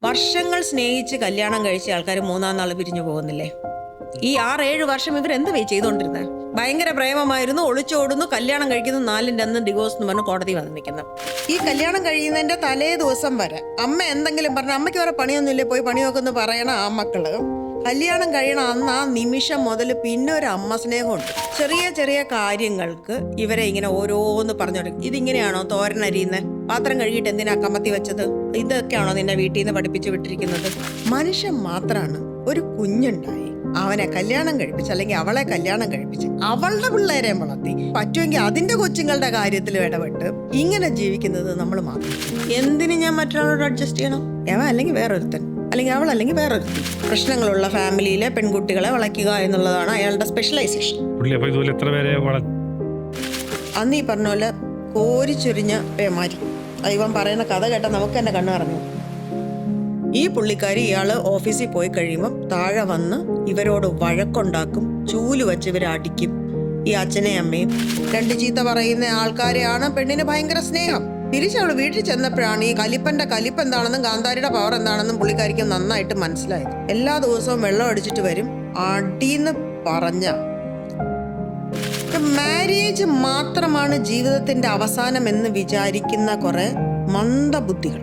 വർഷങ്ങൾ സ്നേഹിച്ച് കല്യാണം കഴിച്ച ആൾക്കാർ 3-ാം നാൾ പിരിഞ്ഞു പോകുന്നില്ലേ? ഈ 6-7 വർഷം ഇവരെന്ത് ചെയ്തുകൊണ്ടിരുന്നത്? ഭയങ്കര പ്രേമമായിരുന്നു, ഒളിച്ചോടുന്നു, കല്യാണം കഴിക്കുന്നു, 4-ന്റെ അന്ന് ഡിവോഴ്സ് എന്ന് പറഞ്ഞ് കോടതി വന്ന് നിൽക്കുന്നു. ഈ കല്യാണം കഴിയുന്നതിന്റെ തലേ ദിവസം വരെ അമ്മ എന്തെങ്കിലും പറഞ്ഞ അമ്മയ്ക്ക് വേറെ പണിയൊന്നുമില്ലേ, പോയി പണി നോക്കുന്നു പറയണ ആ മക്കള് കല്യാണം കഴിയണ അന്ന് ആ നിമിഷം മുതൽ പിന്നെ ഒരു അമ്മ സ്നേഹമുണ്ട്. ചെറിയ ചെറിയ കാര്യങ്ങൾക്ക് ഇവരെ ഇങ്ങനെ ഓരോന്ന് പറഞ്ഞു. ഇതിങ്ങനെയാണോ തോരനരിയുന്നത്? പാത്രം കഴുകിയിട്ട് എന്തിനാ കമത്തി വെച്ചത്? ഇതൊക്കെയാണോ നിന്നെ വീട്ടിൽ നിന്ന് പഠിപ്പിച്ചു വിട്ടിരിക്കുന്നത്? മനുഷ്യൻ മാത്രമാണ് ഒരു കുഞ്ഞുണ്ടായി അവനെ കല്യാണം കഴിപ്പിച്ച് അല്ലെങ്കിൽ അവളെ കല്യാണം കഴിപ്പിച്ച് അവളുടെ പിള്ളേരെ വളർത്തി പറ്റുമെങ്കിൽ അതിന്റെ കൊച്ചുങ്ങളുടെ കാര്യത്തിൽ ഇടപെട്ട് ഇങ്ങനെ ജീവിക്കുന്നത് നമ്മൾ മാത്രം. എന്തിന് ഞാൻ മറ്റൊരാളോട് അഡ്ജസ്റ്റ് ചെയ്യണം? അല്ലെങ്കിൽ വേറൊരുത്തൻ, അല്ലെങ്കിൽ അവൾ, അല്ലെങ്കിൽ വേറൊരുത്തൻ. പ്രശ്നങ്ങളുള്ള ഫാമിലിയിലെ പെൺകുട്ടികളെ വളയ്ക്കുക എന്നുള്ളതാണ് അയാളുടെ സ്പെഷ്യലൈസേഷൻ. അന്ന് ഈ പറഞ്ഞ പോലെ കോരിച്ചൊരിഞ്ഞ പേമാരി. ഇവൻ പറയുന്ന കഥ കേട്ട നമുക്ക് തന്നെ കണ്ണു പറഞ്ഞു. ഈ പുള്ളിക്കാരി ഇയാള് ഓഫീസിൽ പോയി കഴിയുമ്പോൾ താഴെ വന്ന് ഇവരോട് വഴക്കുണ്ടാക്കും, ചൂല് വെച്ച് ഇവരെ അടിക്കും. ഈ അച്ഛനെയും അമ്മയും 2 ചീത്ത പറയുന്ന ആൾക്കാരെയാണ് പെണ്ണിന് ഭയങ്കര സ്നേഹം. തിരിച്ചവള് വീട്ടിൽ ചെന്നപ്പോഴാണ് ഈ കലിപ്പന്റെ കലിപ്പ് എന്താണെന്നും കാന്താരിയുടെ പവർ എന്താണെന്നും പുള്ളിക്കാരിക്ക് നന്നായിട്ട് മനസ്സിലായത്. എല്ലാ ദിവസവും വെള്ളം അടിച്ചിട്ട് വരും. അടിന്ന് പറഞ്ഞ മാരേജ് മാത്രമാണ് ജീവിതത്തിന്റെ അവസാനം എന്ന് വിചാരിക്കുന്ന കുറെ മന്ദബുദ്ധികൾ.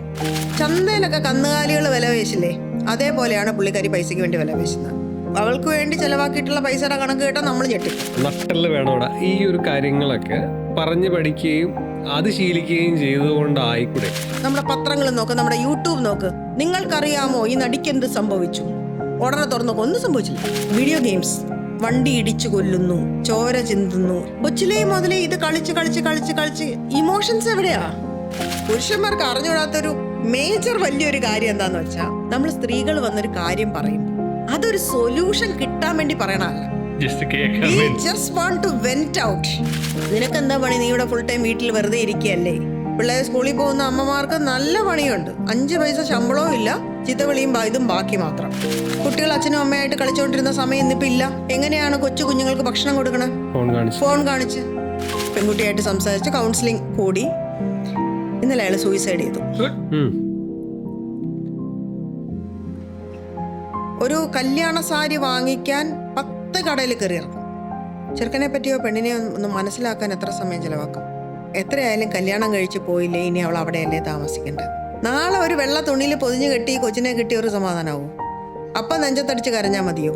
ചന്തയിലൊക്കെ കന്നുകാലികൾ വില വേശില്ലേ, അതേപോലെയാണ് പുള്ളിക്കാരി പൈസക്ക് വേണ്ടി വില വേശുന്നത്. അവൾക്ക് വേണ്ടി ചെലവാക്കിയിട്ടുള്ള പൈസയുടെ കണക്ക് കേട്ടാൽ നമ്മൾ ഞെട്ടി. നട്ടല് വേണോടാ ഈ ഒരു കാര്യങ്ങളൊക്കെ പറഞ്ഞു പഠിക്കുകയും അത് ശീലിക്കുകയും ചെയ്തുകൊണ്ടായിക്കൂടെ. നമ്മുടെ പത്രങ്ങൾ നോക്ക്, നമ്മുടെ യൂട്യൂബ് നോക്ക്. നിങ്ങൾക്കറിയാമോ ഈ നടിക്ക് എന്ത് സംഭവിച്ചു? ഉടനെ തുറന്നോക്ക്, ഒന്നും സംഭവിച്ചില്ല. വീഡിയോ ഗെയിംസ്, വണ്ടി ഇടിച്ചു കൊല്ലുന്നു, ചോര ചിന്തുന്നു. കൊച്ചിലേ മുതലേ ഇത് കളിച്ച് കളിച്ച് കളിച്ച് കളിച്ച് ഇമോഷൻസ് എവിടെയാ? പുരുഷന്മാർക്ക് അറിഞ്ഞുകൂടാത്തൊരു മേജർ വലിയൊരു കാര്യം എന്താന്ന് വെച്ചാൽ, നമ്മൾ സ്ത്രീകൾ വന്നൊരു കാര്യം പറയും, അതൊരു സൊല്യൂഷൻ കിട്ടാൻ വേണ്ടി പറയണല്ല. നിനക്കെന്താ പണി? നീ ഇവിടെ ഫുൾ ടൈം വീട്ടിൽ വെറുതെ ഇരിക്കുകയല്ലേ? പിള്ളേർ സ്കൂളിൽ പോകുന്ന അമ്മമാർക്ക് നല്ല പണിയുണ്ട്. 5 പൈസ ശമ്പളവും ഇല്ല, ചിത്തവിളിയും ഇതും ബാക്കി മാത്രം. കുട്ടികൾ അച്ഛനും അമ്മയായിട്ട് കളിച്ചോണ്ടിരുന്ന സമയം ഇന്നിപ്പോ ഇല്ല. എങ്ങനെയാണ് കൊച്ചു കുഞ്ഞുങ്ങൾക്ക് ഭക്ഷണം കൊടുക്കണേ? ഫോൺ കാണിച്ച്. പെൺകുട്ടിയായിട്ട് സംസാരിച്ച് കൗൺസിലിംഗ് കൂടി. ഇന്നലെ അയാൾ സൂയിസൈഡ് ചെയ്തു. ഒരു കല്യാണ സാരി വാങ്ങിക്കാൻ 10 കടയിൽ കയറി ഇറങ്ങും. ചെറുക്കനെ പറ്റിയോ പെണ്ണിനെയോ ഒന്ന് മനസ്സിലാക്കാൻ എത്ര സമയം ചെലവാക്കും? എത്രയായാലും കല്യാണം കഴിച്ച് പോയില്ലേ, ഇനി അവൾ അവിടെയല്ലേ താമസിക്കേണ്ടത്. നാളെ ഒരു വെള്ള തുണിയിൽ പൊതിഞ്ഞു കെട്ടി കൊച്ചിനെ കിട്ടിയ ഒരു സമാധാനമാവും. അപ്പം നെഞ്ചത്തടിച്ച് കരഞ്ഞാൽ മതിയോ?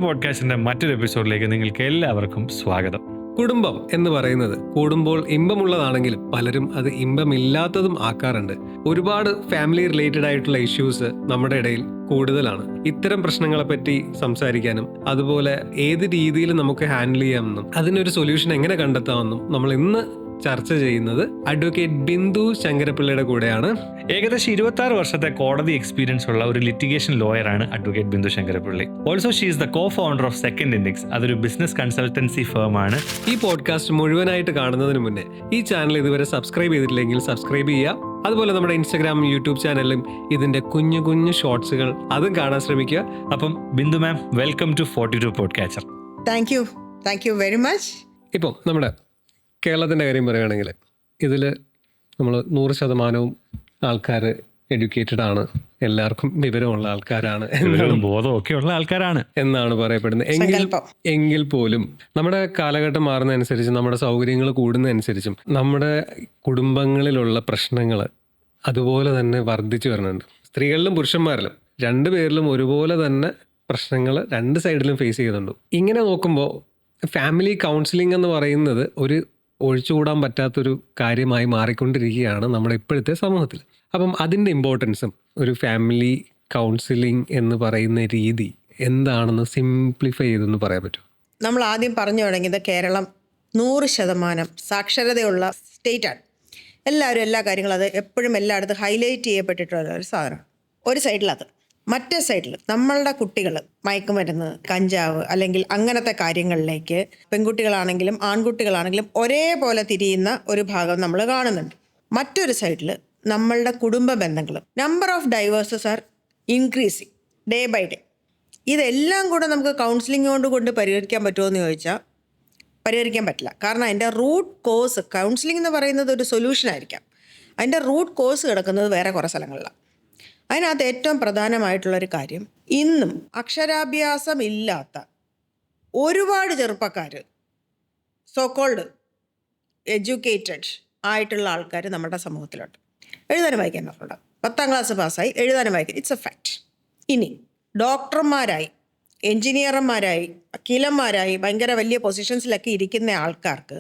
പോഡ്കാസ്റ്റിന്റെ മറ്റൊരു എപ്പിസോഡിലേക്ക് നിങ്ങൾക്ക് എല്ലാവർക്കും സ്വാഗതം. കുടുംബം എന്ന് പറയുന്നത് കൂടുമ്പോൾ ഇമ്പമുള്ളതാണെങ്കിലും പലരും അത് ഇമ്പമില്ലാത്തതും ആക്കാറുണ്ട്. ഒരുപാട് ഫാമിലി റിലേറ്റഡ് ആയിട്ടുള്ള ഇഷ്യൂസ് നമ്മുടെ ഇടയിൽ കൂടുതലാണ്. ഇത്തരം പ്രശ്നങ്ങളെ പറ്റി സംസാരിക്കാനും അതുപോലെ ഏത് രീതിയിൽ നമുക്ക് ഹാൻഡിൽ ചെയ്യാമെന്നും അതിനൊരു സൊല്യൂഷൻ എങ്ങനെ കണ്ടെത്താമെന്നും നമ്മൾ ഇന്ന് ചർച്ച ചെയ്യുന്നത് അഡ്വക്കേറ്റ് ബിന്ദു ശങ്കരപ്പിള്ളയുടെ കൂടെയാണ്. ഏകദേശം 26 വർഷത്തെ കോടതി എക്സ്പീരിയൻസ് ഉള്ള ഒരു ലിറ്റിഗേഷൻ ലോയറാണ് advocate Bindu Sankarapilly. Also she is the co founder of second index. അതൊരു ബിസിനസ് കൺസൾട്ടൻസി ഫേം ആണ്. ഈ പോഡ്കാസ്റ്റ് മുഴുവനായിട്ട് കാണുന്നതിന് മുന്നേ ഈ ചാനൽ ഇതുവരെ സബ്സ്ക്രൈബ് ചെയ്തിട്ടില്ലെങ്കിൽ സബ്സ്ക്രൈബ് ചെയ്യുക. അതുപോലെ നമ്മുടെ ഇൻസ്റ്റാഗ്രാം, യൂട്യൂബ് ചാനലിലും ഇതിന്റെ കുഞ്ഞു കുഞ്ഞു ഷോർട്സുകൾ അതും കാണാൻ ശ്രമിക്കുക. അപ്പം Bindu ma'am, welcome to 42 podcaster. Thank you very much. ഇപ്പം നമ്മുടെ കേരളത്തിൻ്റെ കാര്യം പറയുകയാണെങ്കിൽ ഇതിൽ നമ്മൾ 100% ആൾക്കാർ എഡ്യൂക്കേറ്റഡ് ആണ്, എല്ലാവർക്കും വിവരമുള്ള ആൾക്കാരാണ്, ബോധമൊക്കെ ഉള്ള ആൾക്കാരാണ് എന്നാണ് പറയപ്പെടുന്നത്. എങ്കിൽ പോലും നമ്മുടെ കാലഘട്ടം മാറുന്നതനുസരിച്ച് നമ്മുടെ സൗകര്യങ്ങൾ കൂടുന്നതനുസരിച്ചും നമ്മുടെ കുടുംബങ്ങളിലുള്ള പ്രശ്നങ്ങൾ അതുപോലെ തന്നെ വർദ്ധിച്ചു വരുന്നുണ്ട്. സ്ത്രീകളിലും പുരുഷന്മാരിലും 2 പേരിലും ഒരുപോലെ തന്നെ പ്രശ്നങ്ങൾ 2 സൈഡിലും ഫേസ് ചെയ്യുന്നുണ്ട്. ഇങ്ങനെ നോക്കുമ്പോൾ ഫാമിലി കൗൺസിലിംഗ് എന്ന് പറയുന്നത് ഒരു ഒഴിച്ചുകൂടാൻ പറ്റാത്തൊരു കാര്യമായി മാറിക്കൊണ്ടിരിക്കുകയാണ് നമ്മുടെ ഇപ്പോഴത്തെ സമൂഹത്തിൽ. അപ്പം അതിൻ്റെ ഇമ്പോർട്ടൻസും ഒരു ഫാമിലി കൗൺസിലിംഗ് എന്ന് പറയുന്ന രീതി എന്താണെന്ന് സിംപ്ലിഫൈ ചെയ്തെന്ന് പറയാൻ പറ്റും. നമ്മൾ ആദ്യം പറഞ്ഞു തുടങ്ങിയത് കേരളം 100% സാക്ഷരതയുള്ള സ്റ്റേറ്റാണ്. എല്ലാവരും എല്ലാ കാര്യങ്ങളും അത് എപ്പോഴും എല്ലായിടത്തും ഹൈലൈറ്റ് ചെയ്യപ്പെട്ടിട്ടുള്ള ഒരു സാധനമാണ്. ഒരു സൈഡിൽ അത്, മറ്റേ സൈഡിൽ നമ്മളുടെ കുട്ടികൾ മയക്കുമരുന്ന്, കഞ്ചാവ് അല്ലെങ്കിൽ അങ്ങനത്തെ കാര്യങ്ങളിലേക്ക് പെൺകുട്ടികളാണെങ്കിലും ആൺകുട്ടികളാണെങ്കിലും ഒരേപോലെ തിരിയുന്ന ഒരു ഭാഗം നമ്മൾ കാണുന്നുണ്ട്. മറ്റൊരു സൈഡിൽ നമ്മളുടെ കുടുംബ ബന്ധങ്ങൾ, number of divorces are increasing day by day. ഇതെല്ലാം കൂടെ നമുക്ക് കൗൺസിലിംഗ് കൊണ്ട് പരിഹരിക്കാൻ പറ്റുമോ എന്ന് ചോദിച്ചാൽ പരിഹരിക്കാൻ പറ്റില്ല. കാരണം അതിൻ്റെ റൂട്ട് കോസ്, കൗൺസിലിംഗ് എന്ന് പറയുന്നത് ഒരു സൊല്യൂഷൻ ആയിരിക്കാം, അതിൻ്റെ റൂട്ട് കോസ് കിടക്കുന്നത് വേറെ കുറേ സ്ഥലങ്ങളിലാണ്. അതിനകത്ത് ഏറ്റവും പ്രധാനമായിട്ടുള്ളൊരു കാര്യം, ഇന്നും അക്ഷരാഭ്യാസം ഇല്ലാത്ത ഒരുപാട് ചെറുപ്പക്കാർ, സോക്കോൾഡ് എഡ്യൂക്കേറ്റഡ് ആയിട്ടുള്ള ആൾക്കാർ നമ്മുടെ സമൂഹത്തിലുണ്ട്. എഴുതാനും വായിക്കാൻ പറഞ്ഞുണ്ട്, 10ാം ക്ലാസ് പാസ്സായി, എഴുതാനും വായിക്കാൻ, ഇറ്റ്സ് എ ഫാക്റ്റ്. ഇനി ഡോക്ടർമാരായി, എൻജിനീയർമാരായി, വക്കീലന്മാരായി ഭയങ്കര വലിയ പൊസിഷൻസിലൊക്കെ ഇരിക്കുന്ന ആൾക്കാർക്ക്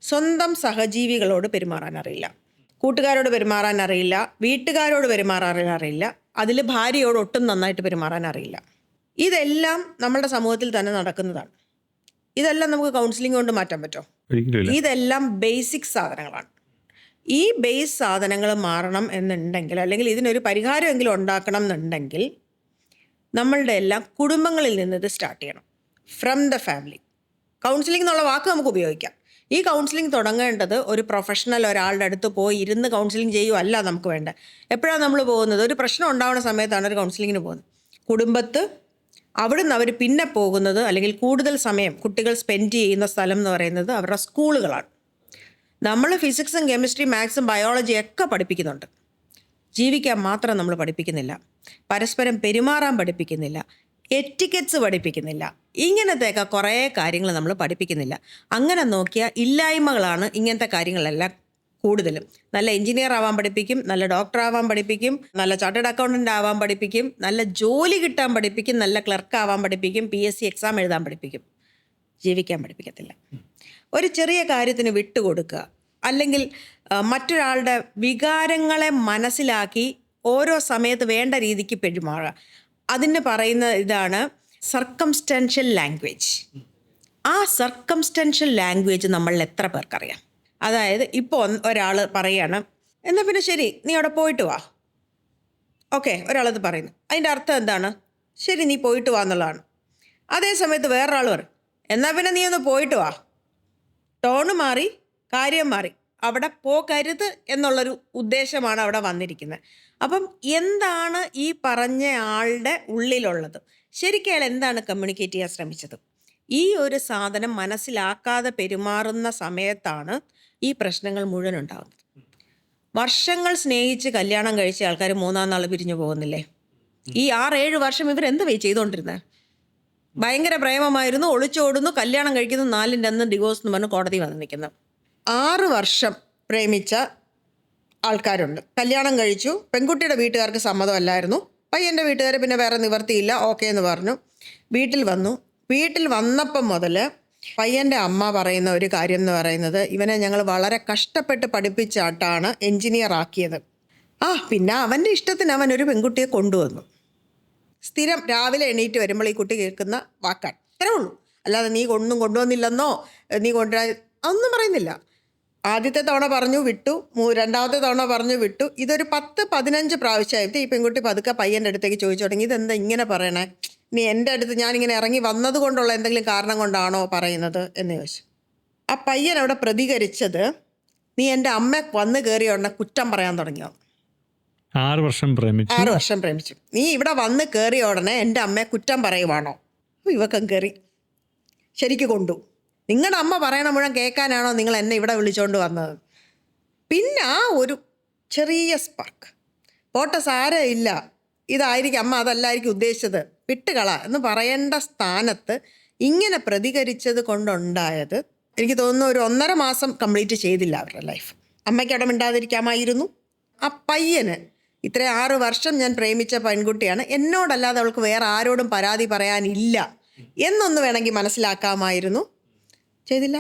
സ്വന്തം സഹജീവികളോട് പെരുമാറാൻ അറിയില്ല, കൂട്ടുകാരോട് പെരുമാറാൻ അറിയില്ല, വീട്ടുകാരോട് പെരുമാറാൻ അറിയില്ല, അതിൽ ഭാര്യയോട് ഒട്ടും നന്നായിട്ട് പെരുമാറാൻ അറിയില്ല. ഇതെല്ലാം നമ്മുടെ സമൂഹത്തിൽ തന്നെ നടക്കുന്നതാണ്. ഇതെല്ലാം നമുക്ക് കൗൺസിലിംഗ് കൊണ്ട് മാറ്റാൻ പറ്റുമോ? ഇതെല്ലാം ബേസിക് സാധനങ്ങളാണ്. ഈ ബേസ് സാധനങ്ങൾ മാറണം എന്നുണ്ടെങ്കിൽ, അല്ലെങ്കിൽ ഇതിനൊരു പരിഹാരമെങ്കിലും ഉണ്ടാക്കണം എന്നുണ്ടെങ്കിൽ, നമ്മളുടെ എല്ലാം കുടുംബങ്ങളിൽ നിന്ന് ഇത് സ്റ്റാർട്ട് ചെയ്യണം. From the family. കൗൺസിലിംഗ് എന്നുള്ള വാക്ക് നമുക്ക് ഉപയോഗിക്കാം. ഈ കൗൺസിലിംഗ് തുടങ്ങേണ്ടത് ഒരു പ്രൊഫഷണൽ ഒരാളുടെ അടുത്ത് പോയി ഇരുന്ന് കൗൺസിലിംഗ് ചെയ്യുകയല്ല നമുക്ക് വേണ്ട. എപ്പോഴാണ് നമ്മൾ പോകുന്നത്? ഒരു പ്രശ്നം ഉണ്ടാവുന്ന സമയത്താണ് ഒരു കൗൺസിലിങ്ങിന് പോകുന്നത്. കുടുംബത്ത് അവിടുന്ന് അവർ പിന്നെ പോകുന്നത്, അല്ലെങ്കിൽ കൂടുതൽ സമയം കുട്ടികൾ സ്പെൻഡ് ചെയ്യുന്ന സ്ഥലം എന്ന് പറയുന്നത് അവരുടെ സ്കൂളുകളാണ്. നമ്മൾ ഫിസിക്സും കെമിസ്ട്രി, മാത്സും ബയോളജി ഒക്കെ പഠിപ്പിക്കുന്നുണ്ട്. ജീവിക്കാൻ മാത്രം നമ്മൾ പഠിപ്പിക്കുന്നില്ല, പരസ്പരം പെരുമാറാൻ പഠിപ്പിക്കുന്നില്ല, എറ്റിക്കറ്റ്സ് പഠിപ്പിക്കുന്നില്ല, ഇങ്ങനത്തെയൊക്കെ കുറേ കാര്യങ്ങൾ നമ്മൾ പഠിപ്പിക്കുന്നില്ല. അങ്ങനെ നോക്കിയാൽ ഇല്ലായ്മകളാണ് ഇങ്ങനത്തെ കാര്യങ്ങളെല്ലാം കൂടുതലും. നല്ല എഞ്ചിനീയർ ആവാൻ പഠിപ്പിക്കും, നല്ല ഡോക്ടർ ആവാൻ പഠിപ്പിക്കും, നല്ല ചാർട്ടേഡ് അക്കൗണ്ടൻ്റ് ആവാൻ പഠിപ്പിക്കും, നല്ല ജോലി കിട്ടാൻ പഠിപ്പിക്കും, നല്ല ക്ലർക്ക് ആവാൻ പഠിപ്പിക്കും, PSC എക്സാം എഴുതാൻ പഠിപ്പിക്കും. ജീവിക്കാൻ പഠിപ്പിക്കത്തില്ല. ഒരു ചെറിയ കാര്യത്തിന് വിട്ടുകൊടുക്കുക, അല്ലെങ്കിൽ മറ്റൊരാളുടെ വികാരങ്ങളെ മനസ്സിലാക്കി ഓരോ സമയത്ത് വേണ്ട രീതിക്ക് പെരുമാറുക, അതിന് പറയുന്ന ഇതാണ് സർക്കംസ്റ്റൻഷ്യൽ ലാംഗ്വേജ്. ആ സർക്കംസ്റ്റൻഷ്യൽ ലാംഗ്വേജ് നമ്മളിൽ എത്ര പേർക്കറിയാം? അതായത് ഇപ്പോൾ ഒരാൾ പറയാണ്, എന്നാൽ പിന്നെ ശരി നീ അവിടെ പോയിട്ട് വാ. ഓക്കെ, ഒരാളത് പറയുന്നു, അതിൻ്റെ അർത്ഥം എന്താണ്? ശരി നീ പോയിട്ട് വാ എന്നുള്ളതാണ്. അതേ സമയത്ത് വേറൊരാൾ പറയും, എന്നാൽ പിന്നെ നീ ഒന്ന് പോയിട്ട് വാ. ടോണ് മാറി, കാര്യം മാറി, അവിടെ പോകരുത് എന്നുള്ളൊരു ഉദ്ദേശമാണ് അവിടെ വന്നിരിക്കുന്നത്. അപ്പം എന്താണ് ഈ പറഞ്ഞ ആളുടെ ഉള്ളിലുള്ളത്? ശരിക്കും അയാൾ എന്താണ് കമ്മ്യൂണിക്കേറ്റ് ചെയ്യാൻ ശ്രമിച്ചത്? ഈ ഒരു സാധനം മനസ്സിലാക്കാതെ പെരുമാറുന്ന സമയത്താണ് ഈ പ്രശ്നങ്ങൾ മുഴുവൻ ഉണ്ടാകുന്നത്. വർഷങ്ങൾ സ്നേഹിച്ച് കല്യാണം കഴിച്ച ആൾക്കാർ 3-ാം നാൾ പിരിഞ്ഞു പോകുന്നില്ലേ? ഈ 6-7 വർഷം ഇവരെന്ത് ചെയ്തുകൊണ്ടിരുന്നത്? ഭയങ്കര പ്രേമമായിരുന്നു, ഒളിച്ചോടുന്നു, കല്യാണം കഴിക്കുന്നു, 4ൻ്റെ അന്ന് ഡിവോഴ്സ് എന്ന് പറഞ്ഞ് കോടതി വന്ന് നിൽക്കുന്നത്. 6 വർഷം പ്രേമിച്ച ആൾക്കാരുണ്ട്. കല്യാണം കഴിച്ചു, പെൺകുട്ടിയുടെ വീട്ടുകാർക്ക് സമ്മതമല്ലായിരുന്നു, പയ്യൻ്റെ വീട്ടുകാർ പിന്നെ വേറെ നിവർത്തിയില്ല, ഓക്കെ എന്ന് പറഞ്ഞു, വീട്ടിൽ വന്നു. വീട്ടിൽ വന്നപ്പം മുതൽ പയ്യൻ്റെ അമ്മ പറയുന്ന ഒരു കാര്യം എന്ന് പറയുന്നത്, ഇവനെ ഞങ്ങൾ വളരെ കഷ്ടപ്പെട്ട് പഠിപ്പിച്ചാട്ടാണ് എൻജിനീയർ ആക്കിയത്. പിന്നെ അവൻ്റെ ഇഷ്ടത്തിന് അവൻ ഒരു പെൺകുട്ടിയെ കൊണ്ടുവന്നു. സ്ഥിരം രാവിലെ എണീറ്റ് വരുമ്പോൾ ഈ കുട്ടി കേൾക്കുന്ന വാക്കാണ്, അത്രേ ഉള്ളൂ. അല്ലാതെ നീ ഒന്നും കൊണ്ടുവന്നില്ലെന്നോ നീ കൊണ്ടുവരാ ഒന്നും പറയുന്നില്ല. ആദ്യത്തെ തവണ പറഞ്ഞു വിട്ടു, രണ്ടാമത്തെ തവണ പറഞ്ഞു വിട്ടു. ഇതൊരു 10-15 പ്രാവശ്യമായിട്ട് ഈ പെൺകുട്ടി പതുക്കെ പയ്യൻ്റെ അടുത്തേക്ക് ചോദിച്ചു തുടങ്ങി, ഇതെന്താ ഇങ്ങനെ പറയണേ? നീ എൻ്റെ അടുത്ത് ഞാനിങ്ങനെ ഇറങ്ങി വന്നത് കൊണ്ടുള്ള എന്തെങ്കിലും കാരണം കൊണ്ടാണോ പറയുന്നത് എന്ന് ചോദിച്ചു. ആ പയ്യൻ അവിടെ പ്രതികരിച്ചത്, നീ എൻ്റെ അമ്മ വന്ന് കയറിയ ഉടനെ കുറ്റം പറയാൻ തുടങ്ങിയോ. 6 വർഷം പ്രേമിച്ചു, നീ ഇവിടെ വന്ന് കയറിയ ഉടനെ എൻ്റെ അമ്മയെ കുറ്റം പറയുവാണോ? ഇവക്കം കയറി ശരിക്ക് കൊണ്ടു. നിങ്ങളുടെ അമ്മ പറയണ മുഴുവൻ കേൾക്കാനാണോ നിങ്ങൾ എന്നെ ഇവിടെ വിളിച്ചുകൊണ്ട് വന്നത്? പിന്നെ ആ ഒരു ചെറിയ സ്പാർക്ക്, പോട്ടെ സാരമില്ല, ഇതായിരിക്കും അമ്മ അതല്ലായിരിക്കും ഉദ്ദേശിച്ചത്, വിട്ടുകള എന്ന് പറയേണ്ട സ്ഥാനത്ത് ഇങ്ങനെ പ്രതികരിച്ചത് കൊണ്ടുണ്ടായത് എനിക്ക് തോന്നുന്നു ഒരു 1.5 മാസം കംപ്ലീറ്റ് ചെയ്തില്ല അവരുടെ ലൈഫ്. അമ്മയ്ക്ക് അവിടെ മിണ്ടാതിരിക്കാമായിരുന്നു. ആ പയ്യന് ഇത്ര 6 വർഷം ഞാൻ പ്രേമിച്ച പെൺകുട്ടിയാണ്, എന്നോടല്ലാതെ അവൾക്ക് വേറെ ആരോടും പരാതി പറയാനില്ല എന്നൊന്ന് വേണമെങ്കിൽ മനസ്സിലാക്കാമായിരുന്നു. ചെയ്തില്ല.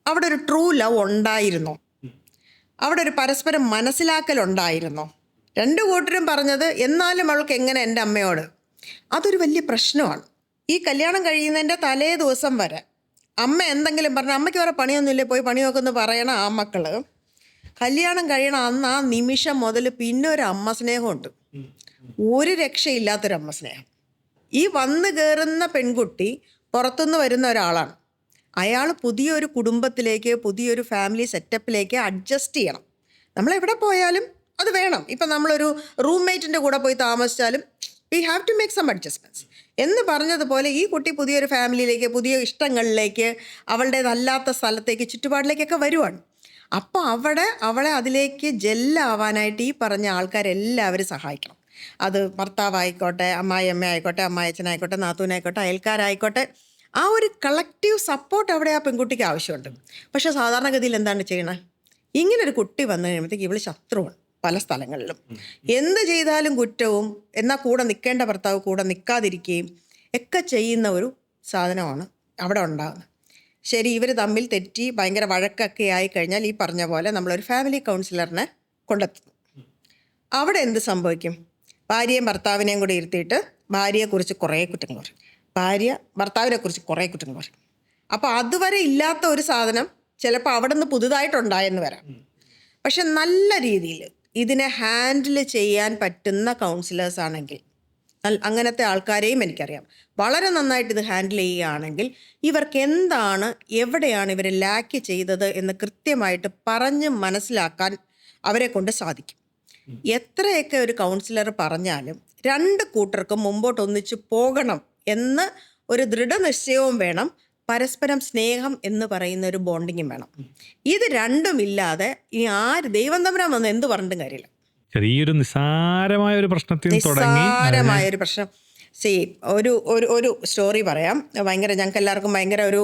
അവിടെ ഒരു ട്രൂ ലവ് ഉണ്ടായിരുന്നോ? അവിടെ ഒരു പരസ്പരം മനസ്സിലാക്കലുണ്ടായിരുന്നോ? 2 കൂട്ടരും പറഞ്ഞത് എന്നാലും അവൾക്ക് എങ്ങനെ എൻ്റെ അമ്മയോട്? അതൊരു വലിയ പ്രശ്നമാണ്. ഈ കല്യാണം കഴിയുന്നതിൻ്റെ തലേ ദിവസം വരെ അമ്മ എന്തെങ്കിലും പറഞ്ഞ, അമ്മയ്ക്ക് വേറെ പണിയൊന്നുമില്ലേ, പോയി പണി നോക്കുമെന്ന് പറയണ ആ മക്കൾ കല്യാണം കഴിയണ അന്ന് ആ നിമിഷം മുതൽ പിന്നെ ഒരു അമ്മ സ്നേഹമുണ്ട്, ഒരു രക്ഷയില്ലാത്തൊരു അമ്മ സ്നേഹം. ഈ വന്നു കയറുന്ന പെൺകുട്ടി പുറത്തുനിന്ന് വരുന്ന ഒരാളാണ്. അയാൾ പുതിയൊരു കുടുംബത്തിലേക്ക്, പുതിയൊരു ഫാമിലി സെറ്റപ്പിലേക്ക് അഡ്ജസ്റ്റ് ചെയ്യണം. നമ്മളെവിടെ പോയാലും അത് വേണം. ഇപ്പം നമ്മളൊരു റൂംമേറ്റിൻ്റെ കൂടെ പോയി താമസിച്ചാലും we have to make some adjustments. എന്ന് പറഞ്ഞതുപോലെ ഈ കുട്ടി പുതിയൊരു ഫാമിലിയിലേക്ക്, പുതിയ ഇഷ്ടങ്ങളിലേക്ക്, അവളുടേതല്ലാത്ത സ്ഥലത്തേക്ക്, ചുറ്റുപാടിലേക്കൊക്കെ വരുവാണ്. അപ്പോൾ അവളെ അതിലേക്ക് ജെല്ലാവാനായിട്ട് ഈ പറഞ്ഞ ആൾക്കാരെല്ലാവരും സഹായിക്കണം. അത് ഭർത്താവായിക്കോട്ടെ, അമ്മായിയമ്മ ആയിക്കോട്ടെ, അമ്മായച്ചനായിക്കോട്ടെ, നാത്തൂനായിക്കോട്ടെ, അയൽക്കാരായിക്കോട്ടെ, ആ ഒരു കളക്റ്റീവ് സപ്പോർട്ട് അവിടെ ആ പെൺകുട്ടിക്ക് ആവശ്യമുണ്ട്. പക്ഷേ സാധാരണഗതിയിൽ എന്താണ് ചെയ്യണത്? ഇങ്ങനൊരു കുട്ടി വന്നു കഴിയുമ്പോഴത്തേക്ക് ഇവള് ശത്രുവാണ് പല സ്ഥലങ്ങളിലും. എന്ത് ചെയ്താലും കുറ്റവും, എന്നാൽ കൂടെ നിൽക്കേണ്ട ഭർത്താവ് കൂടെ നിൽക്കാതിരിക്കുകയും ഒക്കെ ചെയ്യുന്ന ഒരു സാധനമാണ് അവിടെ ഉണ്ടാകുന്നത്. ശരി, ഇവർ തമ്മിൽ തെറ്റി ഭയങ്കര വഴക്കൊക്കെ ആയിക്കഴിഞ്ഞാൽ ഈ പറഞ്ഞ പോലെ നമ്മളൊരു ഫാമിലി കൗൺസിലറിനെ കൊണ്ടെത്തുന്നു. അവിടെ എന്ത് സംഭവിക്കും? ഭാര്യയും ഭർത്താവിനെയും കൂടി ഇരുത്തിയിട്ട് ഭാര്യയെക്കുറിച്ച് കുറേ കുറ്റങ്ങൾ പറയും, ഭാര്യ ഭർത്താവിനെക്കുറിച്ച് കുറേ കുറ്റങ്ങൾ പറയും. അപ്പോൾ അതുവരെ ഇല്ലാത്ത ഒരു സാധനം ചിലപ്പോൾ അവിടെ നിന്ന് പുതുതായിട്ടുണ്ടായെന്ന് വരാം. പക്ഷെ നല്ല രീതിയിൽ ഇതിനെ ഹാൻഡിൽ ചെയ്യാൻ പറ്റുന്ന കൗൺസിലേഴ്സ് ആണെങ്കിൽ, അങ്ങനത്തെ ആൾക്കാരെയും എനിക്കറിയാം, വളരെ നന്നായിട്ട് ഇത് ഹാൻഡിൽ ചെയ്യുകയാണെങ്കിൽ ഇവർക്ക് എന്താണ്, എവിടെയാണ് ഇവർ ലാക്ക് ചെയ്തത് എന്ന് കൃത്യമായിട്ട് പറഞ്ഞ് മനസ്സിലാക്കാൻ അവരെ കൊണ്ട് സാധിക്കും. എത്രയൊക്കെ ഒരു കൗൺസിലർ പറഞ്ഞാലും രണ്ട് കൂട്ടർക്കും മുമ്പോട്ട് ഒന്നിച്ച് പോകണം എന്ന് ഒരു ദൃഢനിശ്ചയവും വേണം, പരസ്പരം സ്നേഹം എന്ന് പറയുന്ന ഒരു ബോണ്ടിങ്ങും വേണം. ഇത് രണ്ടുമില്ലാതെ ഈ ദൈവം തമ്പുരാൻ വന്ന് എന്ത് പറഞ്ഞിട്ടും കാര്യമില്ല. ചെറിയൊരു നിസ്സാരമായ ഒരു പ്രശ്നത്തിൽ നിസ്സാരമായ ഒരു പ്രശ്നം. ഒരു സ്റ്റോറി പറയാം. ഞങ്ങൾക്ക് എല്ലാവർക്കും ഭയങ്കര ഒരു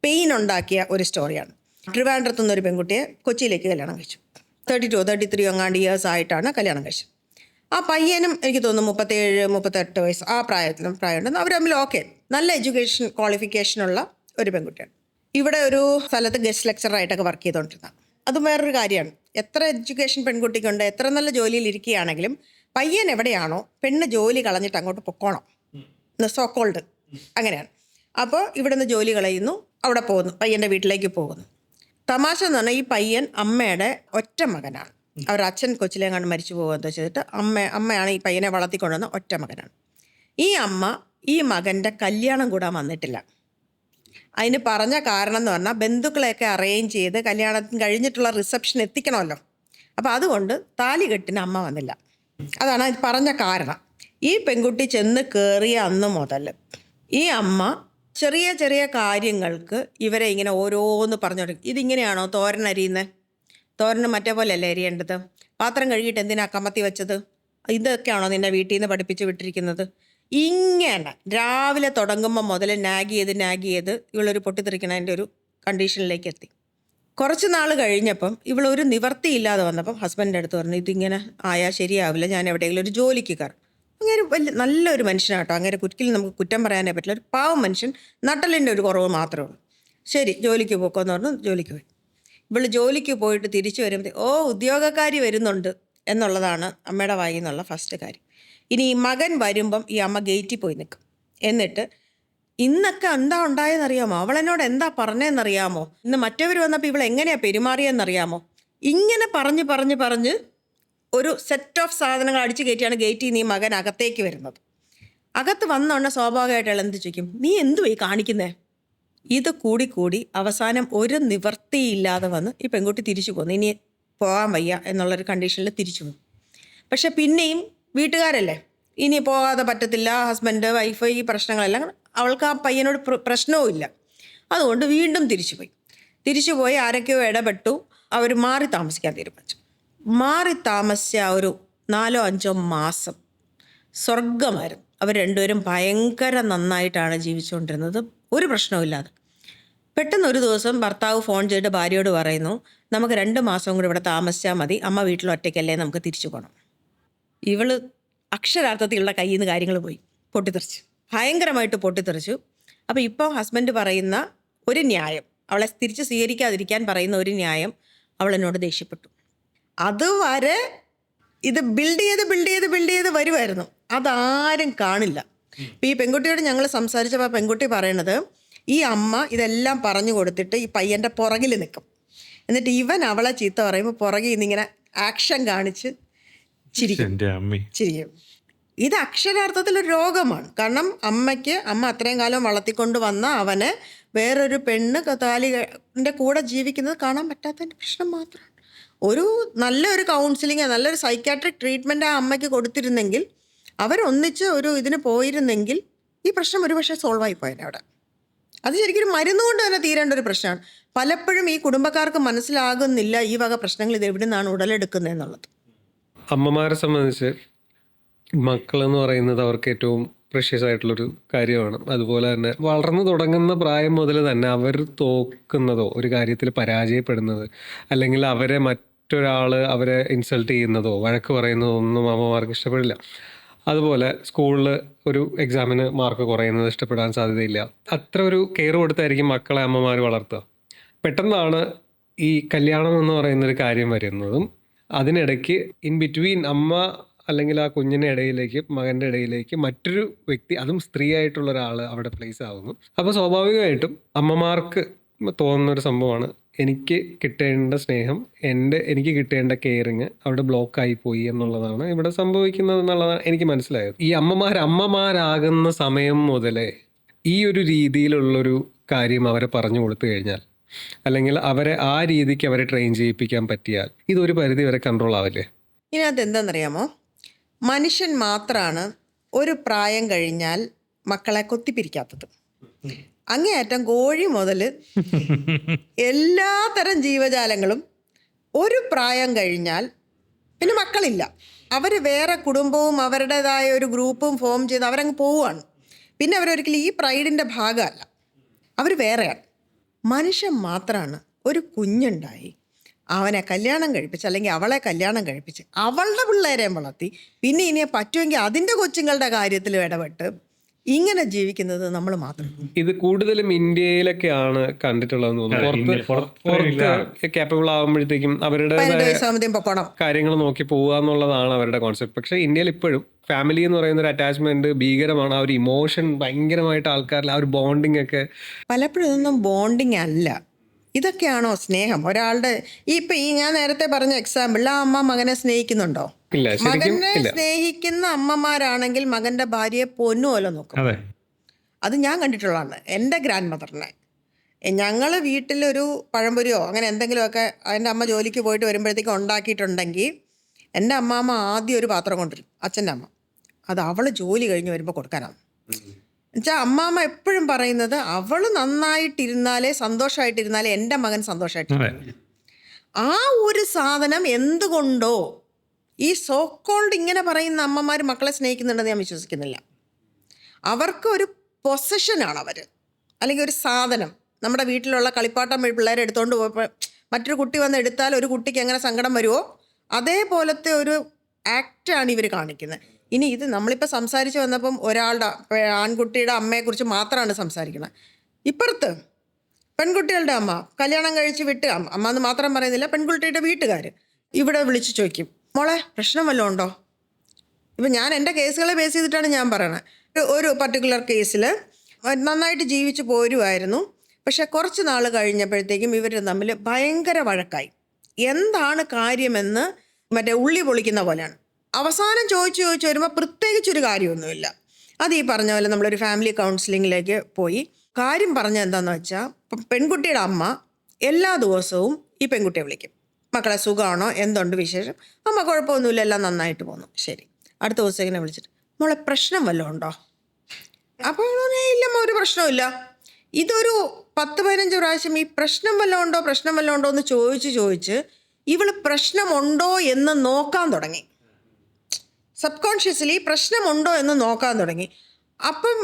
പെയിൻ ഉണ്ടാക്കിയ ഒരു സ്റ്റോറിയാണ്. ട്രിവാൻഡ്രത്തു നിന്നൊരു പെൺകുട്ടിയെ കൊച്ചിയിലേക്ക് കല്യാണം കഴിച്ചു. 32-33 അങ്ങാണ്ട് ഇയേഴ്സ് ആയിട്ടാണ് കല്യാണം കഴിച്ചത്. ആ പയ്യനും എനിക്ക് തോന്നുന്നു 37-38 വയസ്സ് ആ പ്രായമുണ്ടെന്ന്. അവർ തമ്മിൽ ഓക്കെ, നല്ല എഡ്യൂക്കേഷൻ ക്വാളിഫിക്കേഷനുള്ള ഒരു പെൺകുട്ടിയാണ്. ഇവിടെ ഒരു സ്ഥലത്ത് ഗസ്റ്റ് ലെക്ചറായിട്ടൊക്കെ വർക്ക് ചെയ്തുകൊണ്ടിരുന്നതാണ്. അതും വേറൊരു കാര്യമാണ്. എത്ര എഡ്യൂക്കേഷൻ പെൺകുട്ടിക്കുണ്ട്, എത്ര നല്ല ജോലിയിൽ ഇരിക്കുകയാണെങ്കിലും പയ്യൻ എവിടെയാണോ പെണ്ണ് ജോലി കളഞ്ഞിട്ട് അങ്ങോട്ട് പൊക്കോണം, സോക്കോൾഡ് അങ്ങനെയാണ്. അപ്പോൾ ഇവിടെ നിന്ന് ജോലി കളയുന്നു, അവിടെ പോകുന്നു, പയ്യൻ്റെ വീട്ടിലേക്ക് പോകുന്നു. തമാശ എന്ന് പറഞ്ഞാൽ ഈ പയ്യൻ അമ്മയുടെ ഒറ്റ മകനാണ്. അവരുടെ അച്ഛൻ കൊച്ചിലെങ്ങാണ്ട് മരിച്ചു പോകുക ചെയ്തിട്ട് അമ്മയാണ് ഈ പയ്യനെ വളർത്തിക്കൊണ്ടുവന്ന ഒറ്റ മകനാണ്. ഈ അമ്മ ഈ മകൻ്റെ കല്യാണം കൂടാൻ വന്നിട്ടില്ല. അതിന് പറഞ്ഞ കാരണം എന്ന് പറഞ്ഞാൽ ബന്ധുക്കളെയൊക്കെ അറേഞ്ച് ചെയ്ത് കല്യാണത്തിന് കഴിഞ്ഞിട്ടുള്ള റിസപ്ഷൻ എത്തിക്കണമല്ലോ. അപ്പോൾ അതുകൊണ്ട് താലികെട്ടിന് അമ്മ വന്നില്ല. അതാണ് അത് പറഞ്ഞ കാരണം. ഈ പെൺകുട്ടി ചെന്ന് കയറിയ അന്ന് മുതൽ ഈ അമ്മ ചെറിയ ചെറിയ കാര്യങ്ങൾക്ക് ഇവരെ ഇങ്ങനെ ഓരോന്ന് പറഞ്ഞു തുടങ്ങി. ഇതിങ്ങനെയാണോ തോരൻ അരിയുന്നത്? തോരന് മറ്റേ പോലെ അല്ലേ അരിയേണ്ടത്? പാത്രം കഴുകിയിട്ട് എന്തിനാ കമത്തി വെച്ചത്? ഇതൊക്കെയാണോ നിന്നെ വീട്ടിൽ നിന്ന് പഠിപ്പിച്ച് വിട്ടിരിക്കുന്നത്? ഇങ്ങനെ രാവിലെ തുടങ്ങുമ്പോൾ മുതൽ നാഗ് ചെയ്ത് ഇവളൊരു പൊട്ടിത്തെറിക്കണതിൻ്റെ ഒരു കണ്ടീഷനിലേക്ക് എത്തി. കുറച്ച് നാൾ കഴിഞ്ഞപ്പം ഇവളൊരു നിവർത്തിയില്ലാതെ വന്നപ്പം ഹസ്ബൻഡിൻ്റെ അടുത്ത് പറഞ്ഞു, ഇതിങ്ങനെ ആയാൽ ശരിയാവില്ല, ഞാൻ എവിടെയെങ്കിലും ഒരു ജോലിക്ക് കയറും. അങ്ങനെ നല്ലൊരു മനുഷ്യനാട്ടോ, അങ്ങനെ ഒരിക്കലും നമുക്ക് കുറ്റം പറയാനേ പറ്റില്ല. ഒരു പാവം മനുഷ്യൻ, നട്ടലിൻ്റെ ഒരു കുറവ് മാത്രമേ ഉള്ളൂ. ശരി, ജോലിക്ക് പോക്കോന്ന് പറഞ്ഞു ജോലിക്ക് പോയി. ഇവള് ജോലിക്ക് പോയിട്ട് തിരിച്ചു വരുമ്പോൾ ഉദ്യോഗക്കാരി വരുന്നുണ്ട് എന്നുള്ളതാണ് അമ്മയുടെ വായിൽ നിന്നുള്ള ഫസ്റ്റ് കാര്യം. ഇനി ഈ മകൻ വരുമ്പം ഈ അമ്മ ഗേറ്റിൽ പോയി നിൽക്കും. എന്നിട്ട് ഇന്നൊക്കെ എന്താ ഉണ്ടായെന്നറിയാമോ, അവളെന്നോട് എന്താ പറഞ്ഞതെന്നറിയാമോ, ഇന്ന് മറ്റവർ വന്നപ്പോൾ ഇവൾ എങ്ങനെയാണ് പെരുമാറിയെന്നറിയാമോ, ഇങ്ങനെ പറഞ്ഞ് ഒരു സെറ്റ് ഓഫ് സാധനങ്ങൾ അടിച്ചു കയറ്റിയാണ് ഗേറ്റിൽ നിന്ന് ഈ മകൻ അകത്തേക്ക് വരുന്നത്. അകത്ത് വന്നോണ്ട് സ്വാഭാവികമായിട്ട് അയാൾ എന്ത് ചോദിക്കും, നീ എന്തുവായി കാണിക്കുന്നേ? ഇത് കൂടി അവസാനം ഒരു നിവർത്തിയില്ലാതെ വന്ന് ഈ പെൺകുട്ടി തിരിച്ചു പോന്നു. ഇനി പോകാൻ വയ്യ എന്നുള്ളൊരു കണ്ടീഷനിൽ തിരിച്ചു പോകും. പക്ഷെ പിന്നെയും വീട്ടുകാരല്ലേ, ഇനി പോകാതെ പറ്റത്തില്ല, ഹസ്ബൻഡ് വൈഫ് ഈ പ്രശ്നങ്ങളെല്ലാം, അവൾക്ക് ആ പയ്യനോട് പ്രശ്നവും ഇല്ല. അതുകൊണ്ട് വീണ്ടും തിരിച്ചുപോയി ആരൊക്കെയോ ഇടപെട്ടു, അവർ മാറി താമസിക്കാൻ തീരുമാനിച്ചു. മാറി താമസിച്ച ഒരു 4-5 മാസം സ്വർഗമായിരുന്നു. അവർ രണ്ടുപേരും ഭയങ്കര നന്നായിട്ടാണ് ജീവിച്ചുകൊണ്ടിരുന്നത്, ഒരു പ്രശ്നവുമില്ലാതെ. പെട്ടെന്ന് ഒരു ദിവസം ഭർത്താവ് ഫോൺ ചെയ്തിട്ട് ഭാര്യയോട് പറയുന്നു, നമുക്ക് 2 മാസം കൂടി ഇവിടെ താമസിച്ചാൽ മതി, അമ്മ വീട്ടിൽ ഒറ്റയ്ക്കല്ലേ, നമുക്ക് തിരിച്ചു പോകണം. ഇവള് അക്ഷരാർത്ഥത്തിലുള്ള കയ്യിൽ നിന്ന് കാര്യങ്ങൾ പോയി, പൊട്ടിത്തെറിച്ചു, ഭയങ്കരമായിട്ട് പൊട്ടിത്തെറിച്ചു. അപ്പോൾ ഇപ്പോൾ ഹസ്ബൻഡ് പറയുന്ന ഒരു ന്യായം, അവളെ തിരിച്ച് സ്വീകരിക്കാതിരിക്കാൻ പറയുന്ന ഒരു ന്യായം, അവളെന്നോട് ദേഷ്യപ്പെട്ടു. അതുവരെ ഇത് ബിൽഡ് ചെയ്ത് വരുമായിരുന്നു, അതാരും കാണില്ല. ഇപ്പം ഈ പെൺകുട്ടിയോട് ഞങ്ങൾ സംസാരിച്ചപ്പോൾ പെൺകുട്ടി പറയണത്, ഈ അമ്മ ഇതെല്ലാം പറഞ്ഞു കൊടുത്തിട്ട് ഈ പയ്യൻ്റെ പുറകിൽ നിൽക്കും, എന്നിട്ട് ഇവൻ അവളെ ചീത്ത പറയുമ്പോൾ പുറകിൽ നിന്നിങ്ങനെ ആക്ഷൻ കാണിച്ച് ചിരിക്കും. ഇത് അക്ഷരാർത്ഥത്തിലൊരു രോഗമാണ്. കാരണം അമ്മ അത്രയും കാലം വളർത്തിക്കൊണ്ട് വന്ന അവനെ വേറൊരു പെണ്ണ് താലിൻ്റെ കൂടെ ജീവിക്കുന്നത് കാണാൻ പറ്റാത്തതിൻ്റെ പ്രശ്നം മാത്രമാണ്. നല്ലൊരു കൗൺസിലിംഗ്, നല്ലൊരു സൈക്കാട്രിക് ട്രീറ്റ്മെൻറ്റ് ആ അമ്മയ്ക്ക് കൊടുത്തിരുന്നെങ്കിൽ, അവരൊന്നിച്ച് ഇതിന് പോയിരുന്നെങ്കിൽ ഈ പ്രശ്നം ഒരുപക്ഷെ സോൾവ് ആയി പോയേനെ അവിടെ. അത് ശരിക്കും ഒരു മരുന്ന് കൊണ്ട് തന്നെ തീരേണ്ട ഒരു പ്രശ്നമാണ്. പലപ്പോഴും ഈ കുടുംബക്കാർക്ക് മനസ്സിലാകുന്നില്ല ഈ വക പ്രശ്നങ്ങൾ ഇത് എവിടെ നിന്നാണ് ഉടലെടുക്കുന്നത് എന്നുള്ളത്. അമ്മമാരെ സംബന്ധിച്ച് മക്കളെന്ന് പറയുന്നത് അവർക്ക് ഏറ്റവും പ്രഷ്യസ് ആയിട്ടുള്ളൊരു കാര്യമാണ്. അതുപോലെ തന്നെ വളർന്നു തുടങ്ങുന്ന പ്രായം മുതൽ തന്നെ അവർ തോക്കുന്നതോ ഒരു കാര്യത്തിൽ പരാജയപ്പെടുന്നത് അല്ലെങ്കിൽ അവരെ മറ്റൊരാൾ അവരെ ഇൻസൾട്ട് ചെയ്യുന്നതോ വഴക്ക് പറയുന്നതോ ഒന്നും അമ്മമാർക്ക് ഇഷ്ടപ്പെടില്ല. അതുപോലെ സ്കൂളിൽ ഒരു എക്സാമിന് മാർക്ക് കുറയുന്നത് ഇഷ്ടപ്പെടാൻ സാധ്യതയില്ല. അത്ര ഒരു കെയർ കൊടുത്തായിരിക്കും മക്കളെ അമ്മമാർ വളർത്തുക. പെട്ടെന്നാണ് ഈ കല്യാണം എന്ന് പറയുന്നൊരു കാര്യം വരുന്നതും അതിനിടയ്ക്ക് ഇൻ ബിറ്റ്വീൻ അമ്മ അല്ലെങ്കിൽ ആ കുഞ്ഞിൻ്റെ ഇടയിലേക്ക് മകൻ്റെ ഇടയിലേക്ക് മറ്റൊരു വ്യക്തി, അതും സ്ത്രീ ആയിട്ടുള്ള ഒരാൾ അവിടെ പ്ലേസ് ആകുന്നു. അപ്പോൾ സ്വാഭാവികമായിട്ടും അമ്മമാർക്ക് തോന്നുന്നൊരു സംഭവമാണ് എനിക്ക് കിട്ടേണ്ട സ്നേഹം, എനിക്ക് കിട്ടേണ്ട കെയറിങ് അവിടെ ബ്ലോക്കായി പോയി എന്നുള്ളതാണ് ഇവിടെ സംഭവിക്കുന്നത് എന്നുള്ളതാണ് എനിക്ക് മനസ്സിലായത്. ഈ അമ്മമാരാകുന്ന സമയം മുതലേ ഈ ഒരു രീതിയിലുള്ളൊരു കാര്യം അവരെ പറഞ്ഞു കൊടുത്തു കഴിഞ്ഞാൽ അല്ലെങ്കിൽ അവരെ ആ രീതിക്ക് അവരെ ട്രെയിൻ ചെയ്യിപ്പിക്കാൻ പറ്റിയാൽ ഇതൊരു പരിധി വരെ കൺട്രോൾ ആവില്ലേ? ഇതിനകത്ത് എന്താണെന്നറിയാമോ, മനുഷ്യൻ മാത്രമാണ് ഒരു പ്രായം കഴിഞ്ഞാൽ മക്കളെ കൊത്തിപ്പിരിക്കാത്തത്. അങ്ങേയറ്റം കോഴി മുതൽ എല്ലാ തരം ജീവജാലങ്ങളും ഒരു പ്രായം കഴിഞ്ഞാൽ പിന്നെ മക്കളില്ല. അവർ വേറെ കുടുംബവും അവരുടേതായ ഒരു ഗ്രൂപ്പും ഫോം ചെയ്ത് അവരങ്ങ് പോവുകയാണ്. പിന്നെ അവരൊരിക്കലും ഈ പ്രൈഡിൻ്റെ ഭാഗമല്ല, അവർ വേറെയാണ്. മനുഷ്യൻ മാത്രമാണ് ഒരു കുഞ്ഞുണ്ടായി അവനെ കല്യാണം കഴിപ്പിച്ച് അല്ലെങ്കിൽ അവളെ കല്യാണം കഴിപ്പിച്ച് അവളുടെ പിള്ളേരെയും വളർത്തി പിന്നെ ഇനി പറ്റുമെങ്കിൽ അതിൻ്റെ കൊച്ചുങ്ങളുടെ കാര്യത്തിൽ ഇടപെട്ട് ഇങ്ങനെ ജീവിക്കുന്നത് നമ്മൾ മാത്രം. ഇത് കൂടുതലും ഇന്ത്യയിലൊക്കെയാണ് കണ്ടിട്ടുള്ളതെന്ന് തോന്നുന്നു. പുറത്ത് കേപ്പബിൾ ആകുമ്പോഴത്തേക്കും അവരുടെ കാര്യങ്ങൾ നോക്കി പോവുക എന്നുള്ളതാണ് അവരുടെ കോൺസെപ്റ്റ്. പക്ഷേ ഇന്ത്യയിൽ ഇപ്പോഴും ഫാമിലി എന്ന് പറയുന്ന ഒരു അറ്റാച്ച്മെന്റ് ഭീകരമാണ്. ആ ഒരു ഇമോഷൻ ഭയങ്കരമായിട്ട് ആൾക്കാരിൽ ആ ഒരു ബോണ്ടിങ് ഒക്കെ പലപ്പോഴും ഇതൊന്നും ബോണ്ടിങ് അല്ല. ഇതൊക്കെയാണോ സ്നേഹം? ഒരാളുടെ ഇപ്പൊ ഈ ഞാൻ നേരത്തെ പറഞ്ഞ എക്സാമ്പിളിൽ ആ അമ്മ മകനെ സ്നേഹിക്കുന്നുണ്ടോ? മകനെ സ്നേഹിക്കുന്ന അമ്മമാരാണെങ്കിൽ മകന്റെ ഭാര്യയെ പൊന്നുപോലെ നോക്കും. അത് ഞാൻ കണ്ടിട്ടുള്ളതാണ്. എൻ്റെ ഗ്രാൻഡ് മദറിനെ ഞങ്ങൾ വീട്ടിലൊരു പഴംപൊരിയോ അങ്ങനെ എന്തെങ്കിലുമൊക്കെ എൻ്റെ അമ്മ ജോലിക്ക് പോയിട്ട് വരുമ്പോഴത്തേക്കും ഉണ്ടാക്കിയിട്ടുണ്ടെങ്കിൽ എൻ്റെ അമ്മാമ്മ ആദ്യം ഒരു പാത്രം കൊണ്ടുവരും, അച്ഛൻ്റെ അമ്മ. അത് അവൾ ജോലി കഴിഞ്ഞ് വരുമ്പോൾ കൊടുക്കാനാണ്. എന്നുവെച്ചാൽ അമ്മാമ്മ എപ്പോഴും പറയുന്നത് അവൾ നന്നായിട്ടിരുന്നാലേ സന്തോഷമായിട്ടിരുന്നാലേ എൻ്റെ മകൻ സന്തോഷമായിട്ടിരുന്നു. ആ ഒരു സാധനം എന്തുകൊണ്ടോ ഈ സോക്കോൾഡ് ഇങ്ങനെ പറയുന്ന അമ്മമാർ മക്കളെ സ്നേഹിക്കുന്നുണ്ടെന്ന് ഞാൻ വിശ്വസിക്കുന്നില്ല. അവർക്ക് ഒരു പൊസഷനാണ് അവർ, അല്ലെങ്കിൽ ഒരു സാധനം. നമ്മുടെ വീട്ടിലുള്ള കളിപ്പാട്ടം പിള്ളേരെ എടുത്തുകൊണ്ട് പോയപ്പോൾ മറ്റൊരു കുട്ടി വന്ന് എടുത്താൽ ഒരു കുട്ടിക്ക് എങ്ങനെ സങ്കടം വരുമോ അതേപോലത്തെ ഒരു ആക്റ്റാണ് ഇവർ കാണിക്കുന്നത്. ഇനി ഇത് നമ്മളിപ്പോൾ സംസാരിച്ച് വന്നപ്പം ഒരാളുടെ ആൺകുട്ടിയുടെ അമ്മയെക്കുറിച്ച് മാത്രമാണ് സംസാരിക്കുന്നത്. ഇപ്പുറത്ത് പെൺകുട്ടികളുടെ അമ്മ കല്യാണം കഴിച്ച് വിട്ട് അമ്മ എന്ന് മാത്രം പറയുന്നില്ല, പെൺകുട്ടിയുടെ വീട്ടുകാർ ഇവിടെ വിളിച്ച് ചോദിക്കും, മോളെ പ്രശ്നം വല്ലതും ഉണ്ടോ? ഇപ്പം ഞാൻ എൻ്റെ കേസുകളെ ബേസ് ചെയ്തിട്ടാണ് ഞാൻ പറയണത്. ഒരു പർട്ടിക്കുലർ കേസിൽ നന്നായിട്ട് ജീവിച്ച് പോരുമായിരുന്നു. പക്ഷെ കുറച്ച് നാൾ കഴിഞ്ഞപ്പോഴത്തേക്കും ഇവർ തമ്മിൽ ഭയങ്കര വഴക്കായി. എന്താണ് കാര്യമെന്ന് മറ്റേ ഉള്ളി പൊളിക്കുന്ന പോലെയാണ്. അവസാനം ചോദിച്ച് വരുമ്പോൾ പ്രത്യേകിച്ചൊരു കാര്യമൊന്നുമില്ല. അത് ഈ പറഞ്ഞ പോലെ നമ്മളൊരു ഫാമിലി കൗൺസിലിങ്ങിലേക്ക് പോയി. കാര്യം പറഞ്ഞത് എന്താണെന്ന് വെച്ചാൽ പെൺകുട്ടിയുടെ അമ്മ എല്ലാ ദിവസവും ഈ പെൺകുട്ടിയെ വിളിക്കും, മക്കളെ സുഖമാണോ, എന്തുണ്ട് വിശേഷം, അമ്മ കുഴപ്പമൊന്നുമില്ല, എല്ലാം നന്നായിട്ട് പോകുന്നു. ശരി, അടുത്ത ദിവസം ഇങ്ങനെ വിളിച്ചിട്ട് മോളെ പ്രശ്നം വല്ലതും ഉണ്ടോ? അപ്പോൾ ഇല്ലമ്മ ഒരു പ്രശ്നമില്ല. ഇതൊരു 10-15 പ്രാവശ്യം ഈ പ്രശ്നം വല്ലതും ഉണ്ടോ എന്ന് ചോദിച്ച് ഇവള് പ്രശ്നമുണ്ടോ എന്ന് നോക്കാൻ തുടങ്ങി. സബ് കോൺഷ്യസ്ലി പ്രശ്നമുണ്ടോ എന്ന് നോക്കാൻ തുടങ്ങി. അപ്പം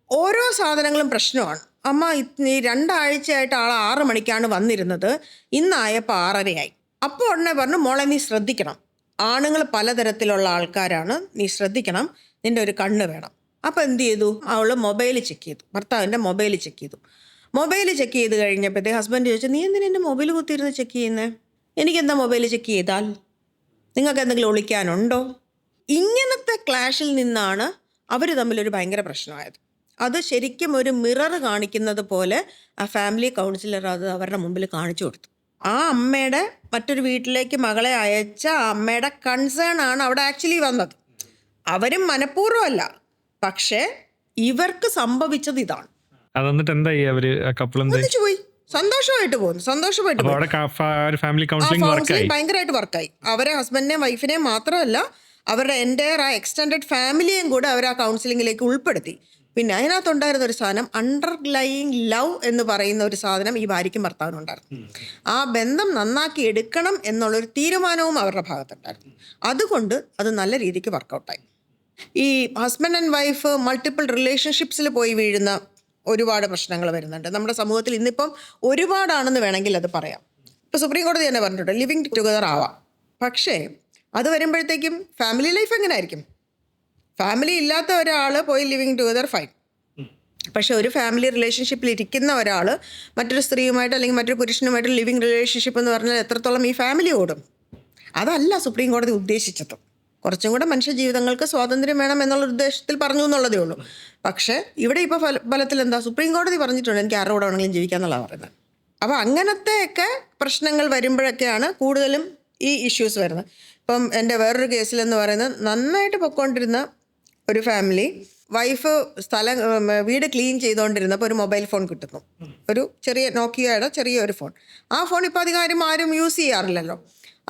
ഓരോ സാധനങ്ങളും പ്രശ്നമാണ്. അമ്മ ഈ 2 ആഴ്ചയായിട്ട് ആൾ 6 മണിക്കാണ് വന്നിരുന്നത്, ഇന്നായപ്പോൾ 6:30 അപ്പോൾ ഉടനെ പറഞ്ഞു, മോളെ നീ ശ്രദ്ധിക്കണം, ആണുങ്ങൾ പലതരത്തിലുള്ള ആൾക്കാരാണ്, നീ ശ്രദ്ധിക്കണം, നിൻ്റെ ഒരു കണ്ണ് വേണം. അപ്പോൾ എന്ത് ചെയ്തു, അവൾ മൊബൈൽ ചെക്ക് ചെയ്തു, ഭർത്താവിൻ്റെ മൊബൈൽ ചെക്ക് ചെയ്തു. മൊബൈൽ ചെക്ക് ചെയ്ത് കഴിഞ്ഞപ്പോഴത്തേക്ക് ഹസ്ബൻഡ് ചോദിച്ചു, നീ എന്തിനാ എൻ്റെ മൊബൈൽ കുത്തിയിരുന്ന് ചെക്ക് ചെയ്യുന്നത്? എനിക്കെന്താ മൊബൈൽ ചെക്ക് ചെയ്താൽ? നിങ്ങൾക്ക് എന്തെങ്കിലും ഒളിക്കാനുണ്ടോ? ഇങ്ങനത്തെ ക്ലാഷിൽ നിന്നാണ് അവർ തമ്മിലൊരു ഭയങ്കര പ്രശ്നമായത്. അത് ശരിക്കും ഒരു മിറർ കാണിക്കുന്നത് പോലെ ആ ഫാമിലി കൗൺസിലർ അത് അവരുടെ മുമ്പിൽ കാണിച്ചു കൊടുത്തു. ആ അമ്മയുടെ മറ്റൊരു വീട്ടിലേക്ക് മകളെ അയച്ച അമ്മയുടെ കൺസേൺ ആണ് അവിടെ ആക്ച്വലി വന്നത്. അവരും മനഃപൂർവ്വമല്ല, പക്ഷേ ഇവർക്ക് സംഭവിച്ചത് ഇതാണ്. പോയി സന്തോഷമായിട്ട് ഭയങ്കരമായിട്ട് വർക്കായി. അവരെ ഹസ്ബൻഡിനെയും വൈഫിനെയും മാത്രമല്ല അവരുടെ എൻ്റയർ ആ എക്സ്റ്റെൻഡഡ് ഫാമിലിയെയും കൂടെ അവർ ആ കൗൺസിലിങ്ങിലേക്ക് ഉൾപ്പെടുത്തി. പിന്നെ അതിനകത്തുണ്ടായിരുന്ന ഒരു സാധനം അണ്ടർലൈയിങ് ലവ് എന്ന് പറയുന്ന ഒരു സാധനം ഈ ഭാര്യയ്ക്കും ഭർത്താവിനും ഉണ്ടായിരുന്നു. ആ ബന്ധം നന്നാക്കി എടുക്കണം എന്നുള്ളൊരു തീരുമാനവും അവരുടെ ഭാഗത്തുണ്ടായിരുന്നു. അതുകൊണ്ട് അത് നല്ല രീതിക്ക് വർക്കൗട്ടായി. ഈ ഹസ്ബൻഡ് ആൻഡ് വൈഫ് മൾട്ടിപ്പിൾ റിലേഷൻഷിപ്സിൽ പോയി വീഴുന്ന ഒരുപാട് പ്രശ്നങ്ങൾ വരുന്നുണ്ട് നമ്മുടെ സമൂഹത്തിൽ. ഇന്നിപ്പം ഒരുപാടാണെന്ന് വേണമെങ്കിൽ അത് പറയാം. ഇപ്പോൾ സുപ്രീം കോടതി തന്നെ പറഞ്ഞിട്ടുണ്ട് ലിവിങ് ടുഗദർ ആവാം. പക്ഷേ അത് വരുമ്പോഴത്തേക്കും ഫാമിലി ലൈഫ് എങ്ങനെ ആയിരിക്കും? ഫാമിലി ഇല്ലാത്ത ഒരാൾ പോയി ലിവിങ് ടുഗദർ ഫൈൻ. പക്ഷെ ഒരു ഫാമിലി റിലേഷൻഷിപ്പിൽ ഇരിക്കുന്ന ഒരാൾ മറ്റൊരു സ്ത്രീയുമായിട്ട് അല്ലെങ്കിൽ മറ്റൊരു പുരുഷനുമായിട്ട് ലിവിങ് റിലേഷൻഷിപ്പ് എന്ന് പറഞ്ഞാൽ എത്രത്തോളം ഈ ഫാമിലി ഓടും? അതല്ല സുപ്രീം കോടതി ഉദ്ദേശിച്ചത്. കുറച്ചും കൂടെ മനുഷ്യ ജീവിതങ്ങൾക്ക് സ്വാതന്ത്ര്യം വേണം എന്നുള്ള ഉദ്ദേശത്തിൽ പറഞ്ഞു എന്നുള്ളതേ ഉള്ളൂ. പക്ഷേ ഇവിടെ ഇപ്പോൾ ഫലത്തിൽ എന്താ, സുപ്രീം കോടതി പറഞ്ഞിട്ടുണ്ട് എനിക്ക് ആരുടെ കൂടെ വേണമെങ്കിലും ജീവിക്കാമെന്നുള്ളതാണ് പറയുന്നത്. അപ്പോൾ അങ്ങനത്തെയൊക്കെ പ്രശ്നങ്ങൾ വരുമ്പോഴൊക്കെയാണ് കൂടുതലും ഈ ഇഷ്യൂസ് വരുന്നത്. ഇപ്പം എൻ്റെ വേറൊരു കേസിലെന്ന് പറയുന്നത് നന്നായിട്ട് പൊയ്ക്കൊണ്ടിരുന്ന ഒരു ഫാമിലി, വൈഫ് വീട് ക്ലീൻ ചെയ്തുകൊണ്ടിരുന്നപ്പോൾ ഒരു മൊബൈൽ ഫോൺ കിട്ടുന്നു, ഒരു ചെറിയ നോക്കിയയുടെ ചെറിയൊരു ഫോൺ. ആ ഫോൺ ഇപ്പോൾ അധികം ആരും യൂസ് ചെയ്യാറില്ലല്ലോ.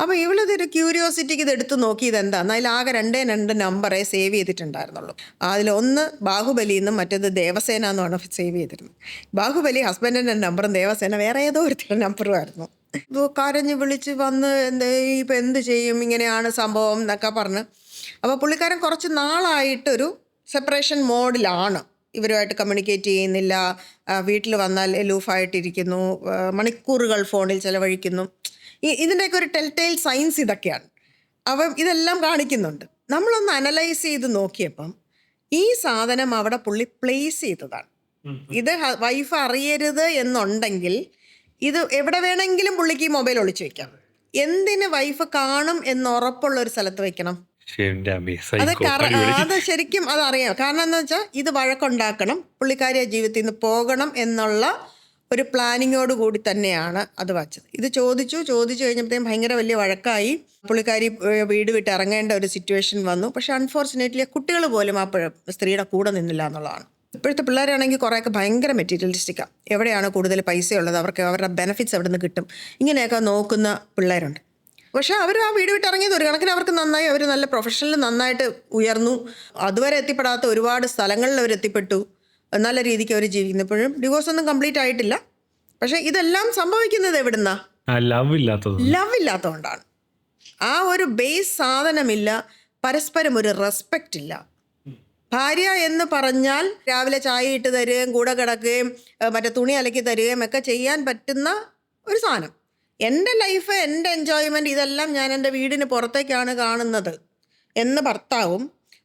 അപ്പോൾ ഇവളിതൊരു ക്യൂരിയോസിറ്റിക്ക് ഇത് എടുത്ത് നോക്കി ഇതെന്താന്ന്. അതിലാകെ 2 നമ്പറേ സേവ് ചെയ്തിട്ടുണ്ടായിരുന്നുള്ളൂ. അതിലൊന്ന് ബാഹുബലി എന്നും മറ്റേത് ദേവസേന എന്നുമാണ് സേവ് ചെയ്തിരുന്നത്. ബാഹുബലി ഹസ്ബൻഡിൻ്റെ നമ്പറും ദേവസേന വേറെ ഏതോ ഒരു നമ്പറും ആയിരുന്നു. കരഞ്ഞ് വിളിച്ച് വന്ന് ഇപ്പം എന്ത് ചെയ്യും, ഇങ്ങനെയാണ് സംഭവം എന്നൊക്കെ പറഞ്ഞ്. അപ്പോൾ പുള്ളിക്കാരൻ കുറച്ച് നാളായിട്ടൊരു സെപ്പറേഷൻ മോഡിലാണ്. ഇവരുമായിട്ട് കമ്മ്യൂണിക്കേറ്റ് ചെയ്യുന്നില്ല, വീട്ടിൽ വന്നാൽ ലൂഫായിട്ടിരിക്കുന്നു, മണിക്കൂറുകൾ ഫോണിൽ ചിലവഴിക്കുന്നു. ഇതിൻ്റെയൊക്കെ ഒരു ടെൽറ്റെയിൽ സൈൻസ് ഇതൊക്കെയാണ്. അപ്പം ഇതെല്ലാം കാണിക്കുന്നുണ്ട്. നമ്മളൊന്ന് അനലൈസ് ചെയ്ത് നോക്കിയപ്പം ഈ സാധനം അവിടെ പുള്ളി പ്ലേസ് ചെയ്തതാണ്. ഇത് വൈഫ് അറിയരുത് എന്നുണ്ടെങ്കിൽ ഇത് എവിടെ വേണമെങ്കിലും പുള്ളിക്ക് ഈ മൊബൈൽ ഒളിച്ചു വെക്കാം. എന്തിന് വൈഫ് കാണും എന്ന് ഉറപ്പുള്ള ഒരു സ്ഥലത്ത് വെക്കണം? അത് ശരിക്കും അതറിയാം. കാരണം എന്താ വെച്ചാൽ ഇത് വഴക്കുണ്ടാക്കണം, പുള്ളിക്കാരി ജീവിതത്തിൽ നിന്ന് പോകണം എന്നുള്ള ഒരു പ്ലാനിങ്ങോട് കൂടി തന്നെയാണ് അത് വച്ചത്. ഇത് ചോദിച്ചു കഴിഞ്ഞപ്പോഴത്തേക്കും ഭയങ്കര വലിയ വഴക്കായി. പുള്ളിക്കാരി വീട് വിട്ട് ഇറങ്ങേണ്ട ഒരു സിറ്റുവേഷൻ വന്നു. പക്ഷെ അൺഫോർച്ചുനേറ്റ്ലി കുട്ടികൾ പോലും ആ സ്ത്രീയുടെ കൂടെ നിന്നില്ല എന്നുള്ളതാണ്. ഇപ്പോഴത്തെ പിള്ളേരാണെങ്കിൽ കുറേയൊക്കെ ഭയങ്കര മെറ്റീരിയലിസ്റ്റിക്കാണ്. എവിടെയാണ് കൂടുതൽ പൈസ ഉള്ളത്, അവർക്ക് അവരുടെ ബെനിഫിറ്റ്സ് എവിടെ നിന്ന് കിട്ടും, ഇങ്ങനെയൊക്കെ നോക്കുന്ന പിള്ളേരുണ്ട്. പക്ഷേ അവർ ആ വീട് വിട്ട് ഇറങ്ങിയത് ഒരു കണക്കിന് അവർക്ക് നന്നായി, അവർ നല്ല പ്രൊഫഷണൽ നന്നായിട്ട് ഉയർന്നു. അതുവരെ എത്തിപ്പെടാത്ത ഒരുപാട് സ്ഥലങ്ങളിൽ അവർ എത്തിപ്പെട്ടു, നല്ല രീതിക്ക് അവർ ജീവിക്കുന്നു. ഇപ്പോഴും ഡിവോഴ്സ് ഒന്നും കംപ്ലീറ്റ് ആയിട്ടില്ല. പക്ഷെ ഇതെല്ലാം സംഭവിക്കുന്നത് എവിടുന്നാ? ലവ് ഇല്ലാത്തതുകൊണ്ടാണ്. ആ ഒരു ബേസ് സാധനമില്ല, പരസ്പരം ഒരു റെസ്പെക്റ്റ് ഇല്ല. ഭാര്യ എന്ന് പറഞ്ഞാൽ രാവിലെ ചായ ഇട്ട് തരുകയും കൂടെ കിടക്കുകയും മറ്റേ തുണി അലക്കി തരുകയും ഒക്കെ ചെയ്യാൻ പറ്റുന്ന ഒരു സാധനം. എൻ്റെ ലൈഫ്, എൻ്റെ എൻജോയ്മെൻറ്റ് ഇതെല്ലാം ഞാൻ എൻ്റെ വീടിന് പുറത്തേക്കാണ് കാണുന്നത് എന്ന്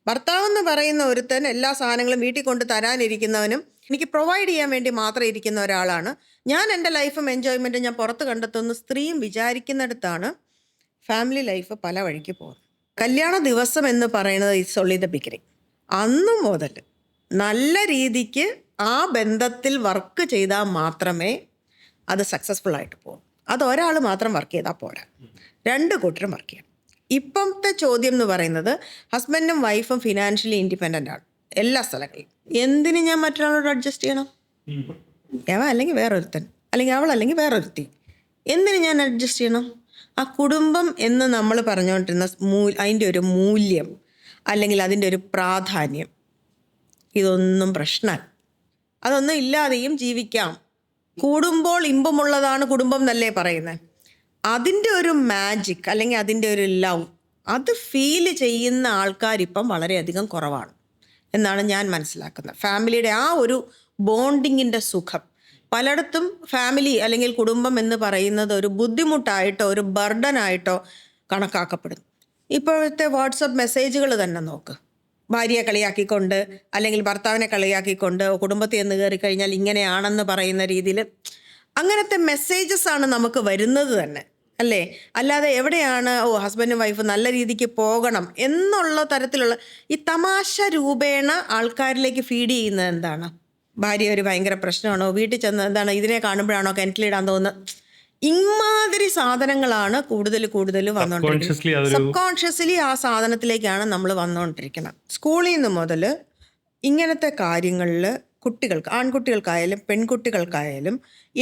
ഭർത്താവെന്ന് പറയുന്ന ഒരുത്തൻ എല്ലാ സാധനങ്ങളും വീട്ടിൽ കൊണ്ട് തരാനിരിക്കുന്നവനും എനിക്ക് പ്രൊവൈഡ് ചെയ്യാൻ വേണ്ടി മാത്രം ഇരിക്കുന്ന ഒരാളാണ്. ഞാൻ എൻ്റെ ലൈഫും എൻജോയ്മെൻറ്റും ഞാൻ പുറത്ത് കണ്ടെത്തുന്ന സ്ത്രീയും വിചാരിക്കുന്നിടത്താണ് ഫാമിലി ലൈഫ് പല വഴിക്ക് പോകുന്നത്. കല്യാണ ദിവസം എന്ന് പറയുന്നത് ഇറ്റ്സ് ഓൺലി ദ ബിഗിനിങ്. അന്നു മുതൽ നല്ല രീതിക്ക് ആ ബന്ധത്തിൽ വർക്ക് ചെയ്താൽ മാത്രമേ അത് സക്സസ്ഫുൾ ആയിട്ട് പോകും. അത് ഒരാൾ മാത്രം വർക്ക് ചെയ്താൽ പോരാ, 2 കൂട്ടരും വർക്ക് ചെയ്യണം. ഇപ്പോഴത്തെ ചോദ്യം എന്ന് പറയുന്നത് ഹസ്ബൻഡും വൈഫും ഫിനാൻഷ്യലി ഇൻഡിപെൻഡൻ്റ് ആണ് എല്ലാ സ്ഥലങ്ങളിലും. എന്തിന് ഞാൻ മറ്റൊരാളോട് അഡ്ജസ്റ്റ് ചെയ്യണം? അല്ലെങ്കിൽ വേറൊരുത്തൻ, അല്ലെങ്കിൽ അവൾ, അല്ലെങ്കിൽ വേറൊരുത്തി. എന്തിന് ഞാൻ അഡ്ജസ്റ്റ് ചെയ്യണം? ആ കുടുംബം എന്ന് നമ്മൾ പറഞ്ഞുകൊണ്ടിരുന്ന അതിൻ്റെ ഒരു മൂല്യം അല്ലെങ്കിൽ അതിൻ്റെ ഒരു പ്രാധാന്യം, ഇതൊന്നും പ്രശ്നമല്ല. അതൊന്നും ഇല്ലാതെയും ജീവിക്കാം. കൂടുമ്പോൾ ഇമ്പമുള്ളതാണ് കുടുംബം എന്നല്ലേ പറയുന്നത്. അതിൻ്റെ ഒരു മാജിക് അല്ലെങ്കിൽ അതിൻ്റെ ഒരു ലവ് അത് ഫീൽ ചെയ്യുന്ന ആൾക്കാരിപ്പം വളരെയധികം കുറവാണ് എന്നാണ് ഞാൻ മനസ്സിലാക്കുന്നത്. ഫാമിലിയുടെ ആ ഒരു ബോണ്ടിങ്ങിൻ്റെ സുഖം പലയിടത്തും ഫാമിലി അല്ലെങ്കിൽ കുടുംബം എന്ന് പറയുന്നത് ഒരു ബുദ്ധിമുട്ടായിട്ടോ ഒരു ബർഡനായിട്ടോ കണക്കാക്കപ്പെടുന്നു. ഇപ്പോഴത്തെ വാട്സപ്പ് മെസ്സേജുകൾ തന്നെ നോക്ക്. ഭാര്യയെ കളിയാക്കിക്കൊണ്ട് അല്ലെങ്കിൽ ഭർത്താവിനെ കളിയാക്കിക്കൊണ്ട് കുടുംബത്തിൽ നിന്ന് കയറി കഴിഞ്ഞാൽ ഇങ്ങനെയാണെന്ന് പറയുന്ന രീതിയിൽ അങ്ങനത്തെ മെസ്സേജസ് ആണ് നമുക്ക് വരുന്നത് തന്നെ, അല്ലേ? അല്ലാതെ എവിടെയാണ് ഹസ്ബൻഡും വൈഫ് നല്ല രീതിക്ക് പോകണം എന്നുള്ള തരത്തിലുള്ള ഈ തമാശ രൂപേണ ആൾക്കാരിലേക്ക് ഫീഡ് ചെയ്യുന്നത് എന്താണ്? ഭാര്യ ഒരു ഭയങ്കര പ്രശ്നമാണോ, വീട്ടിൽ ചെന്ന് എന്താണ് ഇതിനെ കാണുമ്പോഴാണോ കിണറ്റിലിടാൻ തോന്നുന്നത്? ഇമാതിരി സാധനങ്ങളാണ് കൂടുതൽ വന്നുകൊണ്ടിരിക്കുന്നത്. സബ് കോൺഷ്യസ്ലി ആ സാധനത്തിലേക്കാണ് നമ്മൾ വന്നുകൊണ്ടിരിക്കുന്നത്. സ്കൂളിൽ നിന്ന് മുതൽ ഇങ്ങനത്തെ കാര്യങ്ങളിൽ കുട്ടികൾക്ക്, ആൺകുട്ടികൾക്കായാലും പെൺകുട്ടികൾക്കായാലും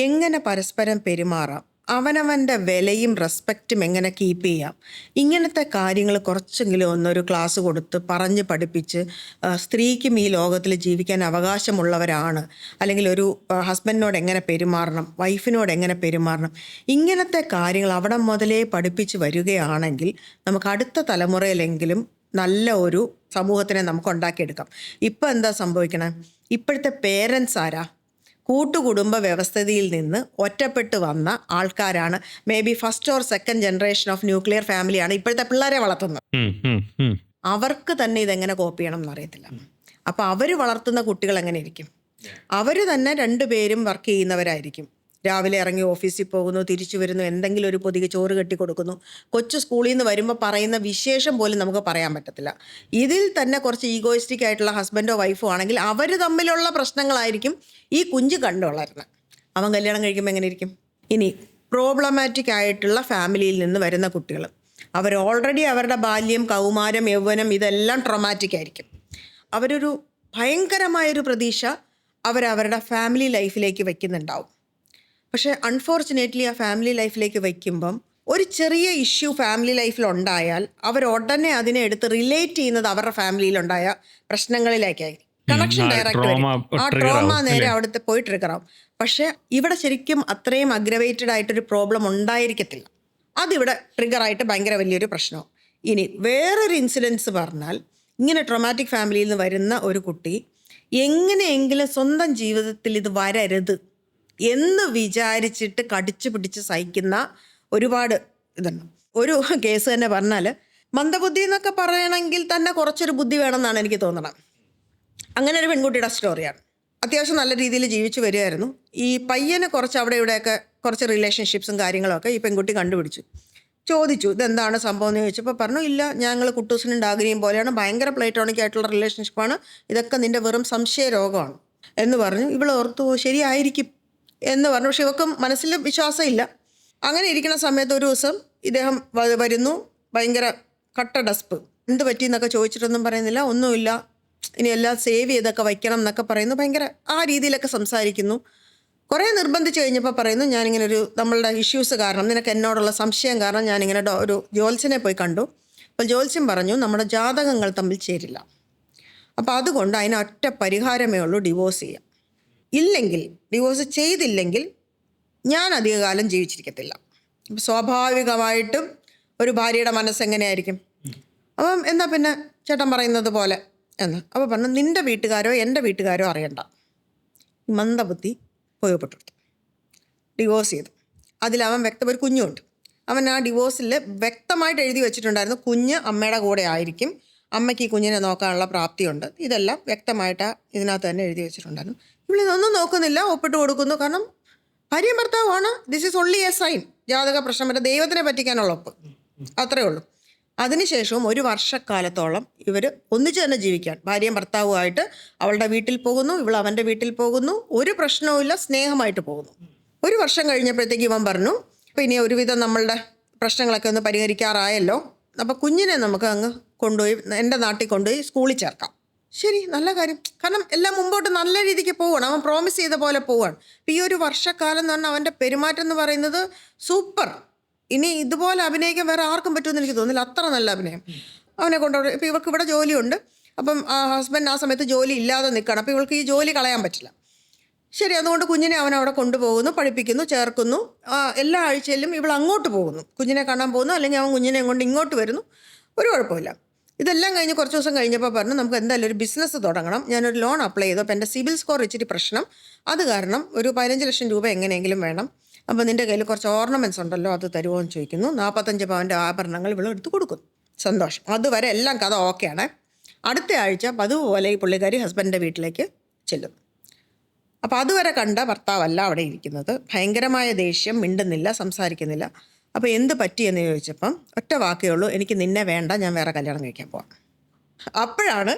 എങ്ങനെ പരസ്പരം പെരുമാറാം, അവനവൻ്റെ വിലയും റെസ്പെക്റ്റും എങ്ങനെ കീപ്പ് ചെയ്യാം, ഇങ്ങനത്തെ കാര്യങ്ങൾ കുറച്ചെങ്കിലും ഒന്നൊരു ക്ലാസ് കൊടുത്ത് പറഞ്ഞ് പഠിപ്പിച്ച് സ്ത്രീക്കും ഈ ലോകത്തിൽ ജീവിക്കാൻ അവകാശമുള്ളവരാണ്, അല്ലെങ്കിൽ ഒരു ഹസ്ബൻഡിനോട് എങ്ങനെ പെരുമാറണം, വൈഫിനോട് എങ്ങനെ പെരുമാറണം, ഇങ്ങനത്തെ കാര്യങ്ങൾ അവിടെ മുതലേ പഠിപ്പിച്ച് വരികയാണെങ്കിൽ നമുക്ക് അടുത്ത തലമുറയിലെങ്കിലും നല്ല ഒരു സമൂഹത്തിനെ നമുക്ക് ഉണ്ടാക്കിയെടുക്കാം. ഇപ്പം എന്താ സംഭവിക്കണേ, ഇപ്പോഴത്തെ പേരൻസ് ആരാ, കൂട്ടുകുടുംബ വ്യവസ്ഥയിൽ നിന്ന് ഒറ്റപ്പെട്ട് വന്ന ആൾക്കാരാണ്. May be first or second generation of nuclear ഫാമിലിയാണ് ഇപ്പോഴത്തെ പിള്ളേരെ വളർത്തുന്നത്. അവർക്ക് തന്നെ ഇതെങ്ങനെ കോപ്പി ചെയ്യണം എന്നറിയത്തില്ല. അപ്പോൾ അവർ വളർത്തുന്ന കുട്ടികൾ എങ്ങനെ ഇരിക്കും? അവർ തന്നെ രണ്ടുപേരും വർക്ക് ചെയ്യുന്നവരായിരിക്കും. രാവിലെ ഇറങ്ങി ഓഫീസിൽ പോകുന്നു, തിരിച്ചു വരുന്നു, എന്തെങ്കിലും ഒരു പൊതിക്ക് ചോറ് കെട്ടി കൊടുക്കുന്നു. കൊച്ചു സ്കൂളിൽ നിന്ന് വരുമ്പോൾ പറയുന്ന വിശേഷം പോലും നമുക്ക് പറയാൻ പറ്റത്തില്ല. ഇതിൽ തന്നെ കുറച്ച് ഈഗോയിസ്റ്റിക് ആയിട്ടുള്ള ഹസ്ബൻഡോ വൈഫോ ആണെങ്കിൽ അവർ തമ്മിലുള്ള പ്രശ്നങ്ങളായിരിക്കും ഈ കുഞ്ഞ് കണ്ടു വളരുന്നത്. അവൻ കല്യാണം കഴിക്കുമ്പോൾ എങ്ങനെ ഇരിക്കും? ഇനി പ്രോബ്ലമാറ്റിക് ആയിട്ടുള്ള ഫാമിലിയിൽ നിന്ന് വരുന്ന കുട്ടികൾ, അവർ ഓൾറെഡി അവരുടെ ബാല്യം, കൗമാരം, യൗവനം ഇതെല്ലാം ട്രോമാറ്റിക് ആയിരിക്കും. അവരൊരു ഭയങ്കരമായൊരു പ്രതീക്ഷ അവരവരുടെ ഫാമിലി ലൈഫിലേക്ക് വയ്ക്കുന്നുണ്ടാവും. പക്ഷേ അൺഫോർച്ചുനേറ്റ്ലി ആ ഫാമിലി ലൈഫിലേക്ക് വയ്ക്കുമ്പം ഒരു ചെറിയ ഇഷ്യൂ ഫാമിലി ലൈഫിലുണ്ടായാൽ അവർ ഉടനെ അതിനെ എടുത്ത് റിലേറ്റ് ചെയ്യുന്നത് അവരുടെ ഫാമിലിയിലുണ്ടായ പ്രശ്നങ്ങളിലേക്കായിരിക്കും. കണക്ഷൻ ഡയറക്റ്റ് വരും. ആ ട്രോമ നേരെ അവിടുത്തെ പോയി ട്രിഗറാവും. പക്ഷേ ഇവിടെ ശരിക്കും അത്രയും അഗ്രവേറ്റഡ് ആയിട്ടൊരു പ്രോബ്ലം ഉണ്ടായിരിക്കത്തില്ല. അതിവിടെ ട്രിഗറായിട്ട് ഭയങ്കര വലിയൊരു പ്രശ്നവും. ഇനി വേറൊരു ഇൻസിഡൻസ് പറഞ്ഞാൽ, ഇങ്ങനെ ട്രോമാറ്റിക് ഫാമിലിയിൽ നിന്ന് വരുന്ന ഒരു കുട്ടി എങ്ങനെയെങ്കിലും സ്വന്തം ജീവിതത്തിൽ ഇത് വരരുത് എന്ന് വിചാരിച്ചിട്ട് കടിച്ചു പിടിച്ച് സഹിക്കുന്ന ഒരുപാട് ഇതുണ്ട്. ഒരു കേസ് തന്നെ പറഞ്ഞാൽ, മന്ദബുദ്ധി എന്നൊക്കെ പറയണമെങ്കിൽ തന്നെ കുറച്ചൊരു ബുദ്ധി വേണമെന്നാണ് എനിക്ക് തോന്നണം. അങ്ങനെ ഒരു പെൺകുട്ടിയുടെ സ്റ്റോറിയാണ്. അത്യാവശ്യം നല്ല രീതിയിൽ ജീവിച്ചു വരികയായിരുന്നു. ഈ പയ്യന് കുറച്ച് അവിടെ ഇവിടെയൊക്കെ കുറച്ച് റിലേഷൻഷിപ്സും കാര്യങ്ങളൊക്കെ ഈ പെൺകുട്ടി കണ്ടുപിടിച്ചു. ചോദിച്ചു ഇതെന്താണ് സംഭവം എന്ന് ചോദിച്ചപ്പോൾ പറഞ്ഞു, ഇല്ല ഞങ്ങൾ കുട്ടൂസിനും ഡാഗിനിയും പോലെയാണ്, ഭയങ്കര പ്ലേറ്റോണിക് ആയിട്ടുള്ള റിലേഷൻഷിപ്പാണ്, ഇതൊക്കെ നിൻ്റെ വെറും സംശയ രോഗമാണ് എന്ന് പറഞ്ഞു. ഇവൾ ഓർത്തു ശരിയായിരിക്കും എന്ന് പറഞ്ഞു. പക്ഷെ ഇവക്കും മനസ്സിൽ വിശ്വാസമില്ല. അങ്ങനെ ഇരിക്കുന്ന സമയത്ത് ഒരു ദിവസം ഇദ്ദേഹം വരുന്നു, ഭയങ്കര കട്ട ഡസ്പ്. എന്ത് പറ്റി എന്നൊക്കെ ചോദിച്ചിട്ടൊന്നും പറയുന്നില്ല, ഒന്നുമില്ല, ഇനി എല്ലാം സേവ് ചെയ്തൊക്കെ വയ്ക്കണം എന്നൊക്കെ പറയുന്നു. ഭയങ്കര ആ രീതിയിലൊക്കെ സംസാരിക്കുന്നു. കുറേ നിർബന്ധിച്ച് കഴിഞ്ഞപ്പോൾ പറയുന്നു, ഞാനിങ്ങനെ ഒരു നമ്മളുടെ ഇഷ്യൂസ് കാരണം, നിനക്ക് എന്നോടുള്ള സംശയം കാരണം ഞാനിങ്ങനെ ഒരു ജ്യോത്സ്യനെ പോയി കണ്ടു. അപ്പോൾ ജ്യോത്സ്യൻ പറഞ്ഞു നമ്മുടെ ജാതകങ്ങൾ തമ്മിൽ ചേരില്ല, അപ്പോൾ അതുകൊണ്ട് അതിന് ഒറ്റ പരിഹാരമേ ഉള്ളൂ, ഡിവോഴ്സ് ചെയ്യാം. ഇല്ലെങ്കിൽ ഡിവോഴ്സ് ചെയ്തില്ലെങ്കിൽ ഞാൻ അധികകാലം ജീവിച്ചിരിക്കത്തില്ല. അപ്പം സ്വാഭാവികമായിട്ടും ഒരു ഭാര്യയുടെ മനസ്സെങ്ങനെയായിരിക്കും? അപ്പം എന്നാൽ പിന്നെ ചേട്ടൻ പറയുന്നത് പോലെ എന്ന്. അപ്പോൾ പറഞ്ഞു, നിൻ്റെ വീട്ടുകാരോ എൻ്റെ വീട്ടുകാരോ അറിയണ്ട. മന്ദബുദ്ധി ഉപയോഗപ്പെട്ടു, ഡിവോഴ്സ് ചെയ്തു. അതിലവൻ ഒരു കുഞ്ഞുണ്ട്. അവൻ ആ ഡിവോഴ്സിൽ വ്യക്തമായിട്ട് എഴുതി വെച്ചിട്ടുണ്ടായിരുന്നു, കുഞ്ഞ് അമ്മയുടെ കൂടെ ആയിരിക്കും, അമ്മയ്ക്ക് ഈ കുഞ്ഞിനെ നോക്കാനുള്ള പ്രാപ്തിയുണ്ട്. ഇതെല്ലാം വ്യക്തമായിട്ട് ഇതിനകത്ത് തന്നെ എഴുതി വെച്ചിട്ടുണ്ടായിരുന്നു. ഇവളിതൊന്നും നോക്കുന്നില്ല, ഒപ്പിട്ട് കൊടുക്കുന്നു. കാരണം ഭാര്യയും ഭർത്താവുമാണ്. This is only a sign. ജാതക പ്രശ്നം വരെ ദൈവത്തിനെ പറ്റിക്കാനുള്ള ഒപ്പ്, അത്രേ ഉള്ളൂ. അതിനുശേഷവും ഒരു വർഷക്കാലത്തോളം ഇവർ ഒന്നിച്ച് തന്നെ ജീവിക്കാൻ, ഭാര്യയും ഭർത്താവുമായിട്ട് അവളുടെ വീട്ടിൽ പോകുന്നു, ഇവൾ അവൻ്റെ വീട്ടിൽ പോകുന്നു, ഒരു പ്രശ്നവുമില്ല, സ്നേഹമായിട്ട് പോകുന്നു. ഒരു വർഷം കഴിഞ്ഞപ്പോഴത്തേക്ക് ഇവൻ പറഞ്ഞു, അപ്പോൾ ഇനി ഒരുവിധം നമ്മളുടെ പ്രശ്നങ്ങളൊക്കെ ഒന്ന് പരിഹരിക്കാറായല്ലോ, അപ്പോൾ കുഞ്ഞിനെ നമുക്ക് അങ്ങ് കൊണ്ടുപോയി എൻ്റെ നാട്ടിൽ കൊണ്ടുപോയി സ്കൂളിൽ ചേർക്കാം. ശരി, നല്ല കാര്യം. കാരണം എല്ലാം മുമ്പോട്ട് നല്ല രീതിക്ക് പോവുകയാണ്, അവൻ പ്രോമിസ് ചെയ്ത പോലെ പോവുകയാണ്. അപ്പോൾ ഈ ഒരു വർഷക്കാലം എന്ന് പറഞ്ഞാൽ അവൻ്റെ പെരുമാറ്റം എന്ന് പറയുന്നത് സൂപ്പർ. ഇനി ഇതുപോലെ അഭിനയിക്കാൻ വേറെ ആർക്കും പറ്റുമെന്ന് എനിക്ക് തോന്നുന്നില്ല, അത്ര നല്ല അഭിനയം അവനെ കൊണ്ടുപോയി. ഇപ്പോൾ ഇവർക്ക് ഇവിടെ ജോലിയുണ്ട്, അപ്പം ആ ഹസ്ബൻഡ് ആ സമയത്ത് ജോലി ഇല്ലാതെ നിൽക്കണം, അപ്പോൾ ഇവൾക്ക് ഈ ജോലി കളയാൻ പറ്റില്ല. ശരി, അതുകൊണ്ട് കുഞ്ഞിനെ അവൻ അവിടെ കൊണ്ടുപോകുന്നു, പഠിപ്പിക്കുന്നു, ചേർക്കുന്നു. എല്ലാ ആഴ്ചയിലും ഇവൾ അങ്ങോട്ട് പോകുന്നു, കുഞ്ഞിനെ കാണാൻ പോകുന്നു, അല്ലെങ്കിൽ അവൻ കുഞ്ഞിനെ കൊണ്ട് ഇങ്ങോട്ട് വരുന്നു, ഒരു കുഴപ്പമില്ല. ഇതെല്ലാം കഴിഞ്ഞ് കുറച്ച് ദിവസം കഴിഞ്ഞപ്പോൾ പറഞ്ഞു, നമുക്ക് എന്തായാലും ഒരു ബിസിനസ് തുടങ്ങണം. ഞാനൊരു ലോൺ അപ്ലൈ ചെയ്തു, അപ്പോൾ എൻ്റെ സിബിൽ സ്കോർ ഇച്ചിരി പ്രശ്നം, അത് കാരണം ഒരു 15 ലക്ഷം രൂപ എങ്ങനെയെങ്കിലും വേണം. അപ്പോൾ നിൻ്റെ കയ്യിൽ കുറച്ച് ഓർണമെൻറ്റ്സ് ഉണ്ടല്ലോ, അത് തരുമോ എന്ന് ചോദിക്കുന്നു. 45 പവൻ്റെ ആഭരണങ്ങൾ ഇവൾ എടുത്ത് കൊടുക്കുന്നു. സന്തോഷം. അതുവരെ എല്ലാം കഥ ഓക്കെയാണ്. അടുത്ത ആഴ്ച അതുപോലെ ഈ പുള്ളിക്കാരി ഹസ്ബൻഡിൻ്റെ വീട്ടിലേക്ക് ചെല്ലുന്നു. അപ്പോൾ അതുവരെ കണ്ട ഭർത്താവല്ല അവിടെ ഇരിക്കുന്നത്. ഭയങ്കരമായ ദേഷ്യം, മിണ്ടുന്നില്ല, സംസാരിക്കുന്നില്ല. അപ്പോൾ എന്ത് പറ്റിയെന്ന് ചോദിച്ചപ്പം ഒറ്റ വാക്കേ ഉള്ളൂ, എനിക്ക് നിന്നെ വേണ്ട, ഞാൻ വേറെ കല്യാണം കഴിക്കാൻ പോവാം. അപ്പോഴാണ്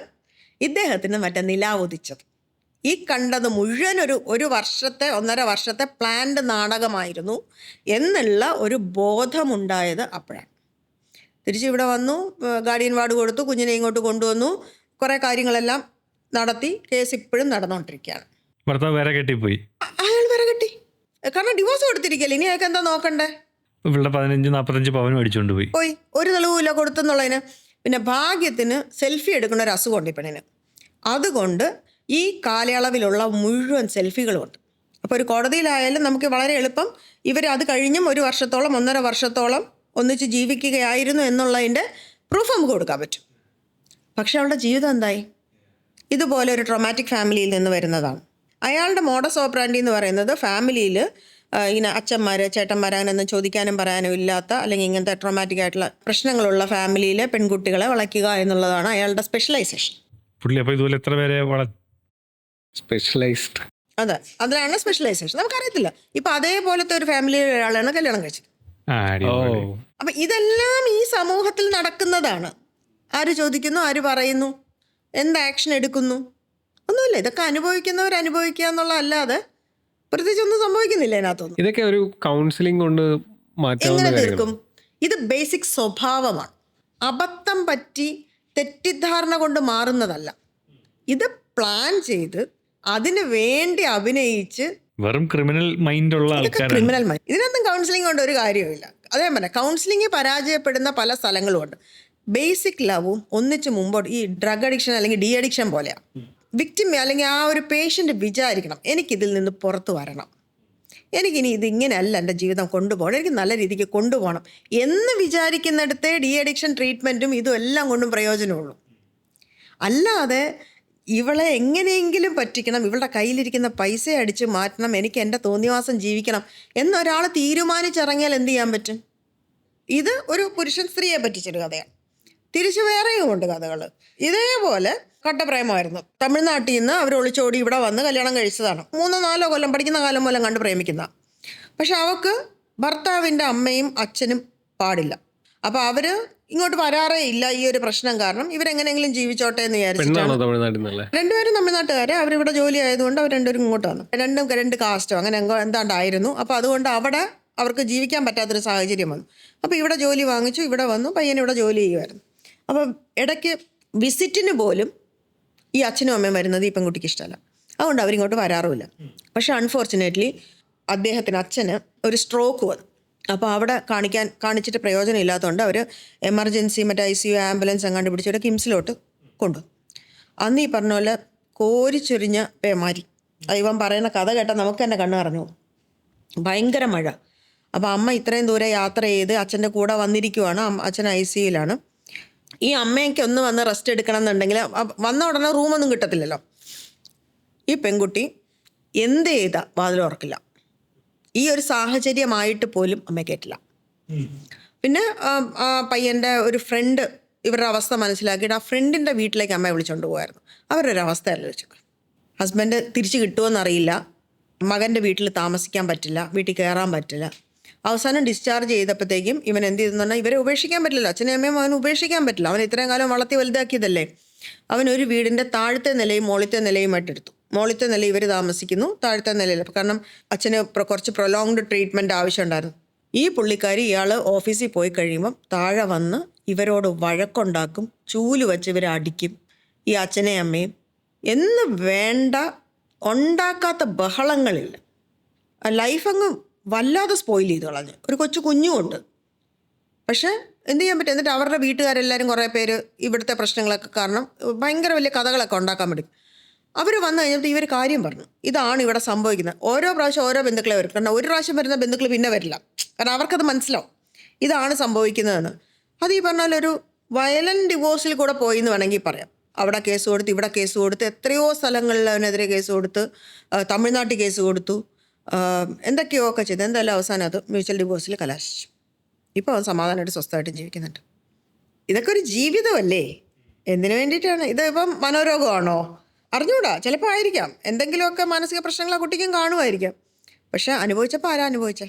ഇദ്ദേഹത്തിന് മറ്റേ നിലാവുദിച്ചത്. ഈ കണ്ടത് മുഴുവൻ ഒരു വർഷത്തെ 1.5 വർഷത്തെ പ്ലാൻഡ് നാടകമായിരുന്നു എന്നുള്ള ഒരു ബോധമുണ്ടായത് അപ്പോഴാണ്. തിരിച്ച് ഇവിടെ വന്നു, ഗാർഡിയൻ വാർഡ് കൊടുത്തു, കുഞ്ഞിനെ ഇങ്ങോട്ട് കൊണ്ടുവന്നു, കുറേ കാര്യങ്ങളെല്ലാം നടത്തി. കേസ് ഇപ്പോഴും നടന്നുകൊണ്ടിരിക്കുകയാണ്. ഭർത്താവ് വേറെ കെട്ടിപ്പോയി. അയാൾ വേറെ കെട്ടി. കാരണം ഡിവോഴ്സ് കൊടുത്തിരിക്കല്ലേ, ഇനി അയാൾക്ക് എന്താ നോക്കണ്ടേ? ഇവളുടെ 15-45 പവൻ മേടിച്ചുകൊണ്ട് പോയി. ഒരു തെളിവില്ല കൊടുത്തെന്നുള്ളതിന്. പിന്നെ ഭാഗ്യത്തിന് സെൽഫി എടുക്കുന്ന ഒരു അസുഖമുണ്ട് ഈ പെണ്ണിന്. അതുകൊണ്ട് ഈ കാലയളവിലുള്ള മുഴുവൻ സെൽഫികളുമുണ്ട്. അപ്പോൾ ഒരു കോടതിയിലായാലും നമുക്ക് വളരെ എളുപ്പം ഇവർ അത് കഴിഞ്ഞും 1 വർഷത്തോളം 1.5 വർഷത്തോളം ഒന്നിച്ച് ജീവിക്കുകയായിരുന്നു എന്നുള്ളതിൻ്റെ പ്രൂഫ് നമുക്ക് കൊടുക്കാൻ പറ്റും. പക്ഷെ അവളുടെ ജീവിതം എന്തായി? ഇതുപോലെ ഒരു ട്രോമാറ്റിക് ഫാമിലിയിൽ നിന്ന് വരുന്നതാണ്. അയാളുടെ മോഡസ് ഓപ്പറാൻഡി എന്ന് പറയുന്നത് ഫാമിലിയിൽ ഇങ്ങനെ അച്ഛന്മാർ ചേട്ടന്മാർ അങ്ങനെയൊന്നും ചോദിക്കാനും പറയാനും ഇല്ലാത്ത, അല്ലെങ്കിൽ ഇങ്ങനത്തെ ട്രോമാറ്റിക് ആയിട്ടുള്ള പ്രശ്നങ്ങളുള്ള ഫാമിലിയിലെ പെൺകുട്ടികളെ വളയ്ക്കുക എന്നുള്ളതാണ് അയാളുടെ സ്പെഷ്യലൈസേഷൻ. പുള്ളി അപ്പോൾ ഇതുപോലെ എത്ര പേരെ സ്പെഷ്യലൈസ്ഡ്? അതെ, അതിലാണ് സ്പെഷ്യലൈസേഷൻ. നമുക്കറിയത്തില്ല. ഇപ്പം അതേപോലത്തെ ഒരു ഫാമിലിയിൽ ഒരാളാണ് കല്യാണം കഴിച്ചത്. അപ്പം ഇതെല്ലാം ഈ സമൂഹത്തിൽ നടക്കുന്നതാണ്. ആര് ചോദിക്കുന്നു, ആര് പറയുന്നു, എന്ത് ആക്ഷൻ എടുക്കുന്നു, ഒന്നുമില്ല. ഇതൊക്കെ അനുഭവിക്കുന്നവർ അനുഭവിക്കുക എന്നുള്ളതല്ലാതെ പ്രത്യേകിച്ച് ഒന്നും സംഭവിക്കുന്നില്ല ഇതിനകത്തൊന്നും. ഇതൊക്കെ ഒരു കൗൺസിലിംഗ് കൊണ്ട് എങ്ങനെ തീർക്കും? ഇത് ബേസിക് സ്വഭാവമാണ്. അബദ്ധം പറ്റി തെറ്റിദ്ധാരണ കൊണ്ട് മാറുന്നതല്ല. ഇത് പ്ലാൻ ചെയ്ത് അതിന് വേണ്ടി അഭിനയിച്ച് വെറും ക്രിമിനൽ മൈൻഡ് ഉള്ള ആൾക്കാരാണ്. Criminal mind. ഇതിനൊന്നും കൗൺസിലിംഗ് കൊണ്ട് ഒരു കാര്യമില്ല. അതേ പറഞ്ഞ കൗൺസിലിംഗ് പരാജയപ്പെടുന്ന പല സ്ഥലങ്ങളുമുണ്ട്. ബേസിക് ലവും ഒന്നിച്ച് മുമ്പോട്ട്, ഈ ഡ്രഗ് അഡിക്ഷൻ അല്ലെങ്കിൽ ഡി അഡിക്ഷൻ പോലെയാണ്. വിക്ടിം അല്ലെങ്കിൽ ആ ഒരു പേഷ്യൻ്റ് വിചാരിക്കണം, എനിക്കിതിൽ നിന്ന് പുറത്തു വരണം, എനിക്കിനി ഇതിങ്ങനെയല്ല എൻ്റെ ജീവിതം കൊണ്ടുപോകണം, എനിക്ക് നല്ല രീതിക്ക് കൊണ്ടുപോകണം എന്ന് വിചാരിക്കുന്നിടത്തെ ഡി അഡിക്ഷൻ ട്രീറ്റ്മെൻറ്റും ഇതും എല്ലാം കൊണ്ടും പ്രയോജനമുള്ളൂ. അല്ലാതെ ഇവളെ എങ്ങനെയെങ്കിലും പറ്റിക്കണം, ഇവളുടെ കയ്യിലിരിക്കുന്ന പൈസ അടിച്ച് മാറ്റണം, എനിക്ക് എൻ്റെ തോന്നിവാസം ജീവിക്കണം എന്നൊരാൾ തീരുമാനിച്ചിറങ്ങിയാൽ എന്ത് ചെയ്യാൻ പറ്റും? ഇത് ഒരു പുരുഷൻ സ്ത്രീയെ പറ്റിച്ചൊരു കഥയാണ്. തിരിച്ചു വേറെയും ഉണ്ട് കഥകൾ. ഇതേപോലെ കട്ടപ്രേമമായിരുന്നു. തമിഴ്നാട്ടിൽ നിന്ന് അവർ ഒളിച്ചോടി ഇവിടെ വന്ന് കല്യാണം കഴിച്ചതാണ്. 3-4 കൊല്ലം പഠിക്കുന്ന കാലം മൂലം കണ്ട് പ്രേമിക്കുന്ന. പക്ഷെ അവൾക്ക് ഭർത്താവിൻ്റെ അമ്മയും അച്ഛനും പാടില്ല. അപ്പോൾ അവർ ഇങ്ങോട്ട് വരാറേ ഇല്ല. ഈ ഒരു പ്രശ്നം കാരണം ഇവരെങ്ങനെയെങ്കിലും ജീവിച്ചോട്ടെ എന്ന് വിചാരിച്ചിട്ടാണ്. രണ്ടുപേരും തമിഴ്നാട്ടുകാരെ. അവരിവിടെ ജോലി ആയതുകൊണ്ട് അവർ രണ്ടുപേരും ഇങ്ങോട്ട് വന്നു. രണ്ട് കാസ്റ്റോ അങ്ങനെ എന്താണ്ടായിരുന്നു. അപ്പോൾ അതുകൊണ്ട് അവിടെ അവർക്ക് ജീവിക്കാൻ പറ്റാത്തൊരു സാഹചര്യം വന്നു. അപ്പോൾ ഇവിടെ ജോലി വാങ്ങിച്ചു, ഇവിടെ വന്നു. പയ്യൻ ഇവിടെ ജോലി ചെയ്യുമായിരുന്നു. അപ്പോൾ ഇടയ്ക്ക് വിസിറ്റിന് പോലും ഈ അച്ഛനും അമ്മയും വരുന്നത് ഈ പെൺകുട്ടിക്ക് ഇഷ്ടമല്ല. അതുകൊണ്ട് അവരിങ്ങോട്ട് വരാറുമില്ല. പക്ഷെ അൺഫോർച്ചുനേറ്റ്ലി അച്ഛന് ഒരു സ്ട്രോക്ക് വന്നു. അപ്പോൾ അവിടെ കാണിച്ചിട്ട് പ്രയോജനം ഇല്ലാത്തതുകൊണ്ട് അവർ എമർജൻസി മറ്റേ ICU ആംബുലൻസ് എങ്ങാണ്ട് പിടിച്ചിട്ട് കിംസിലോട്ട് കൊണ്ടുപോകും. അന്ന് ഈ പറഞ്ഞ പോലെ കോരിച്ചൊരിഞ്ഞ പേമാരി. ഇവൻ പറയുന്ന കഥ കേട്ടാൽ നമുക്ക് തന്നെ കണ്ണ് നിറഞ്ഞു. ഭയങ്കര മഴ. അപ്പോൾ അമ്മ ഇത്രയും ദൂരെ യാത്ര ചെയ്ത് അച്ഛൻ്റെ കൂടെ വന്നിരിക്കുവാണ്. അച്ഛൻ ICUയിലാണ്. ഈ അമ്മയ്ക്ക് ഒന്ന് വന്ന് റെസ്റ്റ് എടുക്കണം എന്നുണ്ടെങ്കിൽ വന്ന ഉടനെ റൂമൊന്നും കിട്ടത്തില്ലല്ലോ. ഈ പെൺകുട്ടി എന്ത് ചെയ്താ വാതിൽ ഉറക്കില്ല. ഈ ഒരു സാഹചര്യമായിട്ട് പോലും അമ്മ കേട്ടില്ല. പിന്നെ ആ പയ്യൻ്റെ ഒരു ഫ്രണ്ട് ഇവരുടെ അവസ്ഥ മനസ്സിലാക്കിയിട്ട് ആ ഫ്രണ്ടിൻ്റെ വീട്ടിലേക്ക് അമ്മയെ വിളിച്ചുകൊണ്ട് പോകുമായിരുന്നു. അവരൊരു അവസ്ഥ ആലോചിച്ചു. ഹസ്ബൻഡ് തിരിച്ച് കിട്ടുമെന്നറിയില്ല, മകൻ്റെ വീട്ടിൽ താമസിക്കാൻ പറ്റില്ല, വീട്ടിൽ കയറാൻ പറ്റില്ല. അവസാനം ഡിസ്ചാർജ് ചെയ്തപ്പോഴത്തേക്കും ഇവൻ എന്ത് ചെയ്തെന്ന് പറഞ്ഞാൽ ഇവരെ ഉപേക്ഷിക്കാൻ പറ്റില്ല. അച്ഛനെയും അമ്മയും അവന് ഉപേക്ഷിക്കാൻ പറ്റില്ല. അവൻ ഇത്രയും കാലം വളർത്തി വലുതാക്കിയതല്ലേ. അവൻ ഒരു വീടിൻ്റെ താഴത്തെ നിലയും മുകളിലത്തെ നിലയുമായിട്ട് എടുത്തു. മുകളിലത്തെ നില ഇവർ താമസിക്കുന്നു, താഴത്തെ നിലയിൽ. കാരണം അച്ഛന് കുറച്ച് പ്രൊലോങ്ഡ് ട്രീറ്റ്മെൻറ്റ് ആവശ്യമുണ്ടായിരുന്നു. ഈ പുള്ളിക്കാരി ഇയാൾ ഓഫീസിൽ പോയി കഴിയുമ്പം താഴെ വന്ന് ഇവരോട് വഴക്കുണ്ടാക്കും, ചൂല് വെച്ച് ഇവരെ അടിക്കും. ഈ അച്ഛനെയും അമ്മയും എന്ന് വേണ്ട ഉണ്ടാക്കാത്ത ബഹളങ്ങളില്ല. ലൈഫ് അങ്ങ് വല്ലാതെ സ്പോയിൽ ചെയ്ത് കളഞ്ഞു. ഒരു കൊച്ചു കുഞ്ഞുമുണ്ട്. പക്ഷേ എന്ത് ചെയ്യാൻ പറ്റും? എന്നിട്ട് അവരുടെ വീട്ടുകാരെല്ലാവരും കുറേ പേര് ഇവിടുത്തെ പ്രശ്നങ്ങളൊക്കെ കാരണം ഭയങ്കര വലിയ കഥകളൊക്കെ ഉണ്ടാക്കാൻ പറ്റും. അവർ വന്നു കഴിഞ്ഞപ്പോൾ ഇവർ കാര്യം പറഞ്ഞു, ഇതാണ് ഇവിടെ സംഭവിക്കുന്നത്. ഓരോ പ്രാവശ്യം ഓരോ ബന്ധുക്കളെ വരും. കാരണം ഒരു പ്രാവശ്യം വരുന്ന ബന്ധുക്കൾ പിന്നെ വരില്ല. കാരണം അവർക്കത് മനസ്സിലാവും ഇതാണ് സംഭവിക്കുന്നതെന്ന്. അത് ഈ പറഞ്ഞാൽ ഒരു വയലൻറ്റ് ഡിവോഴ്സിൽ കൂടെ പോയി എന്ന് വേണമെങ്കിൽ പറയാം. അവിടെ കേസ് കൊടുത്ത്, ഇവിടെ കേസ് കൊടുത്ത്, എത്രയോ സ്ഥലങ്ങളിൽ അവനെതിരെ കേസ് കൊടുത്ത്, തമിഴ്നാട്ടിൽ കേസ് കൊടുത്തു, എന്തൊക്കെയോ ഒക്കെ ചെയ്ത് എന്തായാലും അവസാനം അത് മ്യൂച്വൽ ഡിവോഴ്സിൽ കലാശിച്ചു. ഇപ്പോൾ അവൻ സമാധാനമായിട്ട് സ്വസ്ഥമായിട്ടും ജീവിക്കുന്നുണ്ട്. ഇതൊക്കെ ഒരു ജീവിതമല്ലേ? എന്തിനു വേണ്ടിയിട്ടാണ് ഇത്? ഇപ്പം മനോരോഗമാണോ? അറിഞ്ഞൂടാ, ചിലപ്പോൾ ആയിരിക്കാം. എന്തെങ്കിലുമൊക്കെ മാനസിക പ്രശ്നങ്ങൾ ആ കുട്ടിക്കും കാണുമായിരിക്കാം. പക്ഷെ അനുഭവിച്ചപ്പോൾ ആരാ അനുഭവിച്ചേ?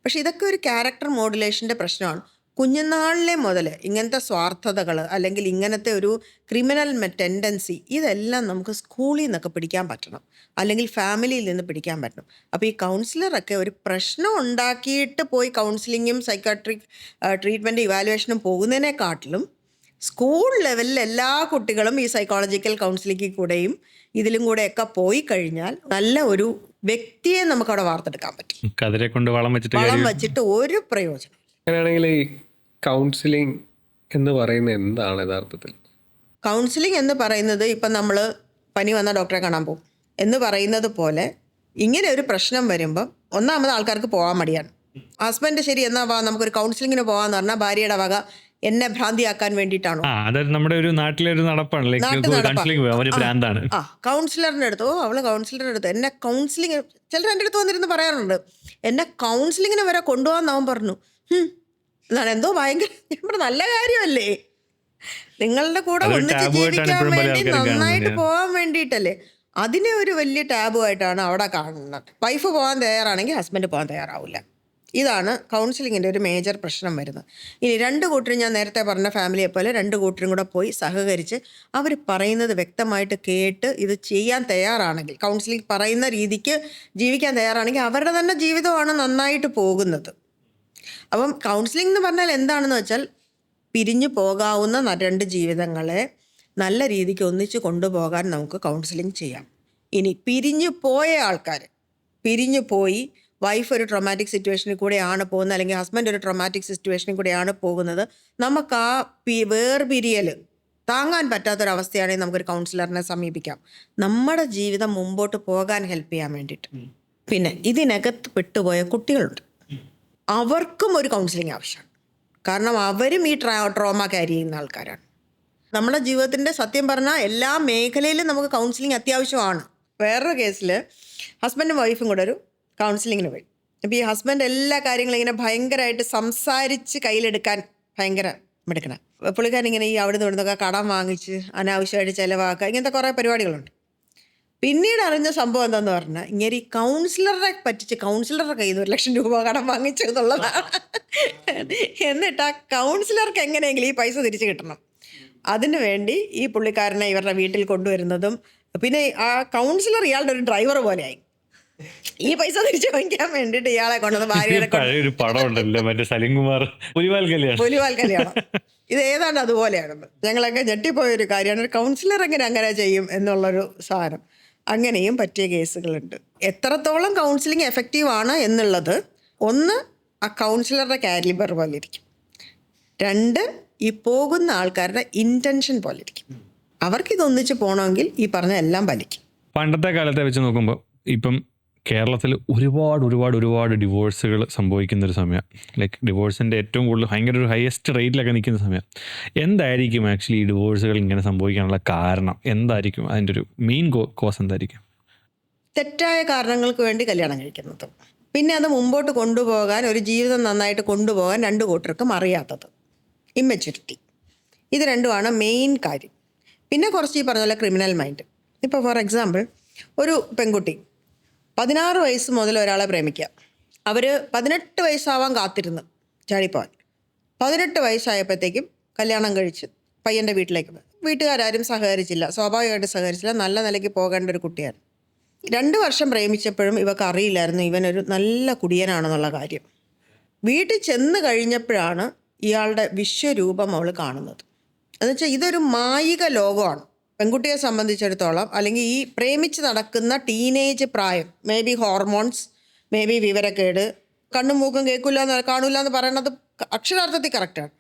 പക്ഷെ ഇതൊക്കെ ഒരു ക്യാരക്ടർ മോഡുലേഷൻ്റെ പ്രശ്നമാണ്. കുഞ്ഞുനാളിലെ മുതൽ ഇങ്ങനത്തെ സ്വാർത്ഥതകൾ അല്ലെങ്കിൽ ഇങ്ങനത്തെ ഒരു ക്രിമിനൽ ടെൻഡൻസി ഇതെല്ലാം നമുക്ക് സ്കൂളിൽ നിന്നൊക്കെ പിടിക്കാൻ പറ്റണം, അല്ലെങ്കിൽ ഫാമിലിയിൽ നിന്ന് പിടിക്കാൻ പറ്റണം. അപ്പോൾ ഈ കൗൺസിലറൊക്കെ ഒരു പ്രശ്നം ഉണ്ടാക്കിയിട്ട് പോയി കൗൺസിലിങ്ങും സൈക്കാട്രിക് ട്രീറ്റ്മെൻറ്റ് ഇവാലുവേഷനും പോകുന്നതിനെക്കാട്ടിലും സ്കൂൾ ലെവലിൽ എല്ലാ കുട്ടികളും ഈ സൈക്കോളജിക്കൽ കൗൺസിലിങ്ങിൽ കൂടെയും ഇതിലും കൂടെയൊക്കെ പോയി കഴിഞ്ഞാൽ നല്ല ഒരു വ്യക്തിയെ നമുക്ക് അവിടെ വാർത്തെടുക്കാൻ പറ്റും. കതിരെ കൊണ്ട് വളം വെച്ചിട്ട് വളം വെച്ചിട്ട് ഒരു പ്രയോജനം. അങ്ങനെയാണെങ്കിൽ ഈ കൗൺസിലിംഗ് എന്ന് പറയുന്നത് എന്താണ് യഥാർത്ഥത്തിൽ? കൗൺസിലിംഗ് എന്ന് പറയുന്നത് ഇപ്പം നമ്മൾ പനി വന്ന ഡോക്ടറെ കാണാൻ പോകും എന്ന് പറയുന്നത് പോലെ ഇങ്ങനെ ഒരു പ്രശ്നം വരുമ്പം ഒന്നാമത് ആൾക്കാർക്ക് പോകാൻ മടിയാണ്. ഹസ്ബൻഡ് ശരി എന്നാ നമുക്കൊരു കൗൺസിലിങ്ങിന് പോകാന്ന് പറഞ്ഞാൽ ഭാര്യയുടെ വക എന്നെ ഭ്രാന്തിയാക്കാൻ വേണ്ടിയിട്ടാണോ? അതായത് നമ്മുടെ ഒരു നാട്ടിലെ ഒരു നടപ്പാണ്, ഭ്രാന്താണ്. കൗൺസിലറിന്റെ അടുത്തോ അവള് കൗൺസിലറിന്റെ അടുത്ത് എന്നെ കൗൺസിലിംഗ്, ചിലർ എൻ്റെ അടുത്ത് വന്നിരുന്ന് പറയാറുണ്ട് എന്നെ കൗൺസിലിങ്ങിന് വരെ കൊണ്ടുപോകാൻ പറഞ്ഞു. എന്നാണ് എന്തോ ഭയങ്കര, നമ്മുടെ നല്ല കാര്യമല്ലേ, നിങ്ങളുടെ കൂടെ ഒന്നിച്ച് ജീവിക്കാൻ വേണ്ടി നന്നായിട്ട് പോകാൻ വേണ്ടിയിട്ടല്ലേ. അതിനെ ഒരു വലിയ ടാബുമായിട്ടാണ് അവിടെ കാണുന്നത്. വൈഫ് പോകാൻ തയ്യാറാണെങ്കിൽ ഹസ്ബൻഡ് പോകാൻ തയ്യാറാവില്ല. ഇതാണ് കൗൺസിലിങ്ങിൻ്റെ ഒരു മേജർ പ്രശ്നം വരുന്നത്. ഇനി രണ്ട് കൂട്ടരും, ഞാൻ നേരത്തെ പറഞ്ഞ ഫാമിലിയെ പോലെ രണ്ട് കൂട്ടരും കൂടെ പോയി സഹകരിച്ച് അവർ പറയുന്നത് വ്യക്തമായിട്ട് കേട്ട് ഇത് ചെയ്യാൻ തയ്യാറാണെങ്കിൽ, കൗൺസിലിംഗ് പറയുന്ന രീതിക്ക് ജീവിക്കാൻ തയ്യാറാണെങ്കിൽ അവരുടെ തന്നെ ജീവിതമാണ് നന്നായിട്ട് പോകുന്നത്. അപ്പം കൗൺസിലിംഗ് എന്ന് പറഞ്ഞാൽ എന്താണെന്ന് വെച്ചാൽ പിരിഞ്ഞു പോകാവുന്ന രണ്ട് ജീവിതങ്ങളെ നല്ല രീതിക്ക് ഒന്നിച്ച് കൊണ്ടുപോകാൻ നമുക്ക് കൗൺസിലിംഗ് ചെയ്യാം. ഇനി പിരിഞ്ഞു പോയ ആൾക്കാർ, പിരിഞ്ഞു പോയി വൈഫ് ഒരു ട്രോമാറ്റിക് സിറ്റുവേഷനിൽ കൂടെയാണ് പോകുന്നത്, അല്ലെങ്കിൽ ഹസ്ബൻഡ് ഒരു ട്രോമാറ്റിക് സിറ്റുവേഷനിൽ കൂടെയാണ് പോകുന്നത്, നമുക്ക് ആ വേർപിരിയൽ താങ്ങാൻ പറ്റാത്തൊരവസ്ഥയാണെങ്കിൽ നമുക്കൊരു കൗൺസിലറിനെ സമീപിക്കാം, നമ്മുടെ ജീവിതം മുമ്പോട്ട് പോകാൻ ഹെൽപ്പ് ചെയ്യാൻ വേണ്ടിയിട്ട്. പിന്നെ ഇതിനകത്ത് പെട്ടുപോയ കുട്ടികളുണ്ട്, അവർക്കും ഒരു കൗൺസിലിംഗ് ആവശ്യമാണ്. കാരണം അവരും ഈ ട്രോമ ക്യാരി ചെയ്യുന്ന ആൾക്കാരാണ്. നമ്മുടെ ജീവിതത്തിൻ്റെ സത്യം പറഞ്ഞാൽ എല്ലാ മേഖലയിലും നമുക്ക് കൗൺസിലിംഗ് അത്യാവശ്യമാണ്. വേറൊരു കേസിൽ ഹസ്ബൻഡും വൈഫും കൂടെ ഒരു കൗൺസിലിങ്ങിന് പോയി. അപ്പോൾ ഈ ഹസ്ബൻഡ് എല്ലാ കാര്യങ്ങളും ഇങ്ങനെ ഭയങ്കരമായിട്ട് സംസാരിച്ച് കയ്യിലെടുക്കാൻ ഭയങ്കര മിടുക്കണം. പുള്ളിക്കാരൻ ഇങ്ങനെ ഈ അവിടെ നിന്ന് ഇവിടുന്നൊക്കെ കടം വാങ്ങിച്ച് അനാവശ്യമായിട്ട് ചിലവാക്കുക, ഇങ്ങനത്തെ കുറേ പരിപാടികളുണ്ട്. പിന്നീട് അറിഞ്ഞ സംഭവം എന്താന്ന് പറഞ്ഞാൽ ഇങ്ങനെ ഈ കൗൺസിലറെ പറ്റിച്ച് കൗൺസിലറുടെ കയ്യിൽ നിന്ന് 1,00,000 രൂപ കടം വാങ്ങിച്ചു എന്നുള്ളതാണ്. എന്നിട്ട് ആ കൗൺസിലർക്ക് എങ്ങനെയെങ്കിലും ഈ പൈസ തിരിച്ചു കിട്ടണം. അതിനു വേണ്ടി ഈ പുള്ളിക്കാരനെ ഇവരുടെ വീട്ടിൽ കൊണ്ടുവരുന്നതും, പിന്നെ ആ കൗൺസിലർ ഇയാളുടെ ഒരു ഡ്രൈവർ പോലെയായി. ഈ പൈസ തിരിച്ചു വാങ്ങിക്കാൻ വേണ്ടിയിട്ട് ഇയാളെ കൊണ്ടുവന്ന് ഭാര്യയുടെ പുലിവാൽ കല്യാണം, ഇത് ഏതാണ്ട് അതുപോലെയാണെന്ന്. ഞങ്ങളൊക്കെ ഞെട്ടിപ്പോയൊരു കാര്യമാണ്, ഒരു കൗൺസിലർ അങ്ങനെ ചെയ്യും എന്നുള്ളൊരു സാധനം. അങ്ങനെയും പറ്റിയ കേസുകളുണ്ട്. എത്രത്തോളം കൗൺസിലിംഗ് എഫക്റ്റീവ് ആണ് എന്നുള്ളത് ഒന്ന് ആ കൗൺസിലറുടെ കാലിബർ പോലെ ഇരിക്കും, രണ്ട് ഈ പോകുന്ന ആൾക്കാരുടെ ഇൻറ്റൻഷൻ പോലെ ഇരിക്കും. അവർക്കിതൊന്നിച്ച് പോകണമെങ്കിൽ ഈ പറഞ്ഞ എല്ലാം വലിക്കും. പണ്ടത്തെ കാലത്തെ വെച്ച് നോക്കുമ്പോൾ ഇപ്പം കേരളത്തിൽ ഒരുപാട് ഡിവോഴ്സുകൾ സംഭവിക്കുന്നൊരു സമയം, ലൈക്ക് ഡിവോഴ്സിൻ്റെ ഏറ്റവും കൂടുതൽ ഭയങ്കര ഒരു ഹയസ്റ്റ് റേറ്റിലൊക്കെ നിൽക്കുന്ന സമയം. എന്തായിരിക്കും ആക്ച്വലി ഈ ഡിവോഴ്സുകൾ ഇങ്ങനെ സംഭവിക്കാനുള്ള കാരണം എന്തായിരിക്കും? അതിൻ്റെ ഒരു മെയിൻ കോസ് എന്തായിരിക്കും? തെറ്റായ കാരണങ്ങൾക്ക് വേണ്ടി കല്യാണം കഴിക്കുന്നത്, പിന്നെ അത് മുമ്പോട്ട് കൊണ്ടുപോകാൻ, ഒരു ജീവിതം നന്നായിട്ട് കൊണ്ടുപോകാൻ രണ്ട് കൂട്ടർക്കും അറിയാത്തത്, ഇമ്മച്യൂരിറ്റി. ഇത് രണ്ടുമാണ് മെയിൻ കാര്യം. പിന്നെ കുറച്ച് ഈ പറഞ്ഞ പോലെ ക്രിമിനൽ മൈൻഡ്. ഇപ്പോൾ ഫോർ എക്സാമ്പിൾ ഒരു പെൺകുട്ടി 16 വയസ്സ് മുതൽ ഒരാളെ പ്രേമിക്കുക, അവർ 18 വയസ്സാവാൻ കാത്തിരുന്ന് ചാടിപ്പോവാൻ, 18 വയസ്സായപ്പോഴത്തേക്കും കല്യാണം കഴിച്ച് പയ്യൻ്റെ വീട്ടിലേക്ക് പോയി. വീട്ടുകാരും സഹകരിച്ചില്ല, സ്വാഭാവികമായിട്ട് സഹകരിച്ചില്ല, നല്ല നിലയ്ക്ക് പോകേണ്ട ഒരു കുട്ടിയാണ്. 2 വർഷം പ്രേമിച്ചപ്പോഴും ഇവർക്ക് അറിയില്ലായിരുന്നു ഇവനൊരു നല്ല കുടിയനാണെന്നുള്ള കാര്യം. വീട്ടിൽ ചെന്ന് കഴിഞ്ഞപ്പോഴാണ് ഇയാളുടെ വിശ്വരൂപം അവൾ കാണുന്നത്. എന്നുവെച്ചാൽ ഇതൊരു മായിക ലോകമാണ് പെൺകുട്ടിയെ സംബന്ധിച്ചിടത്തോളം. അല്ലെങ്കിൽ ഈ പ്രേമിച്ച് നടക്കുന്ന ടീനേജ് പ്രായം, maybe hormones, maybe വിവരക്കേട്, കണ്ണും മൂക്കും കാണൂല എന്ന് പറയുന്നത് അക്ഷരാർത്ഥത്തിൽ കറക്റ്റാണ്.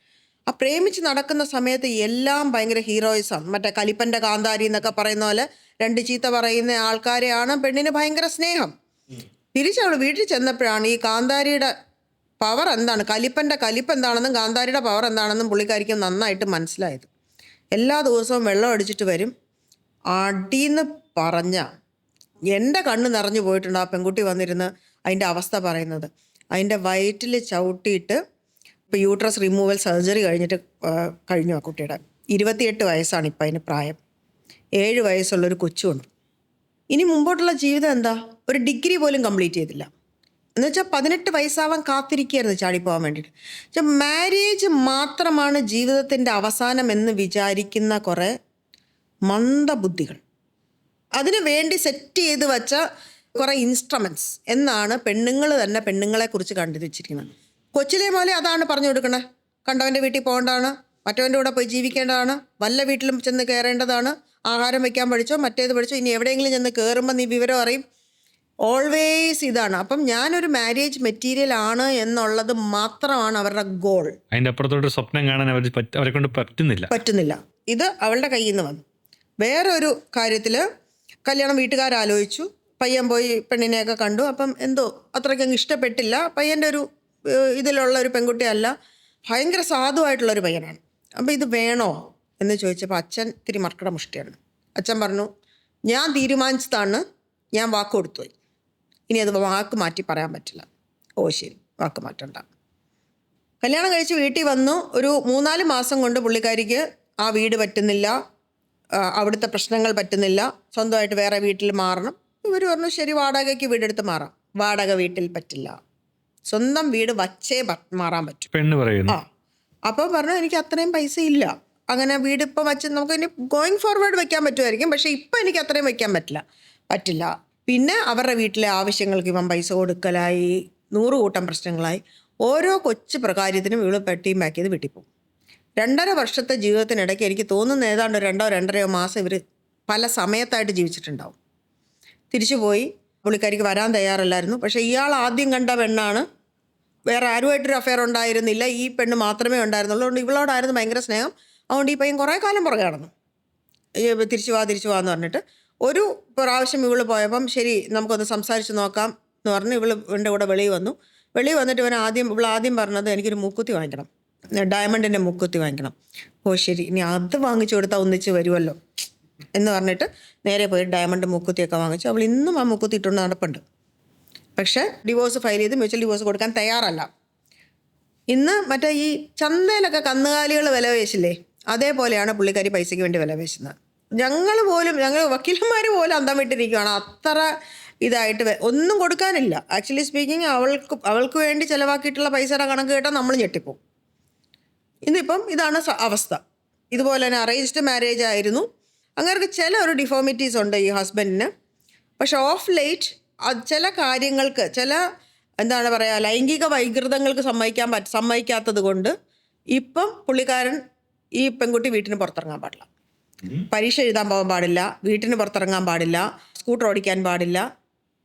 ആ പ്രേമിച്ച് നടക്കുന്ന സമയത്ത് എല്ലാം ഭയങ്കര ഹീറോയിസാണ്. മറ്റേ കലിപ്പൻ്റെ കാന്താരി എന്നൊക്കെ പറയുന്ന പോലെ 2 ചീത്ത പറയുന്ന ആൾക്കാരെയാണ് പെണ്ണിന് ഭയങ്കര സ്നേഹം. തിരിച്ചവൾ വീട്ടിൽ ചെന്നപ്പോഴാണ് ഈ കാന്താരിയുടെ പവർ എന്താണ്, കലിപ്പ് എന്താണെന്നും കാന്താരിയുടെ പവർ എന്താണെന്നും പുള്ളിക്കാരിക്ക് നന്നായിട്ട് മനസ്സിലായത്. എല്ലാ ദിവസവും വെള്ളം അടിച്ചിട്ട് വരും. അടിയെന്ന് പറഞ്ഞ എൻ്റെ കണ്ണ് നിറഞ്ഞു പോയിട്ടുണ്ട് ആ പെൺകുട്ടി വന്നിരുന്ന് അതിൻ്റെ അവസ്ഥ പറയുന്നത്. അതിൻ്റെ വയറ്റിൽ ചവിട്ടിയിട്ട്, ഇപ്പോൾ യൂട്രസ് റിമൂവൽ സർജറി കഴിഞ്ഞു ആ കുട്ടിയുടെ. 28 വയസ്സാണ് ഇപ്പം അതിന് പ്രായം. 7 വയസ്സുള്ളൊരു കൊച്ചുണ്ട്. ഇനി മുമ്പോട്ടുള്ള ജീവിതം എന്താ? ഒരു ഡിഗ്രി പോലും കംപ്ലീറ്റ് ചെയ്തില്ല. എന്നുവെച്ചാൽ 18 വയസ്സാവാൻ കാത്തിരിക്കുകയായിരുന്നു ചാടിപ്പോകാൻ വേണ്ടിയിട്ട്. മാരേജ് മാത്രമാണ് ജീവിതത്തിൻ്റെ അവസാനം എന്ന് വിചാരിക്കുന്ന കുറേ മന്ദബുദ്ധികൾ, അതിനു വേണ്ടി സെറ്റ് ചെയ്ത് വച്ച കുറേ ഇൻസ്ട്രുമെൻറ്റ്സ് എന്നാണ് പെണ്ണുങ്ങൾ തന്നെ പെണ്ണുങ്ങളെക്കുറിച്ച് കണ്ടുവച്ചിരിക്കുന്നത്. കൊച്ചിലെ പോലെ അതാണ് പറഞ്ഞു കൊടുക്കണേ. കണ്ടവൻ്റെ വീട്ടിൽ പോകേണ്ടതാണ്, മറ്റവൻ്റെ കൂടെ പോയി ജീവിക്കേണ്ടതാണ്, വല്ല വീട്ടിലും ചെന്ന് കയറേണ്ടതാണ്, ആഹാരം വയ്ക്കാൻ പഠിച്ചോ, മറ്റേത് പഠിച്ചോ, ഇനി എവിടെയെങ്കിലും ചെന്ന് കയറുമ്പോൾ നീ വിവരം അറിയും. ഓൾവേസ് ഇതാണ്. അപ്പം ഞാനൊരു മാരേജ് മെറ്റീരിയൽ ആണ് എന്നുള്ളത് മാത്രമാണ് അവരുടെ ഗോൾ. അതിന്റെ അപ്പുറത്തോട്ട് സ്വപ്നം കാണാൻ അവരെ കൊണ്ട് പറ്റുന്നില്ല. ഇത് അവളുടെ കയ്യിൽ നിന്ന് വന്നു. വേറൊരു കാര്യത്തിൽ കല്യാണം വീട്ടുകാരാലോചിച്ചു, പയ്യൻ പോയി പെണ്ണിനെയൊക്കെ കണ്ടു. അപ്പം എന്തോ അത്രയ്ക്കങ്ങ് ഇഷ്ടപ്പെട്ടില്ല. പയ്യൻ്റെ ഒരു ഇതിലുള്ള ഒരു പെൺകുട്ടിയല്ല, ഭയങ്കര സാധുവായിട്ടുള്ളൊരു പയ്യനാണ്. അപ്പം ഇത് വേണോ എന്ന് ചോദിച്ചപ്പോൾ അച്ഛൻ ഇത്തിരി മർക്കട മുഷ്ടിയാണ്. അച്ഛൻ പറഞ്ഞു, ഞാൻ തീരുമാനിച്ചതാണ്, ഞാൻ വാക്ക് കൊടുത്തു, ഇനി അത് വാക്ക് മാറ്റി പറയാൻ പറ്റില്ല. ഓ ശരി, വാക്ക് മാറ്റണ്ട. കല്യാണം കഴിച്ച് വീട്ടിൽ വന്നു. ഒരു 3-4 മാസം കൊണ്ട് പുള്ളിക്കാരിക്ക് ആ വീട് പറ്റുന്നില്ല, അവിടുത്തെ പ്രശ്നങ്ങൾ പറ്റുന്നില്ല, സ്വന്തമായിട്ട് വേറെ വീട്ടിൽ മാറണം. ഇവർ പറഞ്ഞു ശരി, വാടകയ്ക്ക് വീടെടുത്ത് മാറാം. വാടക വീട്ടിൽ പറ്റില്ല, സ്വന്തം വീട് വച്ചേ മാറാൻ പറ്റും. പെണ്ണ് പറയുന്നു. അപ്പോൾ പറഞ്ഞു എനിക്ക് അത്രയും പൈസ ഇല്ല, അങ്ങനെ വീട് ഇപ്പം വച്ച് നമുക്ക് ഇനി ഗോയിങ് ഫോർവേഡ് വെക്കാൻ പറ്റുമായിരിക്കും, പക്ഷേ ഇപ്പം എനിക്ക് അത്രയും വയ്ക്കാൻ പറ്റില്ല. പിന്നെ അവരുടെ വീട്ടിലെ ആവശ്യങ്ങൾക്ക് ഇവൻ പൈസ കൊടുക്കലായി, 100 കൂട്ടം പ്രശ്നങ്ങളായി. ഓരോ കൊച്ചു പ്രകാര്യത്തിനും ഇവള് പെട്ടിയും പാക്ക് ചെയ്ത് വീട്ടിൽ പോകും. 2.5 വർഷത്തെ ജീവിതത്തിനിടയ്ക്ക് എനിക്ക് തോന്നുന്ന ഏതാണ്ട് 2-2.5 മാസം ഇവർ പല സമയത്തായിട്ട് ജീവിച്ചിട്ടുണ്ടാവും. തിരിച്ചു പോയി. പുള്ളിക്കാരിക്ക് വരാൻ തയ്യാറല്ലായിരുന്നു. പക്ഷേ ഇയാൾ ആദ്യം കണ്ട പെണ്ണാണ്, വേറെ ആരുമായിട്ടൊരു അഫെയർ ഉണ്ടായിരുന്നില്ല, ഈ പെണ്ണ് മാത്രമേ ഉണ്ടായിരുന്നുള്ളൂ. അതുകൊണ്ട് ഇവളോടായിരുന്നു ഭയങ്കര സ്നേഹം. അതുകൊണ്ട് ഈ പയ്യൻ കുറേ കാലം പുറകെ നടന്നു, തിരിച്ചു വാ എന്ന് പറഞ്ഞിട്ട്. ഒരു പ്രാവശ്യം ഇവള് പോയപ്പം ശരി നമുക്കൊന്ന് സംസാരിച്ച് നോക്കാം എന്ന് പറഞ്ഞ് ഇവളുടെ കൂടെ വെളിയിൽ വന്നിട്ട് ഇവൾ ആദ്യം പറഞ്ഞത് എനിക്കൊരു മൂക്കുത്തി വാങ്ങിക്കണം, ഡയമണ്ടിൻ്റെ മൂക്കുത്തി വാങ്ങിക്കണം. ഓ ശരി, ഇനി അത് വാങ്ങിച്ചു കൊടുത്താൽ ഒന്നിച്ച് വരുമല്ലോ എന്ന് പറഞ്ഞിട്ട് നേരെ പോയി ഡയമണ്ട് മൂക്കുത്തിയൊക്കെ വാങ്ങിച്ചു. അവൾ ഇന്നും ആ മൂക്കുത്തി ഇട്ടുകൊണ്ട് നടപ്പുണ്ട്. പക്ഷേ ഡിവോഴ്സ് ഫയൽ ചെയ്ത് മ്യൂച്വൽ ഡിവോഴ്സ് കൊടുക്കാൻ തയ്യാറല്ല. ഇന്ന് മറ്റേ ഈ ചന്തയിലൊക്കെ കന്നുകാലികൾ വില പേശില്ലേ, അതേപോലെയാണ് പുള്ളിക്കാരി പൈസയ്ക്ക് വേണ്ടി വില പേശുന്നത്. ഞങ്ങൾ വക്കീലന്മാർ പോലും അന്തം വിട്ടിരിക്കുകയാണ്. അത്ര ഇതായിട്ട് ഒന്നും കൊടുക്കാനില്ല. ആക്ച്വലി സ്പീക്കിംഗ് അവൾക്ക് വേണ്ടി ചിലവാക്കിയിട്ടുള്ള പൈസയുടെ കണക്ക് കേട്ടാൽ നമ്മൾ ഞെട്ടിപ്പോവും. ഇന്നിപ്പം ഇതാണ് അവസ്ഥ. ഇതുപോലെ തന്നെ അറേഞ്ച്ഡ് മാരേജ് ആയിരുന്നു. അങ്ങനെ ചില ഒരു ഡിഫോമിറ്റീസ് ഉണ്ട് ഈ ഹസ്ബൻഡിന്. പക്ഷെ ഓഫ് ലേറ്റ് ചില കാര്യങ്ങൾക്ക്, ചില എന്താണ് പറയുക, ലൈംഗിക വൈകൃതങ്ങൾക്ക് സമ്മതിക്കാത്തത് കൊണ്ട് ഇപ്പം പുള്ളിക്കാരൻ ഈ പെൺകുട്ടി വീട്ടിന് പുറത്തിറങ്ങാൻ പാടില്ല, പരീക്ഷ എഴുതാൻ പോകാൻ പാടില്ല, വീട്ടിന് പുറത്തിറങ്ങാൻ പാടില്ല, സ്കൂട്ടർ ഓടിക്കാൻ പാടില്ല,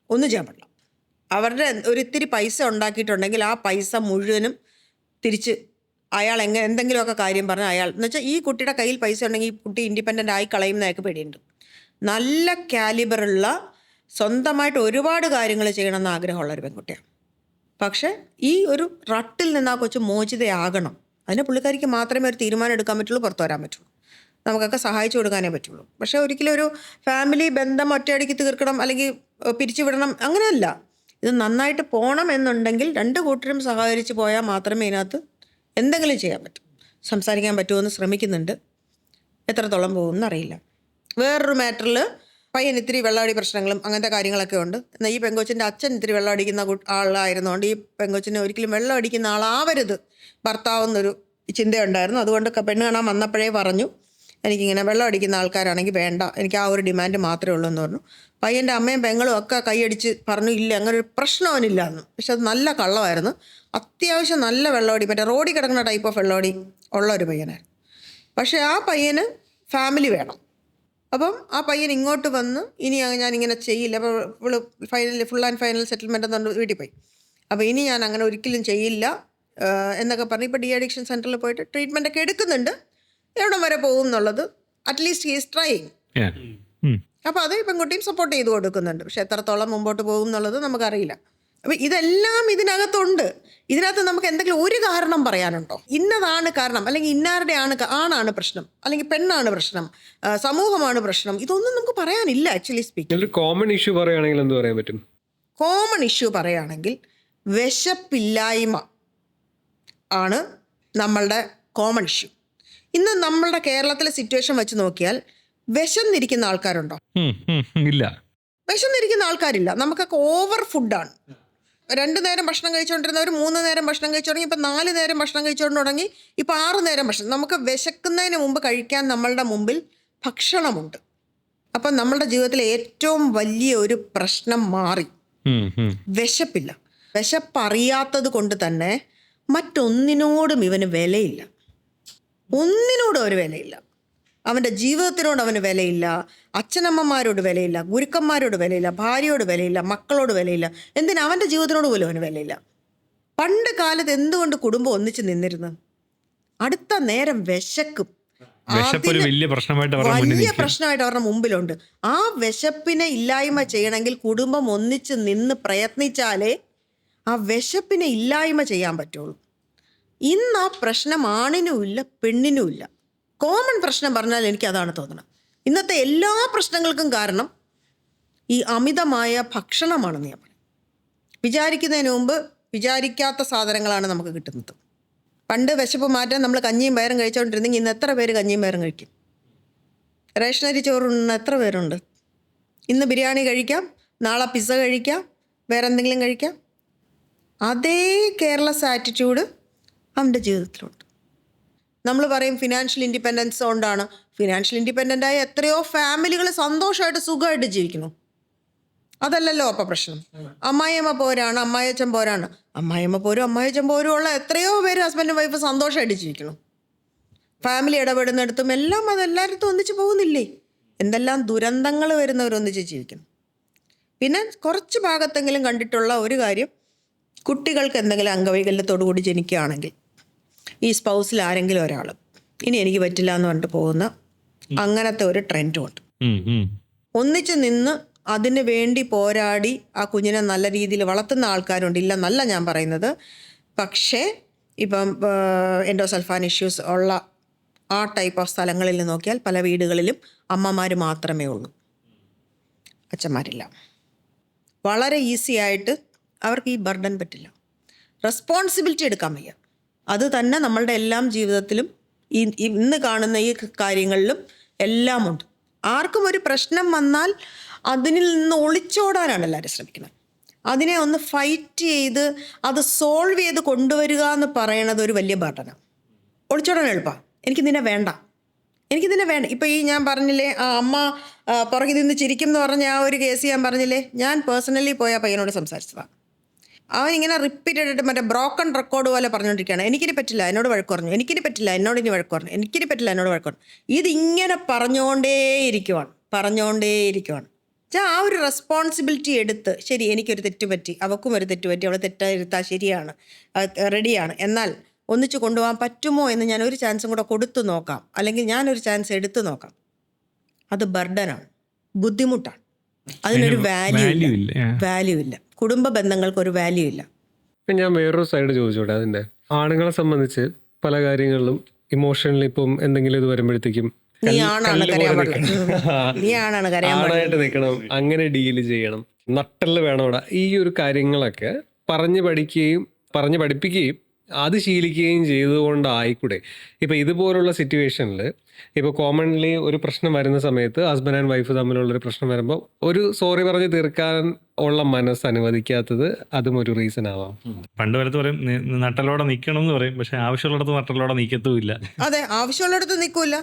ഒന്നും ചെയ്യാൻ പാടില്ല. അവരുടെ ഒരിത്തിരി പൈസ ഉണ്ടാക്കിയിട്ടുണ്ടെങ്കിൽ ആ പൈസ മുഴുവനും തിരിച്ച് അയാൾ എന്തെങ്കിലുമൊക്കെ കാര്യം പറഞ്ഞാൽ അയാൾ എന്ന് വെച്ചാൽ ഈ കുട്ടിയുടെ കയ്യിൽ പൈസ ഉണ്ടെങ്കിൽ ഈ കുട്ടി ഇൻഡിപെൻഡൻ്റ് ആയി കളയുന്നതൊക്കെ പേടിയുണ്ട്. നല്ല കാലിബറുള്ള, സ്വന്തമായിട്ട് ഒരുപാട് കാര്യങ്ങൾ ചെയ്യണമെന്ന് ആഗ്രഹമുള്ളൊരു പെൺകുട്ടിയാണ്. പക്ഷേ ഈ ഒരു റട്ടിൽ നിന്ന് ആ കൊച്ചു മോചിതയാകണം. അതിന് പുള്ളിക്കാരിക്ക് മാത്രമേ ഒരു തീരുമാനം എടുക്കാൻ പറ്റുള്ളൂ, പുറത്തു വരാൻ പറ്റുള്ളൂ, നമുക്കൊക്കെ സഹായിച്ചു കൊടുക്കാനേ പറ്റുള്ളൂ. പക്ഷേ ഒരിക്കലും ഒരു ഫാമിലി ബന്ധം ഒറ്റയടിക്ക് തീർക്കണം അല്ലെങ്കിൽ പിരിച്ചുവിടണം അങ്ങനെയല്ല. ഇത് നന്നായിട്ട് പോകണം എന്നുണ്ടെങ്കിൽ 2 കൂട്ടരും സഹകരിച്ച് പോയാൽ മാത്രമേ ഇതിനകത്ത് എന്തെങ്കിലും ചെയ്യാൻ പറ്റും. സംസാരിക്കാൻ പറ്റുമെന്ന് ശ്രമിക്കുന്നുണ്ട്, എത്രത്തോളം പോകുമെന്ന് അറിയില്ല. വേറൊരു മാറ്ററിൽ പയ്യൻ ഇത്തിരി വെള്ളമടി പ്രശ്നങ്ങളും അങ്ങനത്തെ കാര്യങ്ങളൊക്കെ ഉണ്ട്. എന്നാൽ ഈ പെങ്കൊച്ചിൻ്റെ അച്ഛൻ ഇത്തിരി വെള്ളം അടിക്കുന്ന ആളായിരുന്നുകൊണ്ട് ഈ പെങ്കൊച്ചിന് ഒരിക്കലും വെള്ളം അടിക്കുന്ന ആളാവരുത് ഭർത്താവെന്നൊരു ചിന്തയുണ്ടായിരുന്നു. അതുകൊണ്ട് പെണ്ണ് കാണാൻ വന്നപ്പോഴേ പറഞ്ഞു എനിക്കിങ്ങനെ വെള്ളം അടിക്കുന്ന ആൾക്കാരാണെങ്കിൽ വേണ്ട, എനിക്ക് ആ ഒരു ഡിമാൻഡ് മാത്രമേ ഉള്ളൂ എന്ന് പറഞ്ഞു. പയ്യൻ്റെ അമ്മയും പെങ്ങളും ഒക്കെ കൈയടിച്ച് പറഞ്ഞു ഇല്ല, അങ്ങനെ ഒരു പ്രശ്നം അവനില്ല എന്ന്. പക്ഷെ അത് നല്ല കള്ളമായിരുന്നു. അത്യാവശ്യം നല്ല വെള്ളമടി, മറ്റേ റോഡിൽ കിടക്കുന്ന ടൈപ്പ് ഓഫ് വെള്ളമടി ഉള്ള ഒരു പയ്യനായിരുന്നു. പക്ഷേ ആ പയ്യന് ഫാമിലി വേണം. അപ്പം ആ പയ്യൻ ഇങ്ങോട്ട് വന്ന് ഇനി ഞാനിങ്ങനെ ചെയ്യില്ല, അപ്പോൾ ഇവള് ഫുൾ ആൻഡ് ഫൈനൽ സെറ്റിൽമെൻറ്റ് എന്നു വീട്ടിൽ പോയി. അപ്പോൾ ഇനി ഞാൻ അങ്ങനെ ഒരിക്കലും ചെയ്യില്ല എന്നൊക്കെ പറഞ്ഞ് ഇപ്പോൾ അഡിക്ഷൻ സെൻറ്ററിൽ പോയിട്ട് ട്രീറ്റ്മെൻ്റ് ഒക്കെ എടുക്കുന്നുണ്ട്. എവിടം വരെ പോകും എന്നുള്ളത് അറ്റ്ലീസ്റ്റ് ഹീസ് ട്രൈയിങ്. അപ്പോൾ അത് പെൺകുട്ടിയും സപ്പോർട്ട് ചെയ്ത് കൊടുക്കുന്നുണ്ട്. പക്ഷെ എത്രത്തോളം മുമ്പോട്ട് പോകും എന്നുള്ളത് നമുക്കറിയില്ല. അപ്പം ഇതെല്ലാം ഇതിനകത്തുണ്ട്. ഇതിനകത്ത് നമുക്ക് എന്തെങ്കിലും ഒരു കാരണം പറയാനുണ്ടോ? ഇന്നതാണ് കാരണം, അല്ലെങ്കിൽ ഇന്നാരുടെ ആണാണ് പ്രശ്നം, അല്ലെങ്കിൽ പെണ്ണാണ് പ്രശ്നം, സമൂഹമാണ് പ്രശ്നം, ഇതൊന്നും നമുക്ക് പറയാനില്ല. ആക്ച്വലി സ്പീക്കിംഗ് കോമൺ ഇഷ്യൂ പറയുകയാണെങ്കിൽ എന്ത് പറയാൻ പറ്റും? കോമൺ ഇഷ്യൂ പറയുകയാണെങ്കിൽ വിശപ്പില്ലായ്മ ആണ് നമ്മളുടെ കോമൺ ഇഷ്യൂ. ഇന്ന് നമ്മളുടെ കേരളത്തിലെ സിറ്റുവേഷൻ വെച്ച് നോക്കിയാൽ വിശന്നിരിക്കുന്ന ആൾക്കാരുണ്ടോ? ഇല്ല, വിശന്നിരിക്കുന്ന ആൾക്കാരില്ല. നമുക്കൊക്കെ ഓവർ ഫുഡാണ്. 2 നേരം ഭക്ഷണം കഴിച്ചുകൊണ്ടിരുന്നവർ 3 നേരം ഭക്ഷണം കഴിച്ചു തുടങ്ങി, ഇപ്പം 4 നേരം ഭക്ഷണം കഴിച്ചുകൊണ്ട് തുടങ്ങി, ഇപ്പം 6 നേരം ഭക്ഷണം. നമുക്ക് വിശക്കുന്നതിന് മുമ്പ് കഴിക്കാൻ നമ്മളുടെ മുമ്പിൽ ഭക്ഷണമുണ്ട്. അപ്പം നമ്മളുടെ ജീവിതത്തിലെ ഏറ്റവും വലിയ ഒരു പ്രശ്നം മാറി. വിശപ്പില്ല. വിശപ്പറിയാത്തത് കൊണ്ട് തന്നെ മറ്റൊന്നിനോടും ഇവന് വിലയില്ല, ഒന്നിനോടും ഒരു വിലയില്ല. അവൻ്റെ ജീവിതത്തിനോട് അവന് വിലയില്ല, അച്ഛനമ്മമാരോട് വിലയില്ല, ഗുരുക്കന്മാരോട് വിലയില്ല, ഭാര്യയോട് വിലയില്ല, മക്കളോട് വിലയില്ല, എന്തിനാ അവൻ്റെ ജീവിതത്തിനോട് പോലും അവന് വിലയില്ല. പണ്ട് കാലത്ത് എന്തുകൊണ്ട് കുടുംബം ഒന്നിച്ച് നിന്നിരുന്നു? അടുത്ത നേരം വിശക്കും, വിശപ്പൊരു വലിയ പ്രശ്നമായിട്ട് അവരുടെ മുന്നിൽ വലിയ നിൽക്കും. പ്രശ്നമായിട്ട് അവരുടെ മുമ്പിലുണ്ട്. ആ വിശപ്പിനെ ഇല്ലായ്മ ചെയ്യണമെങ്കിൽ കുടുംബം ഒന്നിച്ച് നിന്ന് പ്രയത്നിച്ചാലേ ആ വിശപ്പിനെ ഇല്ലായ്മ ചെയ്യാൻ പറ്റുള്ളൂ. ഇന്ന് ആ പ്രശ്നം ആണിനുമില്ല പെണ്ണിനുമില്ല. കോമൺ പ്രശ്നം പറഞ്ഞാൽ എനിക്ക് അതാണ് തോന്നുന്നത്. ഇന്നത്തെ എല്ലാ പ്രശ്നങ്ങൾക്കും കാരണം ഈ അമിതമായ ഭക്ഷണമാണെന്ന് ഞാൻ പറയും. വിചാരിക്കുന്നതിന് മുമ്പ് വിചാരിക്കാത്ത സാധനങ്ങളാണ് നമുക്ക് കിട്ടുന്നത്. പണ്ട് വിശപ്പ് മാറ്റാൻ നമ്മൾ കഞ്ഞിയും പയറും കഴിച്ചുകൊണ്ടിരുന്നെങ്കിൽ ഇന്ന് എത്ര പേര് കഞ്ഞിയും പയറും കഴിക്കും? റേഷനരി ചോറുണ്ണുന്ന എത്ര പേരുണ്ട്? ഇന്ന് ബിരിയാണി കഴിക്കാം, നാളെ പിസ്സ കഴിക്കാം, വേറെ എന്തെങ്കിലും കഴിക്കാം. അതേ കെയർലെസ് ആറ്റിറ്റ്യൂഡ് അവൻ്റെ ജീവിതത്തിലുണ്ട്. നമ്മൾ പറയും ഫിനാൻഷ്യൽ ഇൻഡിപെൻഡൻസ് കൊണ്ടാണ്. ഫിനാൻഷ്യൽ ഇൻഡിപെൻഡൻ്റായ എത്രയോ ഫാമിലികൾ സന്തോഷമായിട്ട് സുഖമായിട്ട് ജീവിക്കുന്നു. അതല്ലല്ലോ അപ്പം പ്രശ്നം. അമ്മായിയമ്മ പോരാണ്, അമ്മായിയച്ഛൻ പോരാണ്. അമ്മായിയമ്മ പോരും അമ്മായിയച്ഛൻ പോരും ഉള്ള എത്രയോ പേര് ഹസ്ബൻഡും വൈഫ് സന്തോഷമായിട്ട് ജീവിക്കുന്നു. ഫാമിലി ഇടപെടുന്നിടത്തും എല്ലാം അതെല്ലായിടത്തും ഒന്നിച്ച് പോകുന്നില്ലേ? എന്തെല്ലാം ദുരന്തങ്ങൾ വരുന്നവരൊന്നിച്ച് ജീവിക്കുന്നു. പിന്നെ കുറച്ച് ഭാഗത്തെങ്കിലും കണ്ടിട്ടുള്ള ഒരു കാര്യം, കുട്ടികൾക്ക് എന്തെങ്കിലും അംഗവൈകല്യത്തോടു കൂടി ജനിക്കുകയാണെങ്കിൽ ഈ സ്പൗസിൽ ആരെങ്കിലും ഒരാൾ ഇനി എനിക്ക് പറ്റില്ല എന്ന് പറഞ്ഞിട്ട് പോകുന്ന അങ്ങനത്തെ ഒരു ട്രെൻഡും ഉണ്ട്. ഒന്നിച്ച് നിന്ന് അതിന് വേണ്ടി പോരാടി ആ കുഞ്ഞിനെ നല്ല രീതിയിൽ വളർത്തുന്ന ആൾക്കാരുണ്ട്, ഇല്ലെന്നല്ല ഞാൻ പറയുന്നത്. പക്ഷേ ഇപ്പം എൻഡോസൾഫാൻ ഇഷ്യൂസ് ഉള്ള ആ ടൈപ്പ് ഓഫ് സ്ഥലങ്ങളിൽ നോക്കിയാൽ പല വീടുകളിലും അമ്മമാർ മാത്രമേ ഉള്ളൂ, അച്ഛന്മാരില്ല. വളരെ ഈസി ആയിട്ട് അവർക്ക് ഈ ബർഡൻ പറ്റില്ല, റെസ്പോൺസിബിലിറ്റി എടുക്കാൻ വയ്യ. അത് തന്നെ നമ്മളുടെ എല്ലാം ജീവിതത്തിലും ഇന്ന് കാണുന്ന ഈ കാര്യങ്ങളിലും എല്ലാം ഉണ്ട്. ആർക്കും ഒരു പ്രശ്നം വന്നാൽ അതിൽ നിന്ന് ഒളിച്ചോടാനാണ് എല്ലാവരും ശ്രമിക്കുന്നത്. അതിനെ ഒന്ന് ഫൈറ്റ് ചെയ്ത് അത് സോൾവ് ചെയ്ത് കൊണ്ടുവരിക എന്ന് പറയണത് ഒരു വലിയ ബർഡനാണ്. ഒളിച്ചോടാൻ എളുപ്പമാണ്. എനിക്ക് നിന്നെ വേണ്ട. ഇപ്പം ഈ ഞാൻ പറഞ്ഞില്ലേ, ആ അമ്മ പുറകിൽ നിന്ന് ചിരിക്കും എന്ന് പറഞ്ഞ ആ ഒരു കേസ് ഞാൻ പറഞ്ഞില്ലേ, ഞാൻ പേഴ്സണലി പോയ പയ്യനോട് സംസാരിച്ചതാണ്. അവനിങ്ങനെ റിപ്പീറ്റഡ് ആയിട്ട് മറ്റേ ബ്രോക്കൺ റെക്കോർഡ് പോലെ പറഞ്ഞുകൊണ്ടിരിക്കുകയാണ്. എനിക്കിനി പറ്റില്ല, എന്നോട് വഴക്ക് പറഞ്ഞു. എനിക്കിനി പറ്റില്ല, എന്നോട് ഇനി വഴക്ക് പറഞ്ഞു. എനിക്കിനി പറ്റില്ല, എന്നോട് വഴക്ക് പറഞ്ഞു. ഇതിങ്ങനെ പറഞ്ഞുകൊണ്ടേയിരിക്കുവാണ്. ആ ഒരു റെസ്പോൺസിബിലിറ്റി എടുത്ത്, ശരി എനിക്കൊരു തെറ്റുപറ്റി, അവൾക്കും ഒരു തെറ്റുപറ്റി, അവളെ തെറ്റായിരുത്താൽ ശരിയാണ്, റെഡിയാണ്, എന്നാൽ ഒന്നിച്ച് കൊണ്ടുപോകാൻ പറ്റുമോ എന്ന് ഞാൻ ഒരു ചാൻസും കൂടെ കൊടുത്തു നോക്കാം, അല്ലെങ്കിൽ ഞാനൊരു ചാൻസ് എടുത്തു നോക്കാം. അത് ബർഡനാണ്, ബുദ്ധിമുട്ടാണ്. അതിനൊരു വാല്യൂ ഇല്ല. കുടുംബ ബന്ധങ്ങൾക്ക് ഒരു വാല്യൂ ഇല്ല. ഞാൻ വേറൊരു സൈഡ് ചോദിച്ചോട്ടെ. അതിൻ്റെ ആണുങ്ങളെ സംബന്ധിച്ച് പല കാര്യങ്ങളിലും ഇമോഷണലി ഇപ്പം എന്തെങ്കിലും ഇത് വരുമ്പോഴത്തേക്കും ആണായിട്ട് നിൽക്കണം, അങ്ങനെ ഡീല് ചെയ്യണം, നട്ടല് വേണം അവിടെ. ഈ ഒരു കാര്യങ്ങളൊക്കെ പറഞ്ഞു പഠിപ്പിക്കുകയും അത് ശീലിക്കുകയും ചെയ്തുകൊണ്ടായിക്കൂടെ? ഇപ്പം ഇതുപോലുള്ള സിറ്റുവേഷനിൽ ഇപ്പോൾ കോമൺലി ഒരു പ്രശ്നം വരുന്ന സമയത്ത് ഹസ്ബൻഡ് ആൻഡ് വൈഫ് തമ്മിലുള്ളൊരു പ്രശ്നം വരുമ്പോൾ ഒരു സോറി പറഞ്ഞ് തീർക്കാൻ ഉള്ള മനസ്സ് അനുവദിക്കാത്തത് അതും ഒരു റീസൺ ആവാം. പണ്ട് കാലത്ത് പറയും നട്ടലോടെ നിൽക്കണം എന്ന് പറയും, പക്ഷെ ആവശ്യമുള്ളിടത്ത് നട്ടലോടെ നിൽക്കത്തുമില്ല. അതെ, ആവശ്യമുള്ളിടത്ത് നിൽക്കൂല.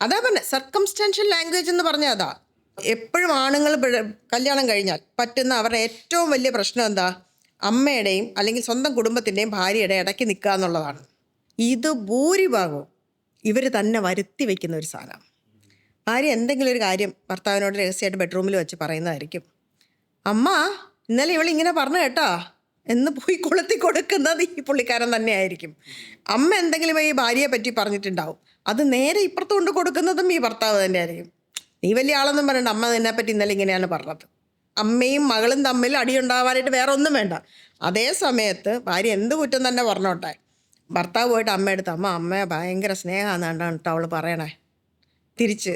അതാ പറഞ്ഞ സർക്കംസ്റ്റാൻഷ്യൽ ലാംഗ്വേജ് എന്ന് പറഞ്ഞാൽ അതാ. എപ്പോഴും ആണുങ്ങൾ കല്യാണം കഴിഞ്ഞാൽ പറ്റുന്ന അവരുടെ ഏറ്റവും വലിയ പ്രശ്നം എന്താ? അമ്മയുടെയും അല്ലെങ്കിൽ സ്വന്തം കുടുംബത്തിൻ്റെയും ഭാര്യയുടെ ഇടയ്ക്ക് നിൽക്കുക എന്നുള്ളതാണ്. ഇത് ഭൂരിഭാഗവും ഇവർ തന്നെ വരുത്തി വയ്ക്കുന്ന ഒരു സാധനമാണ്. ഭാര്യ എന്തെങ്കിലും ഒരു കാര്യം ഭർത്താവിനോട് രഹസ്യമായിട്ട് ബെഡ്റൂമിൽ വെച്ച് പറയുന്നതായിരിക്കും. അമ്മ ഇന്നലെ ഇവളിങ്ങനെ പറഞ്ഞു കേട്ടാ എന്ന് പോയി കൊളുത്തി കൊടുക്കുന്നത് ഈ പുള്ളിക്കാരൻ തന്നെ ആയിരിക്കും. അമ്മ എന്തെങ്കിലും ഈ ഭാര്യയെ പറ്റി പറഞ്ഞിട്ടുണ്ടാവും, അത് നേരെ ഇപ്പുറത്ത് കൊണ്ട് കൊടുക്കുന്നതും ഈ ഭർത്താവ് തന്നെ ആയിരിക്കും. നീ വലിയ ആളൊന്നും പറയണ്ട, അമ്മ നിന്നെ പറ്റി ഇന്നലെ ഇങ്ങനെയാണ് പറഞ്ഞത്. അമ്മയും മകളും തമ്മിൽ അടിയുണ്ടാവാനായിട്ട് വേറെ ഒന്നും വേണ്ട. അതേ സമയത്ത് ഭാര്യ എന്ത് കുറ്റം തന്നെ പറഞ്ഞോട്ടെ, ഭർത്താവ് പോയിട്ട് അമ്മയെടുത്ത് അമ്മയെ ഭയങ്കര സ്നേഹമാണെന്നാണ് കേട്ടോ അവൾ പറയണേ. തിരിച്ച്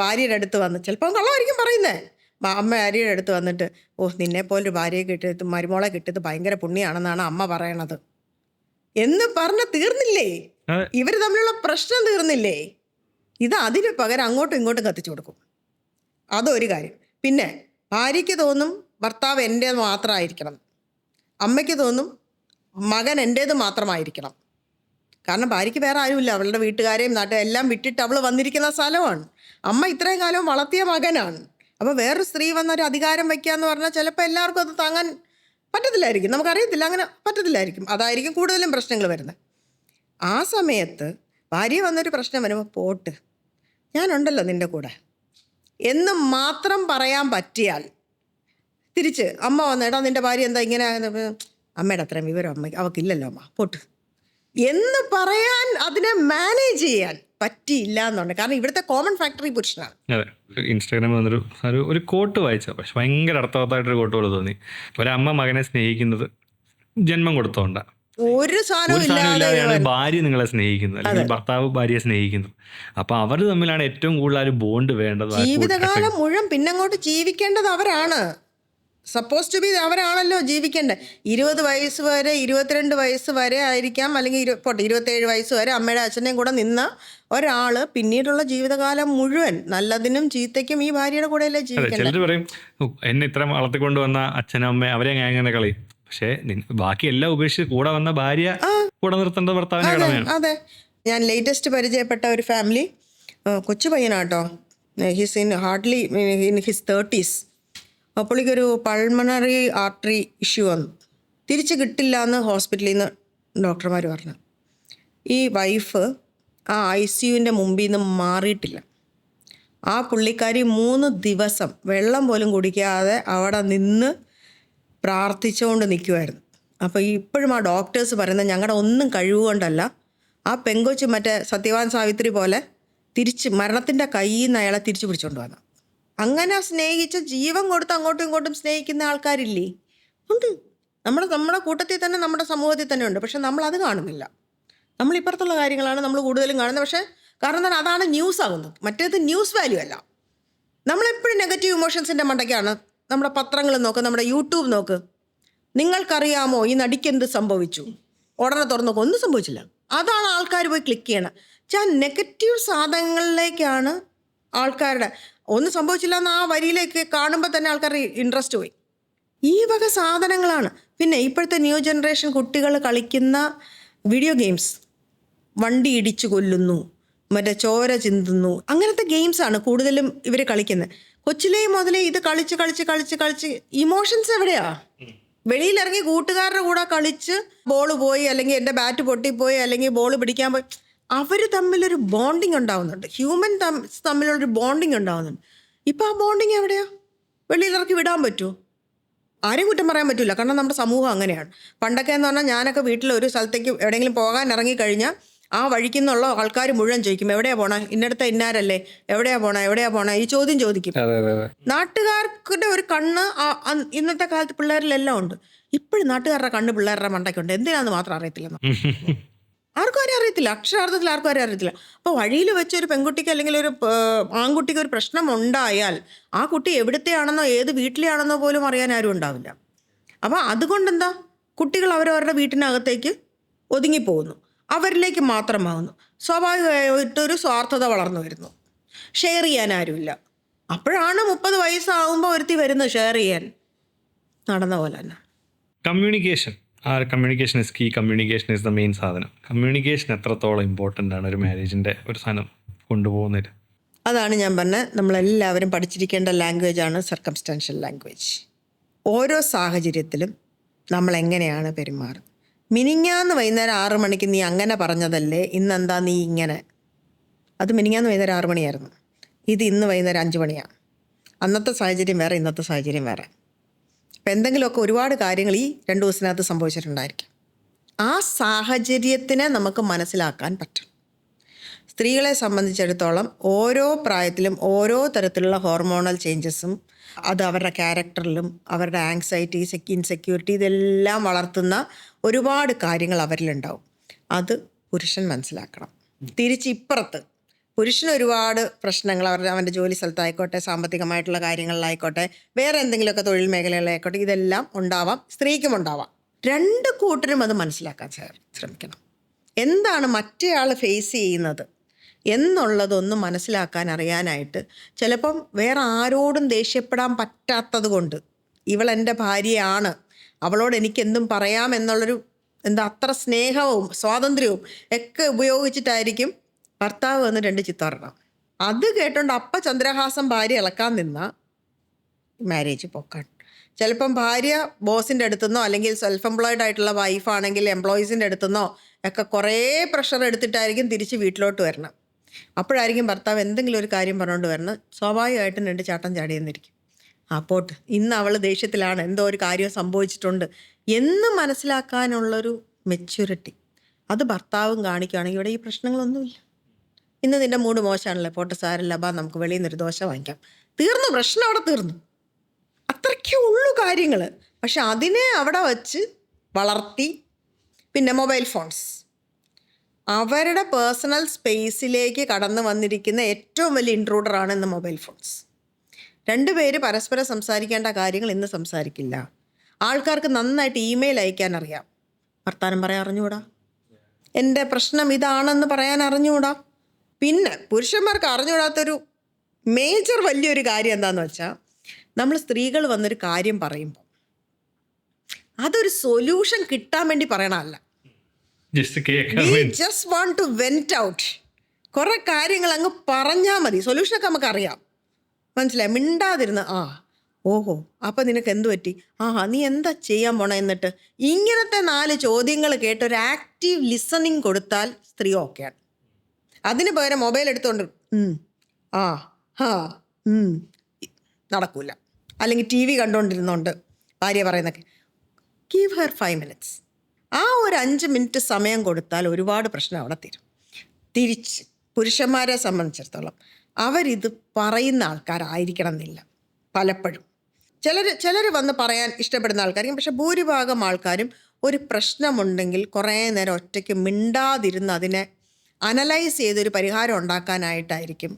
ഭാര്യയുടെ അടുത്ത് വന്ന്, ചിലപ്പോൾ കള്ളമായിരിക്കും പറയുന്നേ, അമ്മ ഭാര്യയുടെ അടുത്ത് വന്നിട്ട് നിന്നെപ്പോലൊരു ഭാര്യയെ കിട്ടിയത്, മരുമോളെ കിട്ടിയത് ഭയങ്കര പുണ്യാണെന്നാണ് അമ്മ പറയണത് എന്ന് പറഞ്ഞ് തീർന്നില്ലേ? ഇവർ തമ്മിലുള്ള പ്രശ്നം തീർന്നില്ലേ? ഇത് അതിന് പകരം അങ്ങോട്ടും ഇങ്ങോട്ടും കത്തിച്ചു കൊടുക്കും. അതൊരു കാര്യം. പിന്നെ ഭാര്യയ്ക്ക് തോന്നും ഭർത്താവ് എൻ്റേത് മാത്രമായിരിക്കണം, അമ്മയ്ക്ക് തോന്നും മകൻ എൻ്റേത് മാത്രമായിരിക്കണം. കാരണം ഭാര്യയ്ക്ക് വേറെ ആരുമില്ല, അവളുടെ വീട്ടുകാരെയും നാട്ടുകാരെല്ലാം വിട്ടിട്ട് അവൾ വന്നിരിക്കുന്ന സ്ഥലമാണ്. അമ്മ ഇത്രയും കാലം വളർത്തിയ മകനാണ്. അപ്പോൾ വേറൊരു സ്ത്രീ വന്നൊരു അധികാരം വയ്ക്കുക എന്ന് പറഞ്ഞാൽ ചിലപ്പോൾ എല്ലാവർക്കും അത് താങ്ങാൻ പറ്റത്തില്ലായിരിക്കും. നമുക്കറിയത്തില്ല, അങ്ങനെ പറ്റത്തില്ലായിരിക്കും. അതായിരിക്കും കൂടുതലും പ്രശ്നങ്ങൾ വരുന്നത്. ആ സമയത്ത് ഭാര്യ വന്നൊരു പ്രശ്നം വരുമ്പോൾ പോട്ട് ഞാനുണ്ടല്ലോ നിൻ്റെ കൂടെ എന്ന് മാത്രം പറയാൻ പറ്റിയാൽ, തിരിച്ച് അമ്മ വന്നേട്ടാ നിൻ്റെ ഭാര്യ എന്താ ഇങ്ങനെ, അമ്മയുടെ അത്രയും വിവരം അവൾക്കില്ലല്ലോ അമ്മ പോട്ട് എന്ന് പറയാൻ, അതിനെ മാനേജ് ചെയ്യാൻ പറ്റിയില്ല എന്നുണ്ട്. കാരണം ഇവിടുത്തെ കോമൺ ഫാക്ടറി പുരുഷനാണ്. അതെ, ഇൻസ്റ്റാഗ്രാമിൽ വന്നൊരു ഒരു കോട്ട് വായിച്ച, പക്ഷെ ഭയങ്കര അർത്ഥവത്തായിട്ടൊരു കോട്ട് പോലെ തോന്നി. ഒരമ്മ മകനെ സ്നേഹിക്കുന്നത് ജന്മം കൊടുത്തോണ്ടാണ്. ഒരു സാധനവും ഇല്ലാതെയാണ് ഭാര്യ നിങ്ങളെ സ്നേഹിക്കുന്നത്, അല്ലെങ്കിൽ ഭർത്താവ് ഭാര്യയെ സ്നേഹിക്കുന്നു. അപ്പൊ അവർ തമ്മിലാണ് ഏറ്റവും കൂടുതൽ ആ ഒരു ബോണ്ട് വേണ്ടത്. ജീവിതകാലം മുഴുവൻ പിന്നങ്ങോട്ട് ജീവിക്കേണ്ടത് അവരാണ്. സപ്പോസ് ടു ബി അവരാണല്ലോ ജീവിക്കേണ്ടത്. 20 വയസ്സ് വരെ 22 വയസ്സ് വരെ ആയിരിക്കാം, അല്ലെങ്കിൽ 27 വയസ്സ് വരെ അമ്മയുടെ അച്ഛനെയും കൂടെ നിന്ന ഒരാൾ പിന്നീടുള്ള ജീവിതകാലം മുഴുവൻ നല്ലതിനും ചീത്തയ്ക്കും ഈ ഭാര്യയുടെ കൂടെയല്ലേ ജീവിക്കേണ്ടത്. ചിലർ പറയും എന്നെ ഇത്ര വളർത്തിക്കൊണ്ട് വന്ന അച്ഛനും അമ്മ അവരെ ഞാൻ അങ്ങനെ കളയും, പക്ഷേ ബാക്കി എല്ലാം ഉപേക്ഷിച്ച് കൂടെ വന്ന ഭാര്യ കൂടെ നിർത്തേണ്ട ഭർത്താവിന്റെ കടമയാണ്. അതെ, ഞാൻ ലേറ്റസ്റ്റ് പരിചയപ്പെട്ട ഒരു ഫാമിലി, കൊച്ചു പയ്യനാട്ടോ, he's in hardly in his 30s. അപ്പോഴേക്കൊരു പൾമണറി ആർട്ടറി ഇഷ്യൂ വന്നു. തിരിച്ച് കിട്ടില്ല എന്ന് ഹോസ്പിറ്റലിൽ നിന്ന് ഡോക്ടർമാർ പറഞ്ഞു. ഈ വൈഫ് ആ ICUവിൻ്റെ മുമ്പിൽ നിന്ന് മാറിയിട്ടില്ല. ആ പുള്ളിക്കാരി 3 ദിവസം വെള്ളം പോലും കുടിക്കാതെ അവിടെ നിന്ന് പ്രാർത്ഥിച്ചുകൊണ്ട് നിൽക്കുമായിരുന്നു. അപ്പോൾ ഇപ്പോഴും ആ ഡോക്ടേഴ്സ് പറയുന്നത് ഞങ്ങളുടെ ഒന്നും കഴിവുകൊണ്ടല്ല, ആ പെങ്കൊച്ച് മറ്റേ സത്യവാൻ സാവിത്രി പോലെ തിരിച്ച് മരണത്തിൻ്റെ കയ്യിൽ നിന്ന് അയാളെ തിരിച്ചു പിടിച്ചുകൊണ്ട് വന്നു. അങ്ങനെ സ്നേഹിച്ച് ജീവൻ കൊടുത്ത് അങ്ങോട്ടും ഇങ്ങോട്ടും സ്നേഹിക്കുന്ന ആൾക്കാരില്ലേ? ഉണ്ട്. നമ്മുടെ കൂട്ടത്തിൽ തന്നെ, നമ്മുടെ സമൂഹത്തിൽ തന്നെ ഉണ്ട്. പക്ഷെ നമ്മളത് കാണുന്നില്ല. നമ്മളിപ്പുറത്തുള്ള കാര്യങ്ങളാണ് നമ്മൾ കൂടുതലും കാണുന്നത്. പക്ഷേ കാരണം എന്താണ്, അതാണ് ന്യൂസ് ആകുന്നത്. മറ്റേത് ന്യൂസ് വാല്യൂ അല്ല. നമ്മളെപ്പോഴും നെഗറ്റീവ് ഇമോഷൻസിൻ്റെ മണ്ടയ്ക്കാണ്. നമ്മുടെ പത്രങ്ങൾ നോക്ക്, നമ്മുടെ യൂട്യൂബ് നോക്ക്. നിങ്ങൾക്കറിയാമോ ഈ നടിക്ക് എന്ത് സംഭവിച്ചു? ഉടനെ തുറന്നു നോക്കും, ഒന്നും സംഭവിച്ചില്ല. അതാണ് ആൾക്കാർ പോയി ക്ലിക്ക് ചെയ്യണം. നെഗറ്റീവ് സാധനങ്ങളിലേക്കാണ് ആൾക്കാരുടെ. ഒന്നും സംഭവിച്ചില്ല എന്ന് ആ വരിയിലേക്ക് കാണുമ്പോൾ തന്നെ ആൾക്കാരുടെ ഇൻട്രസ്റ്റ് പോയി. ഈ വക സാധനങ്ങളാണ്. പിന്നെ ഇപ്പോഴത്തെ ന്യൂ ജനറേഷൻ കുട്ടികൾ കളിക്കുന്ന വീഡിയോ ഗെയിംസ്, വണ്ടി ഇടിച്ചു കൊല്ലുന്നു, മറ്റേ ചോര ചിന്തുന്നു, അങ്ങനത്തെ ഗെയിംസാണ് കൂടുതലും ഇവർ കളിക്കുന്നത്. കൊച്ചിലേ മുതലേ ഇത് കളിച്ച് കളിച്ച് കളിച്ച് കളിച്ച് ഇമോഷൻസ് എവിടെയാ? വെളിയിലിറങ്ങി കൂട്ടുകാരുടെ കൂടെ കളിച്ച് ബോൾ പോയി, അല്ലെങ്കിൽ എൻ്റെ ബാറ്റ് പൊട്ടിപ്പോയി, അല്ലെങ്കിൽ ബോൾ പിടിക്കാൻ പോയി, അവർ തമ്മിലൊരു ബോണ്ടിങ് ഉണ്ടാവുന്നുണ്ട്. ഹ്യൂമൻ തമ്മിലൊരു ബോണ്ടിങ് ഉണ്ടാവുന്നുണ്ട്. ഇപ്പം ആ ബോണ്ടിങ് എവിടെയാ? വെളിയിലിറക്കി വിടാൻ പറ്റുമോ? ആരെയും കുറ്റം പറയാൻ പറ്റില്ല. കാരണം നമ്മുടെ സമൂഹം അങ്ങനെയാണ്. പണ്ടൊക്കെ എന്ന് പറഞ്ഞാൽ ഞാനൊക്കെ വീട്ടിൽ ഒരു സ്ഥലത്തേക്ക് എവിടെയെങ്കിലും പോകാൻ ഇറങ്ങിക്കഴിഞ്ഞാൽ ആ വഴിക്ക് നിന്നുള്ള ആൾക്കാർ മുഴുവൻ ചോദിക്കും, എവിടെയാ പോണേ, ഇന്നടത്തെ ഇന്നാരല്ലേ, എവിടെയാ പോണേ, ഈ ചോദ്യം ചോദിക്കും. നാട്ടുകാർക്കിടെ ഒരു കണ്ണ് ഇന്നത്തെ കാലത്ത് പിള്ളേരിലെല്ലാം ഉണ്ട്. ഇപ്പോഴും നാട്ടുകാരുടെ കണ്ണ് പിള്ളേരുടെ മണ്ടയ്ക്കുണ്ട്. എന്തിനാന്ന് മാത്രം അറിയത്തില്ലെന്ന്. ആർക്കും ആരും അറിയത്തില്ല, അക്ഷരാർത്ഥത്തിൽ ആർക്കും ആരും അറിയത്തില്ല. അപ്പോൾ വഴിയിൽ വെച്ചൊരു പെൺകുട്ടിക്ക് അല്ലെങ്കിൽ ഒരു ആൺകുട്ടിക്ക് ഒരു പ്രശ്നം ഉണ്ടായാൽ ആ കുട്ടി എവിടുത്തെയാണെന്നോ ഏത് വീട്ടിലെയാണെന്നോ പോലും അറിയാൻ ആരും ഉണ്ടാവില്ല. അപ്പോൾ അതുകൊണ്ടെന്താ, കുട്ടികൾ അവരവരുടെ വീട്ടിനകത്തേക്ക് ഒതുങ്ങിപ്പോകുന്നു, അവരിലേക്ക് മാത്രമാകുന്നു. സ്വാഭാവികമായിട്ടൊരു സ്വാർത്ഥത വളർന്നു വരുന്നു. ഷെയർ ചെയ്യാൻ ആരുമില്ല. അപ്പോഴാണ് 30 വയസ്സാകുമ്പോൾ ഒരുത്തി വരുന്നത് ഷെയർ ചെയ്യാൻ. നടന്ന പോലെ തന്നെ communication. Communication is key. Communication is the main സാധനം. കമ്മ്യൂണിക്കേഷൻ എത്രത്തോളം ഇമ്പോർട്ടൻ്റ് ആണ് ഒരു മാരേജിൻ്റെ ഒരു സാധനം കൊണ്ടുപോകുന്നതിൽ? അതാണ് ഞാൻ പറഞ്ഞത്, നമ്മളെല്ലാവരും പഠിച്ചിരിക്കേണ്ട ലാംഗ്വേജാണ് സർക്കംസ്റ്റാൻഷ്യൽ ലാംഗ്വേജ്. ഓരോ സാഹചര്യത്തിലും നമ്മൾ എങ്ങനെയാണ് പെരുമാറുന്നത്. മിനിങ്ങാന്ന് വൈകുന്നേരം 6 മണിക്ക് നീ അങ്ങനെ പറഞ്ഞതല്ലേ, ഇന്നെന്താ നീ ഇങ്ങനെ? അത് മിനിങ്ങാന്ന് വൈകുന്നേരം 6 മണിയായിരുന്നു. ഇത് ഇന്ന് വൈകുന്നേരം 5 മണിയാണ്. അന്നത്തെ സാഹചര്യം വേറെ, ഇന്നത്തെ സാഹചര്യം വേറെ. അപ്പം എന്തെങ്കിലുമൊക്കെ ഒരുപാട് കാര്യങ്ങൾ ഈ 2 ദിവസത്തിനകത്ത് സംഭവിച്ചിട്ടുണ്ടായിരിക്കും. ആ സാഹചര്യത്തിനെ നമുക്ക് മനസ്സിലാക്കാൻ പറ്റും. സ്ത്രീകളെ സംബന്ധിച്ചിടത്തോളം ഓരോ പ്രായത്തിലും ഓരോ തരത്തിലുള്ള ഹോർമോണൽ ചേഞ്ചസും അത് അവരുടെ ക്യാരക്ടറിലും അവരുടെ ആങ്സൈറ്റി, ഇൻസെക്യൂരിറ്റി, ഇതെല്ലാം വളർത്തുന്ന ഒരുപാട് കാര്യങ്ങൾ അവരിലുണ്ടാവും. അത് പുരുഷൻ മനസ്സിലാക്കണം. തിരിച്ച് ഇപ്പുറത്ത് പുരുഷന് ഒരുപാട് പ്രശ്നങ്ങൾ അവൻ്റെ ജോലി സ്ഥലത്തായിക്കോട്ടെ, സാമ്പത്തികമായിട്ടുള്ള കാര്യങ്ങളിലായിക്കോട്ടെ, വേറെ എന്തെങ്കിലുമൊക്കെ തൊഴിൽ മേഖലകളിലായിക്കോട്ടെ, ഇതെല്ലാം ഉണ്ടാവാം, സ്ത്രീക്കും ഉണ്ടാവാം. 2 കൂട്ടരും അത് മനസ്സിലാക്കാൻ ശ്രമിക്കണം. എന്താണ് മറ്റേയാൾ ഫേസ് ചെയ്യുന്നത് എന്നുള്ളതൊന്ന് മനസ്സിലാക്കാൻ അറിയാനായിട്ട് ചിലപ്പം വേറെ ആരോടും ദേഷ്യപ്പെടാൻ പറ്റാത്തത് കൊണ്ട്, ഇവളെൻ്റെ ഭാര്യയാണ്, അവളോട് എനിക്കെന്തും പറയാം എന്നുള്ളൊരു അത്ര സ്നേഹവും സ്വാതന്ത്ര്യവും ഒക്കെ ഉപയോഗിച്ചിട്ടായിരിക്കും ഭർത്താവ് വന്ന് 2 ചിത്തറണം. അത് കേട്ടോണ്ട് ചന്ദ്രഹാസം ഭാര്യ ഇളക്കാൻ നിന്ന മാരേജ് പൊക്കാണ്. ചിലപ്പം ഭാര്യ ബോസിൻ്റെ അടുത്തുനിന്നോ അല്ലെങ്കിൽ സെൽഫ് എംപ്ലോയിഡ് ആയിട്ടുള്ള വൈഫാണെങ്കിൽ എംപ്ലോയീസിൻ്റെ അടുത്തുനിന്നോ ഒക്കെ കുറേ പ്രഷർ എടുത്തിട്ടായിരിക്കും തിരിച്ച് വീട്ടിലോട്ട് വരണം. അപ്പോഴായിരിക്കും ഭർത്താവ് എന്തെങ്കിലും ഒരു കാര്യം പറഞ്ഞുകൊണ്ട് വരുന്നത്, സ്വാഭാവികമായിട്ടും 2 ചാട്ടം ചാടിയെന്നിരിക്കും. പോട്ട്, ഇന്ന് അവൾ ദേഷ്യത്തിലാണ്, എന്തോ ഒരു കാര്യം സംഭവിച്ചിട്ടുണ്ട് എന്ന് മനസ്സിലാക്കാനുള്ളൊരു മെച്യൂരിറ്റി അത് ഭർത്താവും കാണിക്കുകയാണെങ്കിൽ ഇവിടെ ഈ പ്രശ്നങ്ങളൊന്നുമില്ല. ഇന്ന് നിൻ്റെ മൂഡ് മോശമാണല്ലേ, പോട്ടെ സാരമില്ല, ബാ നമുക്ക് വെളിയിൽ നിന്നൊരു ദോശ വാങ്ങിക്കാം, തീർന്നു, പ്രശ്നം അവിടെ തീർന്നു. അത്രയ്ക്കേ ഉള്ളൂ കാര്യങ്ങൾ. പക്ഷെ അതിനെ അവിടെ വച്ച് വളർത്തി. പിന്നെ മൊബൈൽ ഫോൺസ്, അവരുടെ പേഴ്സണൽ സ്പേസിലേക്ക് കടന്നു വന്നിരിക്കുന്ന ഏറ്റവും വലിയ ഇൻട്രൂഡറാണ് ഇന്ന് മൊബൈൽ ഫോൺസ്. 2 പേര് പരസ്പരം സംസാരിക്കേണ്ട കാര്യങ്ങൾ ഇന്ന് സംസാരിക്കില്ല. ആൾക്കാർക്ക് നന്നായിട്ട് ഇമെയിൽ അയക്കാൻ അറിയാം, വർത്താനം പറയാൻ അറിഞ്ഞുകൂടാ, എൻ്റെ പ്രശ്നം ഇതാണെന്ന് പറയാൻ അറിഞ്ഞുകൂടാ. പിന്നെ പുരുഷന്മാർക്ക് അറിഞ്ഞുകൂടാത്തൊരു മേജർ വലിയൊരു കാര്യം എന്താണെന്ന് വെച്ചാൽ, നമ്മൾ സ്ത്രീകൾ വന്നൊരു കാര്യം പറയുമ്പോൾ അതൊരു സൊല്യൂഷൻ കിട്ടാൻ വേണ്ടി പറയണമല്ല, just want to vent out. കുറെ കാര്യങ്ങൾ അങ്ങ് പറഞ്ഞാൽ മതി, സൊല്യൂഷനൊക്കെ നമുക്കറിയാം, മനസ്സിലായി. മിണ്ടാതിരുന്ന് ഓഹോ അപ്പം നിനക്ക് എന്ത് പറ്റി, നീ എന്താ ചെയ്യാൻ പോണ, എന്നിട്ട് ഇങ്ങനത്തെ 4 ചോദ്യങ്ങൾ കേട്ട് ഒരു ആക്റ്റീവ് ലിസണിങ് കൊടുത്താൽ സ്ത്രീ ഓക്കെയാണ്. അതിന് പകരം മൊബൈൽ എടുത്തുകൊണ്ട് നടക്കൂല. അല്ലെങ്കിൽ TV കണ്ടുകൊണ്ടിരുന്നോണ്ട് ഭാര്യ പറയുന്നൊക്കെ. Give her 5 minutes. ഒരു 5 മിനിറ്റ് സമയം കൊടുത്താൽ ഒരുപാട് പ്രശ്നം അവിടെ തീരും. തിരിച്ച് പുരുഷന്മാരെ സംബന്ധിച്ചിടത്തോളം അവരിത് പറയുന്ന ആൾക്കാരായിരിക്കണം എന്നില്ല പലപ്പോഴും. ചിലർ വന്ന് പറയാൻ ഇഷ്ടപ്പെടുന്ന ആൾക്കാരും, പക്ഷെ ഭൂരിഭാഗം ആൾക്കാരും ഒരു പ്രശ്നമുണ്ടെങ്കിൽ കുറേ നേരം ഒറ്റയ്ക്ക് മിണ്ടാതിരുന്ന് അതിനെ അനലൈസ് ചെയ്തൊരു പരിഹാരം ഉണ്ടാക്കാനായിട്ടായിരിക്കും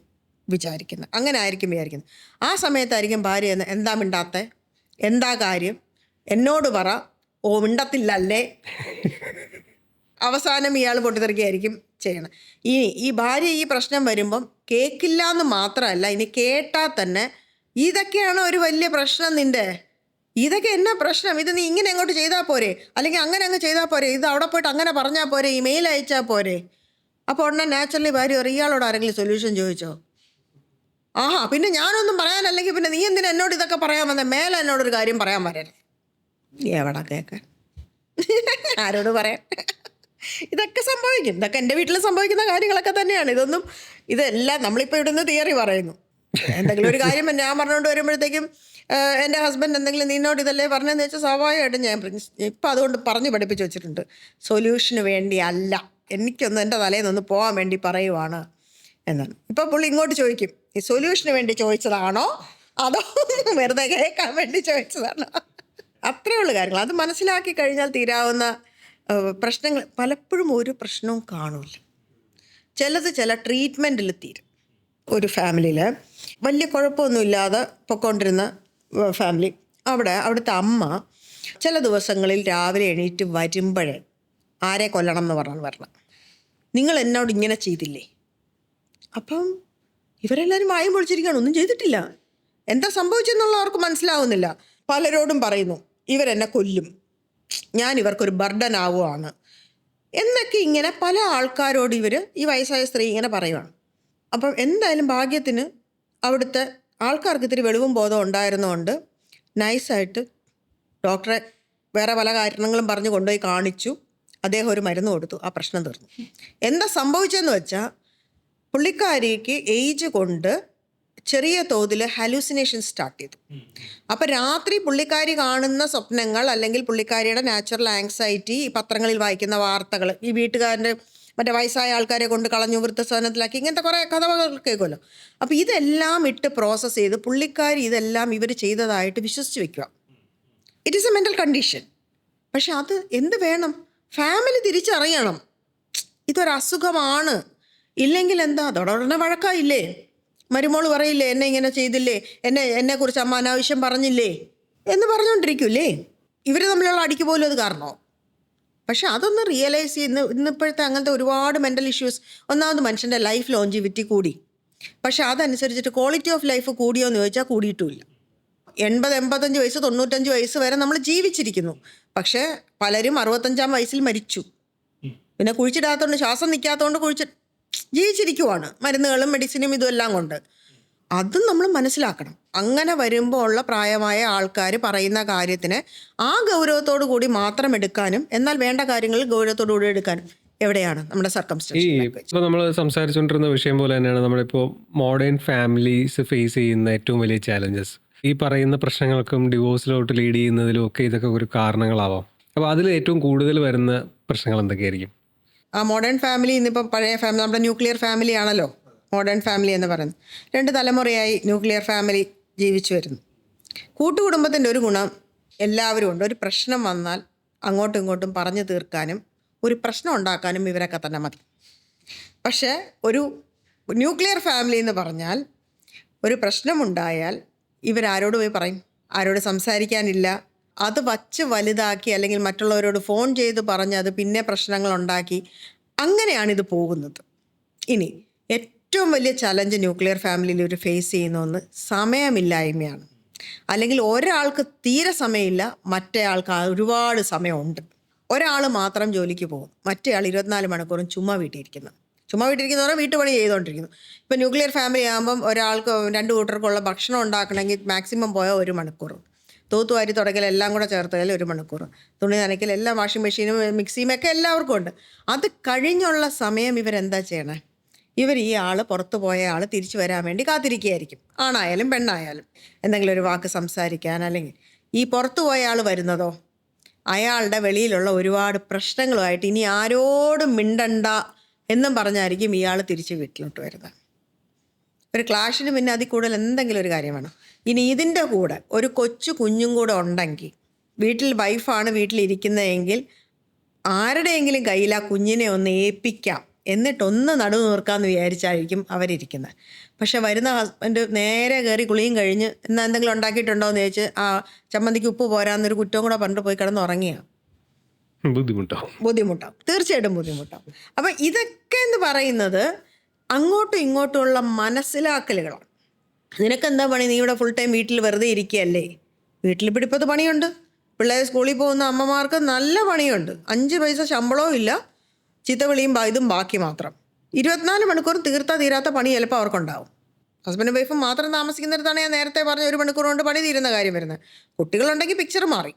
വിചാരിക്കുന്നത്. അങ്ങനെ ആയിരിക്കും വിചാരിക്കുന്നത്. ആ സമയത്തായിരിക്കും ഭാര്യ എന്താ മിണ്ടാത്തെ, എന്താ കാര്യം, എന്നോട് പറ, മിണ്ടത്തില്ലല്ലേ. അവസാനം ഇയാൾ പൊട്ടിത്തെറിക്കുകയായിരിക്കും ചെയ്യണം. ഈ ഭാര്യ ഈ പ്രശ്നം വരുമ്പം കേൾക്കില്ല എന്ന് മാത്രമല്ല, ഇനി കേട്ടാൽ തന്നെ ഇതൊക്കെയാണോ ഒരു വലിയ പ്രശ്നം നിൻ്റെ, ഇതൊക്കെ എന്നാ പ്രശ്നം, ഇത് നീ ഇങ്ങനെ അങ്ങോട്ട് ചെയ്താൽ പോരെ, അല്ലെങ്കിൽ അങ്ങനെ അങ്ങ് ചെയ്താൽ പോരെ, ഇത് അവിടെ പോയിട്ട് അങ്ങനെ പറഞ്ഞാൽ പോരെ, ഇമെയിൽ അയച്ചാൽ പോരെ. അപ്പോൾ ഉടനെ നാച്ചുറലി ഭാര്യ പറയും, ഇയാളോട് ആരെങ്കിലും സൊല്യൂഷൻ ചോദിച്ചോ? പിന്നെ ഞാനൊന്നും പറയാനല്ലെങ്കിൽ പിന്നെ നീ എന്തിനാ എന്നോട് ഇതൊക്കെ പറയാൻ വന്നേ, മേലെ എന്നോടൊരു കാര്യം പറയാൻ വരരുത്. എവിടെ കേൾക്കാൻ, ആരോട് പറയാൻ? ഇതൊക്കെ സംഭവിക്കും. ഇതൊക്കെ എൻ്റെ വീട്ടിൽ സംഭവിക്കുന്ന കാര്യങ്ങളൊക്കെ തന്നെയാണ്. ഇതെല്ലാം നമ്മളിപ്പോൾ ഇവിടുന്ന് തിയറി പറയുന്നു. എന്തെങ്കിലും ഒരു കാര്യം ഞാൻ പറഞ്ഞുകൊണ്ട് വരുമ്പോഴത്തേക്കും എൻ്റെ ഹസ്ബൻഡ് എന്തെങ്കിലും നിന്നോട് ഇതല്ലേ പറഞ്ഞതെന്ന് വെച്ചാൽ സ്വാഭാവികമായിട്ടും ഞാൻ ഇപ്പം അതുകൊണ്ട് പറഞ്ഞു പഠിപ്പിച്ച് വെച്ചിട്ടുണ്ട്, സൊല്യൂഷന് വേണ്ടി അല്ല, എനിക്കൊന്ന് എൻ്റെ തലേന്നൊന്ന് പോകാൻ വേണ്ടി പറയുവാണ് എന്നാണ്. ഇപ്പോൾ പുള്ളി ഇങ്ങോട്ട് ചോദിക്കും, ഈ സൊല്യൂഷന് വേണ്ടി ചോദിച്ചതാണോ അതോ വെറുതെ കേൾക്കാൻ വേണ്ടി ചോദിച്ചതാണോ? അത്രേ ഉള്ള കാര്യങ്ങൾ. അത് മനസ്സിലാക്കി കഴിഞ്ഞാൽ തീരാവുന്ന പ്രശ്നങ്ങൾ. പലപ്പോഴും ഒരു പ്രശ്നവും കാണില്ല, ചില ട്രീറ്റ്മെൻറ്റിൽ തീരും. ഒരു ഫാമിലിയിൽ വലിയ കുഴപ്പമൊന്നുമില്ലാതെ പൊയ്ക്കൊണ്ടിരുന്ന ഫാമിലി, അവിടുത്തെ അമ്മ ചില ദിവസങ്ങളിൽ രാവിലെ എണീറ്റ് വരുമ്പോഴേ ആരെ കൊല്ലണം എന്ന് വരണം, നിങ്ങൾ എന്നോട് ഇങ്ങനെ ചെയ്തില്ലേ. അപ്പം ഇവരെല്ലാവരും വായും പൊളിച്ചിരിക്കുകയാണ്, ഒന്നും ചെയ്തിട്ടില്ല. എന്താ സംഭവിച്ചെന്നുള്ളവർക്ക് മനസ്സിലാവുന്നില്ല. പലരോടും പറയുന്നു ഇവരെന്നെ കൊല്ലും, ഞാൻ ഇവർക്കൊരു ബർഡൻ ആവുകയാണ് എന്നൊക്കെ ഇങ്ങനെ പല ആൾക്കാരോട് ഈ വയസ്സായ സ്ത്രീ ഇങ്ങനെ പറയുവാണ്. അപ്പം എന്തായാലും ഭാഗ്യത്തിന് അവിടുത്തെ ആൾക്കാർക്ക് ഇത്തിരി വെളിവും ബോധം ഉണ്ടായിരുന്നതുകൊണ്ട് നൈസായിട്ട് ഡോക്ടറെ വേറെ പല കാരണങ്ങളും പറഞ്ഞ് കൊണ്ടുപോയി കാണിച്ചു. അദ്ദേഹം ഒരു മരുന്ന് കൊടുത്തു, ആ പ്രശ്നം തീർന്നു. എന്താ സംഭവിച്ചതെന്ന് വെച്ചാൽ പുള്ളിക്കാരിക്ക് ഏജ് കൊണ്ട് ചെറിയ തോതിൽ ഹാലൂസിനേഷൻ സ്റ്റാർട്ട് ചെയ്തു. അപ്പം രാത്രി പുള്ളിക്കാരി കാണുന്ന സ്വപ്നങ്ങൾ അല്ലെങ്കിൽ പുള്ളിക്കാരിയുടെ നാച്ചുറൽ ആങ്സൈറ്റി, ഈ പത്രങ്ങളിൽ വായിക്കുന്ന വാർത്തകൾ, ഈ വീട്ടുകാരൻ്റെ മറ്റേ വയസ്സായ ആൾക്കാരെ കൊണ്ട് കളഞ്ഞു വൃദ്ധസദനത്തിലാക്കി, ഇങ്ങനത്തെ കുറേ കഥകൾ കേൾക്കുമല്ലോ. അപ്പോൾ ഇതെല്ലാം ഇട്ട് പ്രോസസ്സ് ചെയ്ത് പുള്ളിക്കാരി ഇതെല്ലാം ഇവർ ചെയ്തതായിട്ട് വിശ്വസിച്ച് വെക്കുക. It is A mental condition. പക്ഷെ അത് എന്ത് വേണം, ഫാമിലി തിരിച്ചറിയണം ഇതൊരസുഖമാണ്. ഇല്ലെങ്കിൽ എന്താ അതോടൊടനെ വഴക്കായില്ലേ, മരുമോള് പറയില്ലേ എന്നെ ഇങ്ങനെ ചെയ്തില്ലേ, എന്നെക്കുറിച്ച് അമ്മ അനാവശ്യം പറഞ്ഞില്ലേ എന്ന് പറഞ്ഞുകൊണ്ടിരിക്കൂല്ലേ. ഇവർ തമ്മിലുള്ള അടിക്ക് പോലും അത് കാരണമോ? പക്ഷെ അതൊന്ന് റിയലൈസ് ചെയ്യുന്ന ഇന്നിപ്പോഴത്തെ അങ്ങനത്തെ ഒരുപാട് മെൻ്റൽ ഇഷ്യൂസ്. ഒന്നാമത് മനുഷ്യൻ്റെ ലൈഫ് ലോഞ്ചിവിറ്റി കൂടി, പക്ഷെ അതനുസരിച്ചിട്ട് ക്വാളിറ്റി ഓഫ് ലൈഫ് കൂടിയോ എന്ന് ചോദിച്ചാൽ കൂടിയിട്ടുമില്ല. 80-85 വയസ്സ് 95 വയസ്സ് വരെ നമ്മൾ ജീവിച്ചിരിക്കുന്നു. പക്ഷേ പലരും 65-ാം വയസ്സിൽ മരിച്ചു. പിന്നെ കുഴിച്ചിടാത്തതുകൊണ്ട്, ശ്വാസം നിൽക്കാത്തതുകൊണ്ട് ജീവിച്ചിരിക്കുവാണ്, മരുന്നുകളും മെഡിസിനും ഇതുമെല്ലാം കൊണ്ട്. അതും നമ്മൾ മനസ്സിലാക്കണം. അങ്ങനെ വരുമ്പോൾ ഉള്ള പ്രായമായ ആൾക്കാർ പറയുന്ന കാര്യത്തിന് ആ ഗൗരവത്തോടു കൂടി മാത്രം എടുക്കാനും, എന്നാൽ വേണ്ട കാര്യങ്ങളിൽ ഗൗരവത്തോടു കൂടി എടുക്കാനും. എവിടെയാണ് നമ്മുടെ ഈ സർക്കംസ്റ്റൻസ്. ഇപ്പോൾ നമ്മൾ സംസാരിച്ചുകൊണ്ടിരുന്ന വിഷയം പോലെ തന്നെയാണ് നമ്മളിപ്പോൾ മോഡേൺ ഫാമിലീസ് ഫേസ് ചെയ്യുന്ന ഏറ്റവും വലിയ ചാലഞ്ചസ്. ഈ പറയുന്ന പ്രശ്നങ്ങൾക്കും ഡിവോഴ്സിലോട്ട് ലീഡ് ചെയ്യുന്നതിലും ഒക്കെ ഇതൊക്കെ ഒരു കാരണങ്ങളാവാം. അപ്പോൾ അതിൽ ഏറ്റവും കൂടുതൽ വരുന്ന പ്രശ്നങ്ങൾ എന്തൊക്കെയായിരിക്കും? ആ മോഡേൺ ഫാമിലി ഇന്നിപ്പം പഴയ ഫാമിലി, നമ്മുടെ ന്യൂക്ലിയർ ഫാമിലി ആണല്ലോ മോഡേൺ ഫാമിലി എന്ന് പറയുന്നത്. 2 തലമുറയായി ന്യൂക്ലിയർ ഫാമിലി ജീവിച്ചു വരുന്നു. കൂട്ടുകുടുംബത്തിൻ്റെ ഒരു ഗുണം എല്ലാവരും ഉണ്ട്. ഒരു പ്രശ്നം വന്നാൽ അങ്ങോട്ടും ഇങ്ങോട്ടും പറഞ്ഞു തീർക്കാനും ഒരു പ്രശ്നം ഉണ്ടാക്കാനും ഇവരൊക്കെ തന്നെ മതി. പക്ഷേ ഒരു ന്യൂക്ലിയർ ഫാമിലി എന്ന് പറഞ്ഞാൽ ഒരു പ്രശ്നമുണ്ടായാൽ ഇവരാരോട് പോയി പറയും? ആരോട് സംസാരിക്കാനില്ല. അത് വച്ച് വലുതാക്കി അല്ലെങ്കിൽ മറ്റുള്ളവരോട് ഫോൺ ചെയ്ത് പറഞ്ഞ് അത് പിന്നെ പ്രശ്നങ്ങളുണ്ടാക്കി അങ്ങനെയാണിത് പോകുന്നത്. ഇനി ഏറ്റവും വലിയ ചലഞ്ച് ന്യൂക്ലിയർ ഫാമിലിയിൽ ഒരു ഫേസ് ചെയ്യുന്ന ഒന്ന് സമയമില്ലായ്മയാണ്. അല്ലെങ്കിൽ ഒരാൾക്ക് തീരെ സമയമില്ല, മറ്റേ ആൾക്ക് ഒരുപാട് സമയമുണ്ട്. ഒരാൾ മാത്രം ജോലിക്ക് പോകും, മറ്റേ ആൾ 24 മണിക്കൂറും ചുമ്മാ വീട്ടിലിരിക്കുന്നു. ചുമ്മാ വീട്ടിലിരിക്കുന്ന പറഞ്ഞാൽ വീട്ടുപണി ചെയ്തുകൊണ്ടിരിക്കുന്നു. ഇപ്പോൾ ന്യൂക്ലിയർ ഫാമിലി ആകുമ്പം ഒരാൾക്ക് 2 കൂട്ടർക്കുള്ള ഭക്ഷണം ഉണ്ടാക്കണമെങ്കിൽ മാക്സിമം പോയാൽ 1 മണിക്കൂർ. തൂത്തുവാരി തുടക്കൽ എല്ലാം കൂടെ ചേർത്താൽ 1 മണിക്കൂർ. തുണി നനയ്ക്കൽ എല്ലാം വാഷിംഗ് മെഷീനും മിക്സിയും ഒക്കെ എല്ലാവർക്കും ഉണ്ട്. അത് കഴിഞ്ഞുള്ള സമയം ഇവരെന്താ ചെയ്യണേ? ഇവർ ഈ ആൾ പുറത്തു പോയ ആൾ തിരിച്ചു വരാൻ വേണ്ടി കാത്തിരിക്കുകയായിരിക്കും. ആണായാലും പെണ്ണായാലും എന്തെങ്കിലും ഒരു വാക്ക് സംസാരിക്കാൻ. അല്ലെങ്കിൽ ഈ പുറത്തു പോയ ആൾ വരുന്നതോ അയാളുടെ വെളിയിലുള്ള ഒരുപാട് പ്രശ്നങ്ങളുമായിട്ട് ഇനി ആരോടും മിണ്ടണ്ട എന്നും പറഞ്ഞായിരിക്കും ഇയാൾ തിരിച്ച് വീട്ടിലോട്ട് വരുന്നത്. ഒരു ക്ലാഷിന് പിന്നെ അതിൽ കൂടുതൽ എന്തെങ്കിലും ഒരു കാര്യം വേണം. ഇനി ഇതിൻ്റെ കൂടെ ഒരു കൊച്ചു കുഞ്ഞും കൂടെ ഉണ്ടെങ്കിൽ, വീട്ടിൽ വൈഫാണ് വീട്ടിലിരിക്കുന്നതെങ്കിൽ ആരുടെയെങ്കിലും കയ്യിൽ ആ കുഞ്ഞിനെ ഒന്ന് ഏൽപ്പിക്കാം, എന്നിട്ടൊന്ന് നടുവ് നോർക്കാമെന്ന് വിചാരിച്ചായിരിക്കും അവരിയ്ക്കുന്നത്. പക്ഷെ വരുന്ന ഹസ്ബൻഡ് നേരെ കയറി കുളിയും കഴിഞ്ഞ് എന്നാൽ എന്തെങ്കിലും ഉണ്ടാക്കിയിട്ടുണ്ടോ എന്ന് ചോദിച്ച് ആ ചമ്മന്തിക്ക് ഉപ്പ് പോരാന്നൊരു കുറ്റവും കൂടെ പറഞ്ഞിട്ട് പോയി കിടന്ന് ഉറങ്ങിയാണ്. ബുദ്ധിമുട്ടാവും, തീർച്ചയായിട്ടും ബുദ്ധിമുട്ടാവും. അപ്പം ഇതൊക്കെ എന്ന് പറയുന്നത് അങ്ങോട്ടും ഇങ്ങോട്ടുമുള്ള മനസ്സിലാക്കലുകളാണ്. നിനക്കെന്താ പണി? നീ ഇവിടെ ഫുൾ ടൈം വീട്ടിൽ വെറുതെ ഇരിക്കുകയല്ലേ? വീട്ടിൽ പിടിപ്പത് പണിയുണ്ട്. പിള്ളേർ സ്കൂളിൽ പോകുന്ന അമ്മമാർക്ക് നല്ല പണിയുണ്ട്. 5 പൈസ ശമ്പളവും ഇല്ല, ചിത്തവിളിയും ഇതും ബാക്കി മാത്രം. 24 മണിക്കൂർ തീരാത്ത പണി ചിലപ്പോൾ അവർക്കുണ്ടാവും. ഹസ്ബൻഡും വൈഫും മാത്രം താമസിക്കുന്നിടത്താണ് ഞാൻ നേരത്തെ പറഞ്ഞ 1 മണിക്കൂർ കൊണ്ട് പണി തീരുന്ന കാര്യം വരുന്നത്. കുട്ടികളുണ്ടെങ്കിൽ പിക്ചർ മാറി.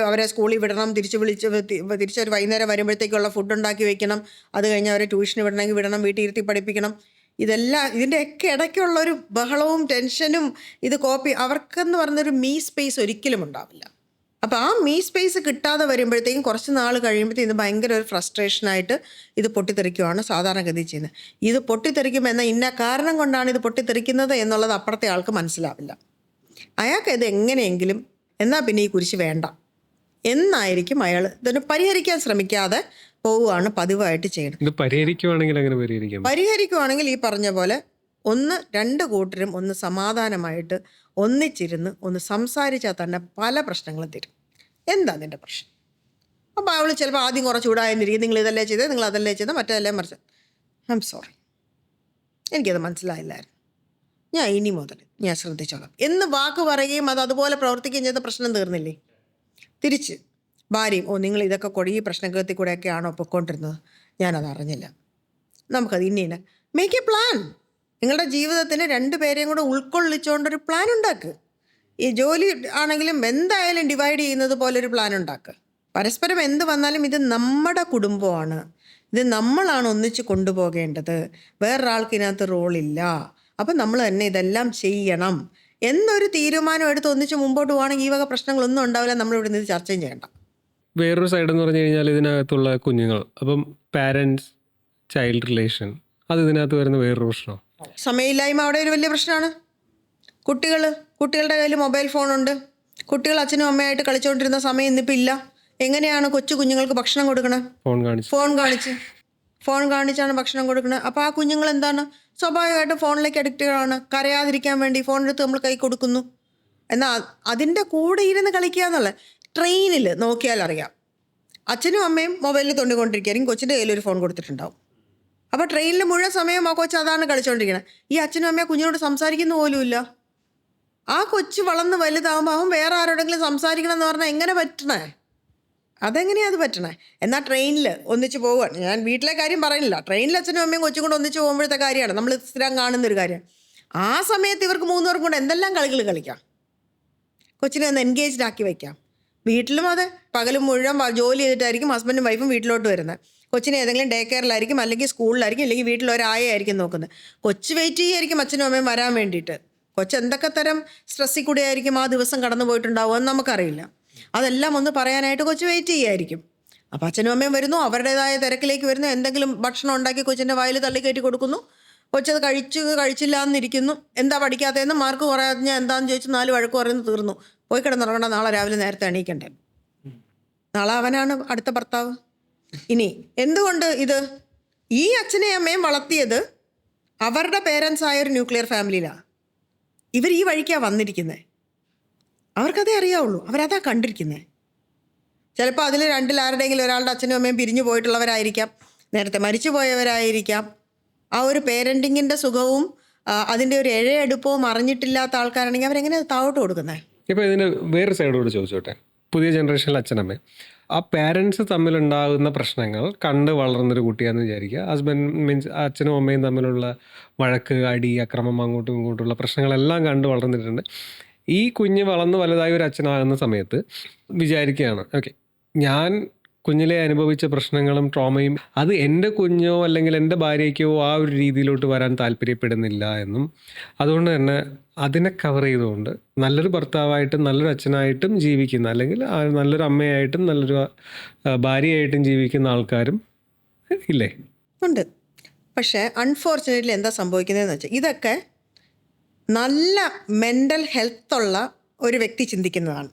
അവരെ സ്കൂളിൽ വിടണം, തിരിച്ചൊരു വൈകുന്നേരം വരുമ്പോഴത്തേക്കുള്ള ഫുഡ് ഉണ്ടാക്കി വെക്കണം. അത് കഴിഞ്ഞ് അവരെ ട്യൂഷന് വിടണമെങ്കിൽ വിടണം, വീട്ടിൽ ഇരുത്തി പഠിപ്പിക്കണം. ഇതിൻ്റെയൊക്കെ ഇടയ്ക്കുള്ളൊരു ബഹളവും ടെൻഷനും ഇത് അവർക്കെന്ന് പറഞ്ഞൊരു മീ സ്പേസ് ഒരിക്കലും ഉണ്ടാവില്ല. അപ്പോൾ ആ മീ സ്പേസ് കിട്ടാതെ വരുമ്പോഴത്തേക്കും കുറച്ച് നാൾ കഴിയുമ്പോഴത്തേക്കും ഇത് ഭയങ്കര ഒരു ഫ്രസ്ട്രേഷനായിട്ട് ഇത് പൊട്ടിത്തെറിക്കുകയാണ് സാധാരണഗതി ചെയ്യുന്നത്. ഇത് പൊട്ടിത്തെറിക്കുമ്പോൾ എന്നാൽ ഇന്ന കാരണം കൊണ്ടാണ് ഇത് പൊട്ടിത്തെറിക്കുന്നത് എന്നുള്ളത് അപ്പുറത്തെ ആൾക്ക് മനസ്സിലാവില്ല. അയാൾക്ക് ഇത് എങ്ങനെയെങ്കിലും എന്നാൽ പിന്നെ ഈ കുരിശ് വേണ്ട എന്നായിരിക്കും അയാൾ ഇതിനെ പരിഹരിക്കാൻ ശ്രമിക്കാതെ പോവുകയാണ് പതിവായിട്ട് ചെയ്യണം. ഇത് പരിഹരിക്കുവാണെങ്കിൽ ഈ പറഞ്ഞ പോലെ 2 കൂട്ടരും ഒന്ന് സമാധാനമായിട്ട് ഒന്നിച്ചിരുന്ന് ഒന്ന് സംസാരിച്ചാൽ തന്നെ പല പ്രശ്നങ്ങളും തരും. എന്താ നിൻ്റെ പ്രശ്നം? അപ്പോൾ അവൾ ചിലപ്പോൾ ആദ്യം കുറച്ച് ചൂടായിരിക്കും, നിങ്ങൾ ഇതല്ലേ ചെയ്തത്, നിങ്ങൾ അതല്ലേ ചെയ്തത്, മറ്റേതല്ലേ മറിച്ച്. ഐ എം സോറി, എനിക്കത് മനസ്സിലായില്ലായിരുന്നു, ഞാൻ ഇനി മുതൽ ഞാൻ ശ്രദ്ധിച്ചോളാം എന്ന് വാക്ക് പറയുകയും അത് അതുപോലെ പ്രവർത്തിക്കുകയും ചെയ്ത പ്രശ്നം തീർന്നില്ലേ? തിരിച്ച് ഭാര്യയും നിങ്ങൾ ഇതൊക്കെ ഈ പ്രശ്നത്തിൽ കൂടെയൊക്കെയാണോ പൊയ്ക്കൊണ്ടിരുന്നത്, ഞാനത് അറിഞ്ഞില്ല, നമുക്കത് ഇന്ന മേക്ക് എ പ്ലാൻ. നിങ്ങളുടെ ജീവിതത്തിന് 2 പേരെയും കൂടെ ഉൾക്കൊള്ളിച്ചുകൊണ്ടൊരു പ്ലാൻ ഉണ്ടാക്കുക. ഈ ജോലി ആണെങ്കിലും എന്തായാലും ഡിവൈഡ് ചെയ്യുന്നത് പോലെ ഒരു പ്ലാൻ ഉണ്ടാക്കുക. പരസ്പരം എന്ത് വന്നാലും ഇത് നമ്മുടെ കുടുംബമാണ്, ഇത് നമ്മളാണ് ഒന്നിച്ച് കൊണ്ടുപോകേണ്ടത്, വേറൊരാൾക്ക് ഇതിനകത്ത് റോളില്ല. അപ്പം നമ്മൾ തന്നെ ഇതെല്ലാം ചെയ്യണം എന്നൊരു തീരുമാനം എടുത്ത് ഒന്നിച്ച് മുമ്പോട്ട് പോവുകയാണെങ്കിൽ ഈ വക പ്രശ്നങ്ങളൊന്നും ഉണ്ടാവില്ല. നമ്മളിവിടെ നിന്ന് ചർച്ചയും ചെയ്യണ്ട. വേറൊരു സൈഡ് എന്ന് പറഞ്ഞു കഴിഞ്ഞാൽ ഇതിനകത്തുള്ള കുഞ്ഞുങ്ങൾ, അപ്പം പാരൻസ് ചൈൽഡ് റിലേഷൻ, അത് ഇതിനകത്ത് വരുന്ന വേറൊരു പ്രശ്നം. സമയമില്ലായ്മ അവിടെ ഒരു വലിയ പ്രശ്നമാണ്. കുട്ടികളുടെ കയ്യിൽ മൊബൈൽ ഫോണുണ്ട്. കുട്ടികൾ അച്ഛനും അമ്മയായിട്ട് കളിച്ചുകൊണ്ടിരുന്ന സമയം ഇന്നിപ്പോൾ ഇല്ല. എങ്ങനെയാണ് കൊച്ചു കുഞ്ഞുങ്ങൾക്ക് ഭക്ഷണം കൊടുക്കണത്? ഫോൺ കാണിച്ചാണ് ഭക്ഷണം കൊടുക്കുന്നത്. അപ്പോൾ ആ കുഞ്ഞുങ്ങൾ എന്താണ്, സ്വാഭാവികമായിട്ടും ഫോണിലേക്ക് അഡിക്റ്റഡാണ്. കരയാതിരിക്കാൻ വേണ്ടി ഫോണെടുത്ത് നമ്മൾ കൈ കൊടുക്കുന്നു. എന്നാൽ അതിൻ്റെ കൂടെ ഇരുന്ന് കളിക്കുക എന്നുള്ളത് ട്രെയിനിൽ നോക്കിയാൽ അറിയാം. അച്ഛനും അമ്മയും മൊബൈലിൽ തൊണ്ടിക്കൊണ്ടിരിക്കുകയായിരിക്കും, കൊച്ചിൻ്റെ കയ്യിൽ ഒരു ഫോൺ കൊടുത്തിട്ടുണ്ടാവും. അപ്പോൾ ട്രെയിനിൽ മുഴുവൻ സമയം ആ കൊച്ച് അതാണ് കളിച്ചുകൊണ്ടിരിക്കുന്നത്. ഈ അച്ഛനും അമ്മയും കുഞ്ഞിനോട് സംസാരിക്കുന്ന പോലുമില്ല. ആ കൊച്ച് വളർന്ന് വലുതാകുമ്പോൾ അവൻ വേറെ ആരോടെങ്കിലും സംസാരിക്കണം എന്ന് പറഞ്ഞാൽ എങ്ങനെ പറ്റണേ? അതെങ്ങനെയാണ് അത് പറ്റണേ? എന്നാൽ ട്രെയിനിൽ ഒന്നിച്ച് പോവുകയാണ്. ഞാൻ വീട്ടിലെ കാര്യം പറയുന്നില്ല, ട്രെയിനിൽ അച്ഛനും അമ്മയും കൊച്ചും കൂടെ ഒന്നിച്ച് പോകുമ്പോഴത്തെ കാര്യമാണ് നമ്മൾ സ്ഥിരം കാണുന്നൊരു കാര്യമാണ്. ആ സമയത്ത് ഇവർക്ക് 3 പേർക്കും കൂടെ എന്തെല്ലാം കളികൾ കളിക്കാം, കൊച്ചിനെ ഒന്ന് എൻഗേജ്ഡ് ആക്കി വയ്ക്കാം. വീട്ടിലും അതെ, പകലും മുഴുവൻ ജോലി ചെയ്തിട്ടായിരിക്കും ഹസ്ബൻഡും വൈഫും വീട്ടിലോട്ട് വരുന്നത്. കൊച്ചിനെ ഏതെങ്കിലും ഡേ കെയറിലായിരിക്കും, അല്ലെങ്കിൽ സ്കൂളിലായിരിക്കും, അല്ലെങ്കിൽ വീട്ടിലൊരായായിരിക്കും നോക്കുന്നത്. കൊച്ച് വെയിറ്റ് ചെയ്യായിരിക്കും അച്ഛനും അമ്മയും വരാൻ വേണ്ടിയിട്ട്. കൊച്ച് എന്തൊക്കെ തരം സ്ട്രെസ്സിൽ കൂടെ ആയിരിക്കും ആ ദിവസം കടന്നു പോയിട്ടുണ്ടാവുക എന്ന് നമുക്കറിയില്ല. അതെല്ലാം ഒന്ന് പറയാനായിട്ട് കൊച്ച് വെയിറ്റ് ചെയ്യായിരിക്കും. അപ്പോൾ അച്ഛനും അമ്മയും വരുന്നു, അവരുടേതായ തിരക്കിലേക്ക് വരുന്നു, എന്തെങ്കിലും ഭക്ഷണം ഉണ്ടാക്കി കൊച്ചിൻ്റെ വായിൽ തള്ളിക്കയറ്റി കൊടുക്കുന്നു. കൊച്ചത് കഴിച്ചില്ല എന്നിരിക്കുന്നു. എന്താ പഠിക്കാത്തതെന്ന് മാർക്ക് കുറയാതെ ഞാൻ എന്താണെന്ന് ചോദിച്ചു 4 വഴക്ക് പറയുന്നു, തീർന്നു. പോയി കിടന്നുറങ്ങണ്ട, നാളെ രാവിലെ നേരത്തെ എണീക്കണ്ടേ. നാളെ അവനാണ് അടുത്ത ഭർത്താവ്. ഇനി എന്തുകൊണ്ട് ഇത് ഈ അച്ഛനെയും അമ്മയും വളർത്തിയത് അവരുടെ പേരൻസ് ആയ ഒരു ന്യൂക്ലിയർ ഫാമിലിയിലാണ്. ഇവർ ഈ വഴിക്കാണ് വന്നിരിക്കുന്നത്. അവർക്കതേ അറിയാവുള്ളൂ, അവരതാ കണ്ടിരിക്കുന്നത്. ചിലപ്പോൾ അതിൽ രണ്ടിൽ ആരുടെയെങ്കിലും ഒരാളുടെ അച്ഛനും അമ്മയും പിരിഞ്ഞു പോയിട്ടുള്ളവരായിരിക്കാം, നേരത്തെ മരിച്ചു പോയവരായിരിക്കാം. ആ ഒരു പേരൻറ്റിങ്ങിൻ്റെ സുഖവും അതിൻ്റെ ഒരു ഇഴയെടുപ്പവും അറിഞ്ഞിട്ടില്ലാത്ത ആൾക്കാരാണെങ്കിൽ അവരെങ്ങനെ താഴോട്ട് കൊടുക്കുന്നത്? ഇപ്പോൾ ഇതിന് വേറെ സൈഡോട് ചോദിച്ചോട്ടെ. പുതിയ ജനറേഷനിൽ അച്ഛനമ്മ ആ പാരൻസ് തമ്മിലുണ്ടാകുന്ന പ്രശ്നങ്ങൾ കണ്ട് വളർന്നൊരു കുട്ടിയാന്ന് വിചാരിക്കുക. ഹസ്ബൻഡ് മീൻസ് അച്ഛനും അമ്മയും തമ്മിലുള്ള വഴക്ക്, അടി, അക്രമം, അങ്ങോട്ടും ഇങ്ങോട്ടുള്ള പ്രശ്നങ്ങളെല്ലാം കണ്ട് വളർന്നിട്ടുണ്ട്. ഈ കുഞ്ഞ് വളർന്ന് വലുതായി ഒരു അച്ഛനാകുന്ന സമയത്ത് വിചാരിക്കുകയാണ്, ഓക്കെ, ഞാൻ കുഞ്ഞിലെ അനുഭവിച്ച പ്രശ്നങ്ങളും ട്രോമയും അത് എൻ്റെ കുഞ്ഞോ അല്ലെങ്കിൽ എൻ്റെ ഭാര്യയ്ക്കോ ആ ഒരു രീതിയിലോട്ട് വരാൻ താല്പര്യപ്പെടുന്നില്ല എന്നും, അതുകൊണ്ട് തന്നെ അതിനെ കവർ ചെയ്തുകൊണ്ട് നല്ലൊരു ഭർത്താവായിട്ടും നല്ലൊരു അച്ഛനായിട്ടും ജീവിക്കുന്ന, അല്ലെങ്കിൽ നല്ലൊരു അമ്മയായിട്ടും നല്ലൊരു ഭാര്യയായിട്ടും ജീവിക്കുന്ന ആൾക്കാരും ഇല്ലേ? ഉണ്ട്. പക്ഷേ അൺഫോർച്ചുനേറ്റ്ലി എന്താ സംഭവിക്കുന്നതെന്ന് വെച്ചാൽ ഇതൊക്കെ നല്ല മെൻ്റൽ ഹെൽത്തുള്ള ഒരു വ്യക്തി ചിന്തിക്കുന്നതാണ്.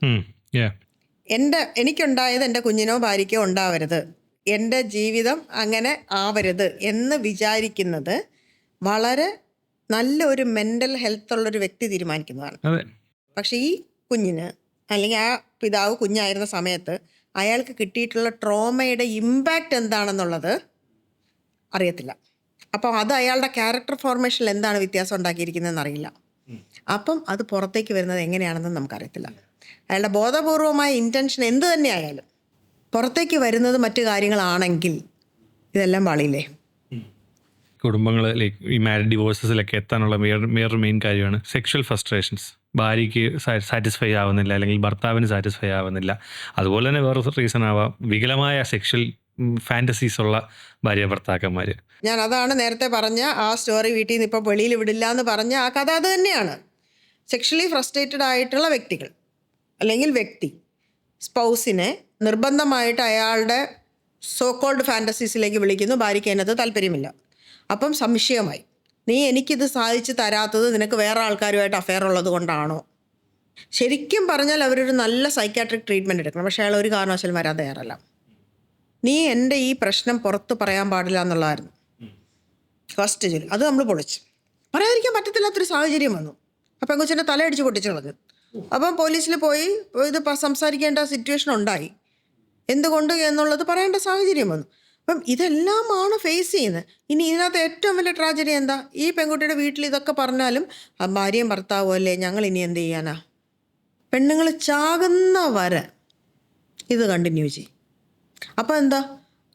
എനിക്കുണ്ടായത് എൻ്റെ കുഞ്ഞിനോ ഭാര്യയ്ക്കോ ഉണ്ടാവരുത്, എൻ്റെ ജീവിതം അങ്ങനെ ആവരുത് എന്ന് വിചാരിക്കുന്നത് വളരെ നല്ലൊരു മെൻ്റൽ ഹെൽത്തുള്ളൊരു വ്യക്തി തീരുമാനിക്കുന്നതാണ്. പക്ഷെ ഈ കുഞ്ഞിന് അല്ലെങ്കിൽ ആ പിതാവ് കുഞ്ഞായിരുന്ന സമയത്ത് അയാൾക്ക് കിട്ടിയിട്ടുള്ള ട്രോമയുടെ ഇമ്പാക്റ്റ് എന്താണെന്നുള്ളത് അറിയത്തില്ല. അപ്പം അത് അയാളുടെ ക്യാരക്ടർ ഫോർമേഷനിൽ എന്താണ് വ്യത്യാസം ഉണ്ടാക്കിയിരിക്കുന്നതെന്ന് അറിയില്ല. അപ്പം അത് പുറത്തേക്ക് വരുന്നത് എങ്ങനെയാണെന്ന് നമുക്കറിയത്തില്ല. അയാളുടെ ബോധപൂർവമായ ഇൻറ്റൻഷൻ എന്ത് തന്നെ ആയാലും പുറത്തേക്ക് വരുന്നത് മറ്റു കാര്യങ്ങളാണെങ്കിൽ ഇതെല്ലാം പാളിയില്ലേ? കുടുംബങ്ങൾ ലൈക്ക് ഈ മാരിഡ് ഡിവോഴ്സസിലൊക്കെ എത്താനുള്ള മെയിൻ കാര്യമാണ് സെക്ഷൽ ഫ്രസ്ട്രേഷൻസ്. ഭാര്യയ്ക്ക് സാറ്റിസ്ഫൈ ആവുന്നില്ല, അല്ലെങ്കിൽ ഭർത്താവിന് സാറ്റിസ്ഫൈ ആവുന്നില്ല. അതുപോലെ തന്നെ വേറെ റീസൺ ആവാം, വികലമായ സെക്ഷൽ ഫാൻറ്റസീസ് ഉള്ള ഭാര്യ ഭർത്താക്കന്മാർ. ഞാൻ അതാണ് നേരത്തെ പറഞ്ഞ ആ സ്റ്റോറി വീട്ടിൽ നിന്ന് ഇപ്പോൾ വെളിയിൽ വിടില്ല എന്ന് പറഞ്ഞ ആ കഥ അത് തന്നെയാണ്. സെക്ഷലി ഫ്രസ്ട്രേറ്റഡ് ആയിട്ടുള്ള വ്യക്തികൾ അല്ലെങ്കിൽ വ്യക്തി സ്പൗസിനെ നിർബന്ധമായിട്ട് അയാളുടെ സോക്കോൾഡ് ഫാൻറ്റസീസിലേക്ക് വിളിക്കുന്നു. ഭാര്യയ്ക്ക് അതിനകത്ത് താല്പര്യമില്ല. അപ്പം സംശയമായി, നീ എനിക്കിത് സാധിച്ചു തരാത്തത് നിനക്ക് വേറെ ആൾക്കാരുമായിട്ട് അഫെയർ ഉള്ളത് കൊണ്ടാണോ? ശരിക്കും പറഞ്ഞാൽ അവരൊരു നല്ല സൈക്കാട്രിക് ട്രീറ്റ്മെൻറ്റ് എടുക്കണം. പക്ഷേ അയാൾ ഒരു കാരണവശാലും വരാൻ തയ്യാറല്ല. നീ എൻ്റെ ഈ പ്രശ്നം പുറത്ത് പറയാൻ പാടില്ല എന്നുള്ളതായിരുന്നു ഫസ്റ്റ് ജോലി. അത് നമ്മൾ പൊളിച്ചു. പറയാതിരിക്കാൻ പറ്റത്തില്ലാത്തൊരു സാഹചര്യം വന്നു. അപ്പം കൊച്ചിൻ്റെ തലയടിച്ച് പൊട്ടിച്ചു കളഞ്ഞു. അപ്പം പോലീസിൽ പോയി ഇത് സംസാരിക്കേണ്ട സിറ്റുവേഷൻ ഉണ്ടായി. എന്തുകൊണ്ട് എന്നുള്ളത് പറയേണ്ട സാഹചര്യം വന്നു. അപ്പം ഇതെല്ലാമാണ് ഫേസ് ചെയ്യുന്നത്. ഇനി ഇതിനകത്ത് ഏറ്റവും വലിയ ട്രാജഡി എന്താ? ഈ പെൺകുട്ടിയുടെ വീട്ടിൽ ഇതൊക്കെ പറഞ്ഞാലും ഭാര്യയും ഭർത്താവും അല്ലേ, ഞങ്ങൾ ഇനി എന്ത് ചെയ്യാനാ? പെണ്ണുങ്ങൾ ചാകുന്ന വരെ ഇത് കണ്ടിന്യൂ ചെയ്യും. അപ്പോൾ എന്താ,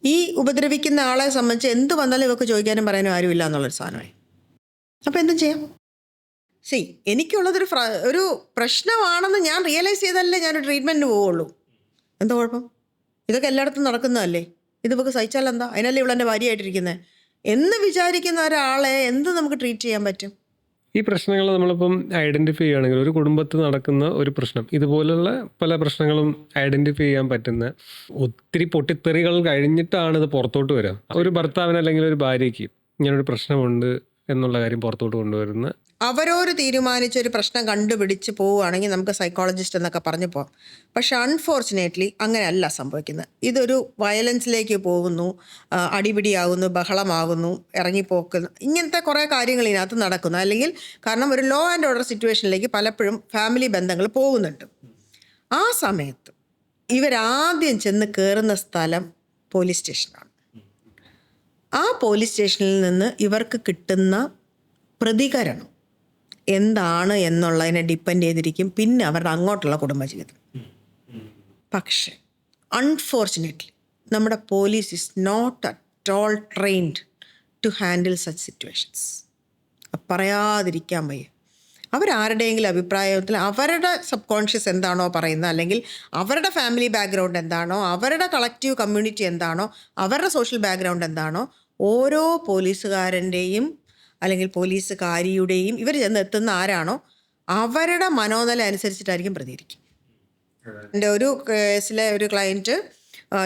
ഈ ഉപദ്രവിക്കുന്ന ആളെ സംബന്ധിച്ച് എന്ത് വന്നാലും ഇവർക്ക് ചോദിക്കാനും പറയാനും ആരുമില്ല എന്നുള്ളൊരു സാധനമായി. അപ്പോൾ എന്തും ചെയ്യാം. എനിക്കുള്ളതൊരു ഒരു പ്രശ്നമാണെന്ന് ഞാൻ റിയലൈസ് ചെയ്താലല്ലേ ഞാനൊരു ട്രീറ്റ്മെൻറ്റിന് പോവുള്ളൂ. എന്താ കുഴപ്പം? ഇതൊക്കെ എല്ലായിടത്തും നടക്കുന്നതല്ലേ. ഇത് നമുക്ക് സഹിച്ചാൽ എന്താ? അതിനല്ലേ ഇവളെൻ്റെ ഭാര്യയായിട്ടിരിക്കുന്നത് എന്ന് വിചാരിക്കുന്ന ഒരാളെ എന്ത് നമുക്ക് ട്രീറ്റ് ചെയ്യാൻ പറ്റും? ഈ പ്രശ്നങ്ങൾ നമ്മളിപ്പം ഐഡൻറ്റിഫൈ ചെയ്യുകയാണെങ്കിൽ ഒരു കുടുംബത്തിൽ നടക്കുന്ന ഒരു പ്രശ്നം, ഇതുപോലുള്ള പല പ്രശ്നങ്ങളും ഐഡൻറ്റിഫൈ ചെയ്യാൻ പറ്റുന്ന ഒത്തിരി പൊട്ടിത്തെറികൾ കഴിഞ്ഞിട്ടാണ് ഇത് പുറത്തോട്ട് വരിക. ഒരു ഭർത്താവിന് അല്ലെങ്കിൽ ഒരു ഭാര്യയ്ക്ക് ഇങ്ങനൊരു പ്രശ്നമുണ്ട് എന്നുള്ള കാര്യം പുറത്തോട്ട് കൊണ്ടുവരുന്ന അവരോര് തീരുമാനിച്ചൊരു പ്രശ്നം കണ്ടുപിടിച്ച് പോവുകയാണെങ്കിൽ നമുക്ക് സൈക്കോളജിസ്റ്റ് എന്നൊക്കെ പറഞ്ഞു പോകാം. പക്ഷെ അൺഫോർച്ചുനേറ്റ്ലി അങ്ങനെയല്ല സംഭവിക്കുന്നത്. ഇതൊരു വയലൻസിലേക്ക് പോകുന്നു, അടിപിടിയാകുന്നു, ബഹളമാകുന്നു, ഇറങ്ങിപ്പോക്കുന്നു, ഇങ്ങനത്തെ കുറേ കാര്യങ്ങൾ ഇതിനകത്ത് നടക്കുന്നു. അല്ലെങ്കിൽ കാരണം ഒരു ലോ ആൻഡ് ഓർഡർ സിറ്റുവേഷനിലേക്ക് പലപ്പോഴും ഫാമിലി ബന്ധങ്ങൾ പോകുന്നുണ്ട്. ആ സമയത്ത് ഇവരാദ്യം ചെന്ന് കയറുന്ന സ്ഥലം പോലീസ് സ്റ്റേഷനാണ്. ആ പോലീസ് സ്റ്റേഷനിൽ നിന്ന് ഇവർക്ക് കിട്ടുന്ന പ്രതികരണം എന്താണ് എന്നുള്ളതിനെ ഡിപ്പെൻഡ് ചെയ്തിരിക്കും പിന്നെ അവരുടെ അങ്ങോട്ടുള്ള കുടുംബജീവിതം. പക്ഷേ അൺഫോർച്ചുനേറ്റ്ലി നമ്മുടെ police is not at all trained to handle such situations. പറയാതിരിക്കാൻ വയ്യ. അവരാരുടെയെങ്കിലും അഭിപ്രായത്തിൽ അവരുടെ സബ് കോൺഷ്യസ് എന്താണോ പറയുന്നത്, അല്ലെങ്കിൽ അവരുടെ ഫാമിലി ബാക്ക്ഗ്രൗണ്ട് എന്താണോ, അവരുടെ കളക്റ്റീവ് കമ്മ്യൂണിറ്റി എന്താണോ, അവരുടെ സോഷ്യൽ ബാക്ക്ഗ്രൗണ്ട് എന്താണോ, ഓരോ പോലീസുകാരൻ്റെയും അല്ലെങ്കിൽ പോലീസുകാരിയുടെയും ഇവർ ചെന്ന് എത്തുന്ന ആരാണോ അവരുടെ മനോനില അനുസരിച്ചിട്ടായിരിക്കും പ്രതികരിക്കും. എൻ്റെ ഒരു കേസിലെ ഒരു ക്ലയൻറ്റ്